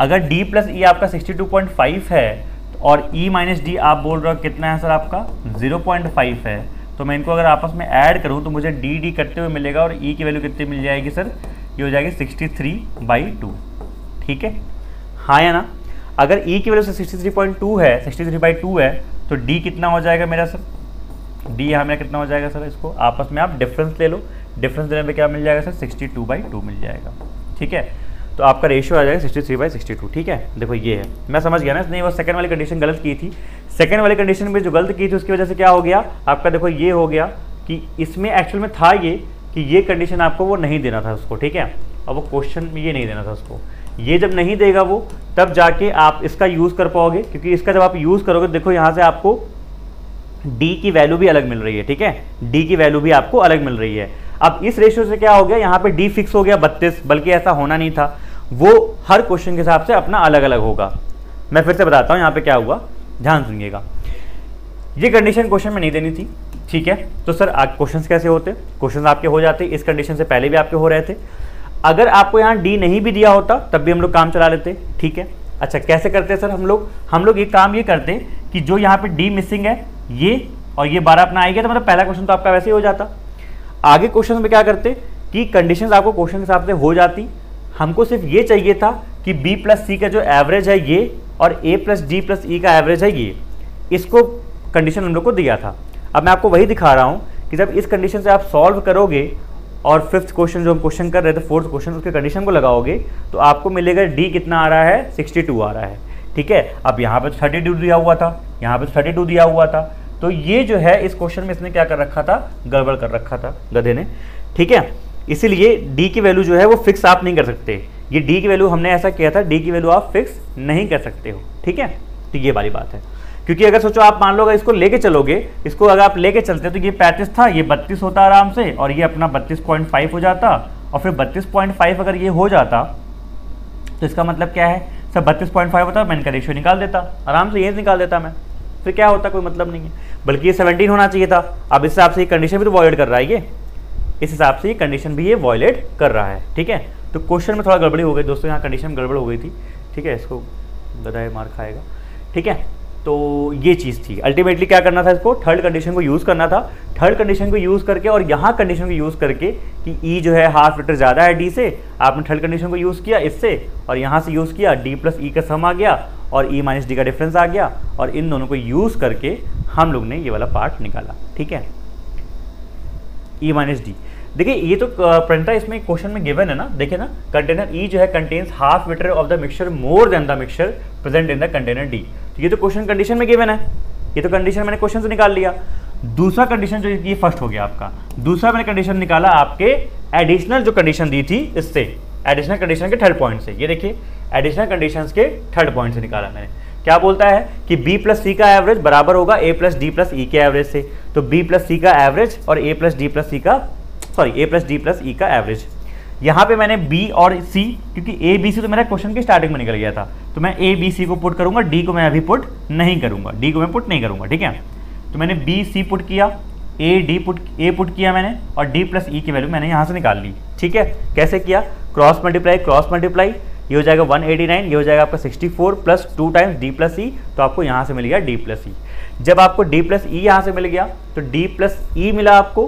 अगर D+E आपका 62.5 है और E - D आप बोल रहे हो कितना है सर आपका? 0.5 है, तो मैं इनको अगर आपस में ऐड करूं तो मुझे D करते हुए मिलेगा, और E की वैल्यू कितनी मिल जाएगी सर? ये हो जाएगी 63/2। ठीक है, हाँ या ना? अगर E की वैल्यू 63.2 है, 63/2 है, तो D कितना हो जाएगा मेरा सर? D यहाँ मेरा कितना हो जाएगा सर? इसको आपस में आप डिफरेंस ले लो, डिफरेंस देने में क्या मिल जाएगा सर? 62/2 मिल जाएगा। ठीक है, तो आपका रेशियो आ जाएगा 63/62। ठीक है, देखो ये है, मैं समझ गया ना, इसने वो सेकंड वाली कंडीशन गलत की थी। सेकंड वाली कंडीशन में जो गलत की थी उसकी वजह से क्या हो गया आपका, देखो ये हो गया कि इसमें एक्चुअल में था ये कि ये कंडीशन आपको वो नहीं देना था उसको। ठीक है, और वो क्वेश्चन में ये नहीं देना था उसको। ये जब नहीं देगा वो, तब जाके आप इसका यूज़ कर पाओगे, क्योंकि इसका जब आप यूज़ करोगे, देखो यहाँ से आपको डी की वैल्यू भी अलग मिल रही है। ठीक है, डी की वैल्यू भी आपको अलग मिल रही है। अब इस रेशियो से क्या हो गया, यहाँ पे डी फिक्स हो गया 32, बल्कि ऐसा होना नहीं था, वो हर क्वेश्चन के हिसाब से अपना अलग अलग होगा। मैं फिर से बताता हूँ यहाँ पे क्या हुआ, ध्यान सुनिएगा। ये कंडीशन क्वेश्चन में नहीं देनी थी। ठीक है, तो सर क्वेश्चंस कैसे होते, क्वेश्चंस आपके हो जाते, इस कंडीशन से पहले भी आपके हो रहे थे। अगर आपको यहाँ डी नहीं भी दिया होता तब भी हम लोग काम चला लेते। ठीक है, अच्छा कैसे करते हैं सर हम लोग ये काम ये करते हैं कि जो यहाँ पे डी मिसिंग है ये और ये 12 अपना आ गया, तो मतलब पहला क्वेश्चन तो आपका वैसे ही हो जाता। आगे क्वेश्चन में क्या करते कि कंडीशंस आपको क्वेश्चन के हिसाब से हो जाती, हमको सिर्फ ये चाहिए था कि बी प्लस सी का जो एवरेज है ये और ए प्लस डी प्लस ई का एवरेज है ये, इसको कंडीशन हम लोग को दिया था। अब मैं आपको वही दिखा रहा हूँ कि जब इस कंडीशन से आप सॉल्व करोगे और फिफ्थ क्वेश्चन जो हम क्वेश्चन कर रहे थे, फोर्थ क्वेश्चन, उसके कंडीशन को लगाओगे तो आपको मिलेगा डी कितना आ रहा है, 62 आ रहा है। ठीक है, अब यहाँ पे 32 दिया हुआ था, यहाँ पे 32 दिया हुआ था, तो ये जो है इस क्वेश्चन में इसने क्या कर रखा था, गड़बड़ कर रखा था गधे ने। ठीक है, इसीलिए डी की वैल्यू जो है वो फिक्स आप नहीं कर सकते। ये डी की वैल्यू हमने ऐसा किया था, डी की वैल्यू आप फिक्स नहीं कर सकते हो। ठीक है, तो ये वाली बात है, क्योंकि अगर सोचो आप मान लो अगर इसको लेके चलोगे, इसको अगर आप लेके चलते तो ये 35 था, ये 32 होता आराम से, और ये अपना 32.5 हो जाता, और फिर 32.5 अगर ये हो जाता तो इसका मतलब क्या है, सब 32.5 होता, मैं इनका रेशियो निकाल देता, आराम से ये निकाल देता मैं, फिर क्या होता, कोई मतलब नहीं है। बल्कि ये 17 होना चाहिए था। अब इस हिसाब से ये कंडीशन भी तो वॉयलेट कर रहा है, ये इस हिसाब से ये कंडीशन भी ये वॉयलेट कर रहा है। ठीक है, तो क्वेश्चन में थोड़ा गड़बड़ी हो गई दोस्तों, यहाँ कंडीशन गड़बड़ हो गई थी। ठीक है, इसको गधा मार खाएगा। ठीक है, तो ये चीज़ थी। अल्टीमेटली क्या करना था, इसको थर्ड कंडीशन को यूज़ करना था। थर्ड कंडीशन को यूज़ करके और यहाँ कंडीशन को यूज़ करके कि ई जो है हाफ लीटर ज़्यादा है डी से, आपने थर्ड कंडीशन को यूज़ किया इससे, और यहाँ से यूज़ किया डी प्लस ई का सम आ गया और ई माइनस डी का डिफरेंस आ गया, और इन दोनों को यूज़ करके हम लोग ने ये वाला पार्ट निकाला। ठीक है, ई माइनस डी। देखिए ये तो प्रिंटर इसमें क्वेश्चन में गिवन है ना, देखिए ना, कंटेनर ई जो है contains half litre of the mixture more than the mixture present in the container D. तो ये तो क्वेश्चन कंडीशन में गिवन है, ये तो कंडीशन मैंने क्वेश्चन से निकाल लिया। दूसरा कंडीशन जो ये फर्स्ट हो गया आपका, दूसरा मैंने कंडीशन निकाला आपके एडिशनल जो कंडीशन दी थी इससे, एडिशनल कंडीशन के थर्ड पॉइंट से। ये देखिए एडिशनल कंडीशंस के थर्ड पॉइंट से निकाला मैंने। क्या बोलता है कि b प्लस सी का एवरेज बराबर होगा a प्लस डी प्लस ई के एवरेज से। तो b प्लस सी का एवरेज और a प्लस डी प्लस सी का a प्लस डी प्लस ई का एवरेज। यहाँ पे मैंने b और c, क्योंकि a b c तो मेरा क्वेश्चन की स्टार्टिंग में निकल गया था, तो मैं a b c को पुट करूंगा, d को मैं अभी पुट नहीं करूंगा, d को मैं पुट नहीं करूंगा। ठीक है, तो मैंने b c पुट किया, a पुट किया मैंने, और d प्लस ई की वैल्यू मैंने यहाँ से निकाल ली। ठीक है, कैसे किया, क्रॉस मल्टीप्लाई, ये हो जाएगा 189, ये हो जाएगा आपका 64 प्लस 2 टाइम्स डी प्लस ई, तो आपको यहाँ से मिल गया डी प्लस ई। जब आपको डी प्लस ई यहाँ से मिल गया तो डी प्लस ई मिला आपको,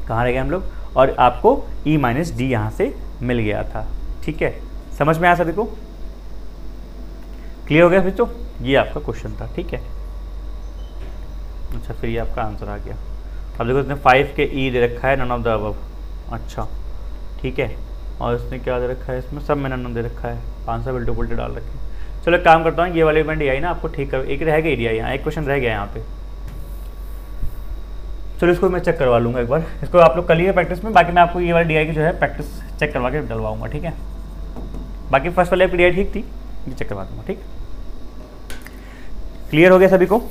कहाँ रह गए हम लोग, और आपको ई माइनस डी यहाँ से मिल गया था। ठीक है, समझ में आया सभी को, क्लियर हो गया बच्चों, ये आपका क्वेश्चन था। ठीक है, अच्छा फिर ये आपका आंसर आ गया। अब देखो इसने 5 के ई दे रखा है, नन ऑफ द अबव। अच्छा ठीक है, और इसने क्या दे रखा है, इसमें सब मैंने नन दे रखा है, आंसर उल्टे पुल्टे डाल रखे। चलो एक काम करता हूँ, ये वाले मैंने ना आपको ठीक कर, एक रह गया एरिया, यहाँ एक क्वेश्चन रह गया यहाँ पे। चलो इसको मैं चेक करवा लूँगा एक बार, इसको आप लोग कर लिए प्रैक्टिस में, बाकी मैं आपको ये वाली डी आई की जो है प्रैक्टिस चेक करवा के डलवाऊँगा। ठीक है, बाकी फर्स्ट वाली आपकी डी आई ठीक थी, ये चेक करवा दूँगा। ठीक, क्लियर हो गया सभी को।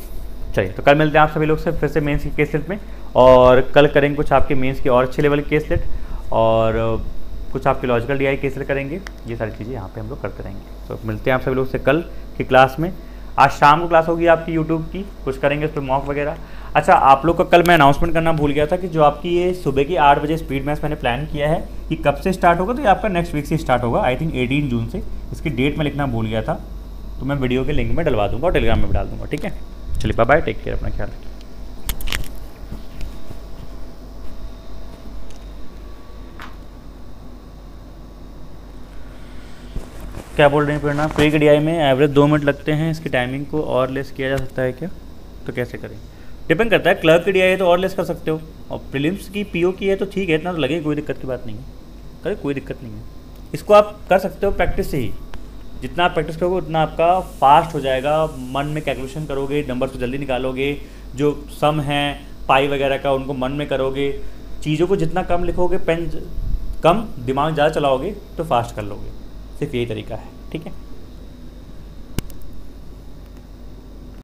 चलिए तो कल मिलते हैं आप सभी लोग से फिर से मेंस की केस सेट में, और कल करेंगे कुछ आपके मेंस की और अच्छे लेवल के केस सेट, और कुछ आपके logical D I case set करेंगे। ये सारी चीज़ें यहाँ पे हम लोग करते रहेंगे। तो मिलते हैं आप सभी लोग से कल की क्लास में। आज शाम को क्लास होगी आपकी यूट्यूब की, कुछ करेंगे उस पर मॉक वगैरह। अच्छा आप लोग का कल मैं अनाउंसमेंट करना भूल गया था कि जो आपकी ये सुबह की 8 बजे स्पीड मैथ्स मैंने प्लान किया है कि कब से स्टार्ट होगा, तो ये आपका नेक्स्ट वीक से स्टार्ट होगा, आई थिंक 18 जून से। इसकी डेट मैं लिखना भूल गया था, तो मैं वीडियो के लिंक में डलवा दूँगा और टेलीग्राम में भी डाल दूँगा। ठीक है, चलिए बाय बाय, टेक केयर, अपना ख्याल रखिए। क्या बोल रहे हैं प्रेरणा, प्री के डीआई में एवरेज 2 मिनट लगते हैं, इसकी टाइमिंग को और लेस किया जा सकता है क्या, तो कैसे करें, डिपेंड करता है। क्लर्क की डीआई है तो और लेस कर सकते हो, और प्रीलिम्स की पीओ की है तो ठीक है, इतना तो लगे, कोई दिक्कत की बात नहीं है। करे, कोई दिक्कत नहीं है। इसको आप कर सकते हो प्रैक्टिस से ही, जितना आप प्रैक्टिस करोगे उतना आपका फास्ट हो जाएगा। मन में कैलकुलेशन करोगे, नंबर्स को जल्दी निकालोगे, जो सम हैं पाई वगैरह का उनको मन में करोगे। चीज़ों को जितना कम लिखोगे, पेन कम, दिमाग ज़्यादा चलाओगे तो फास्ट कर लोगे। सिर्फ यही तरीका है, ठीक है।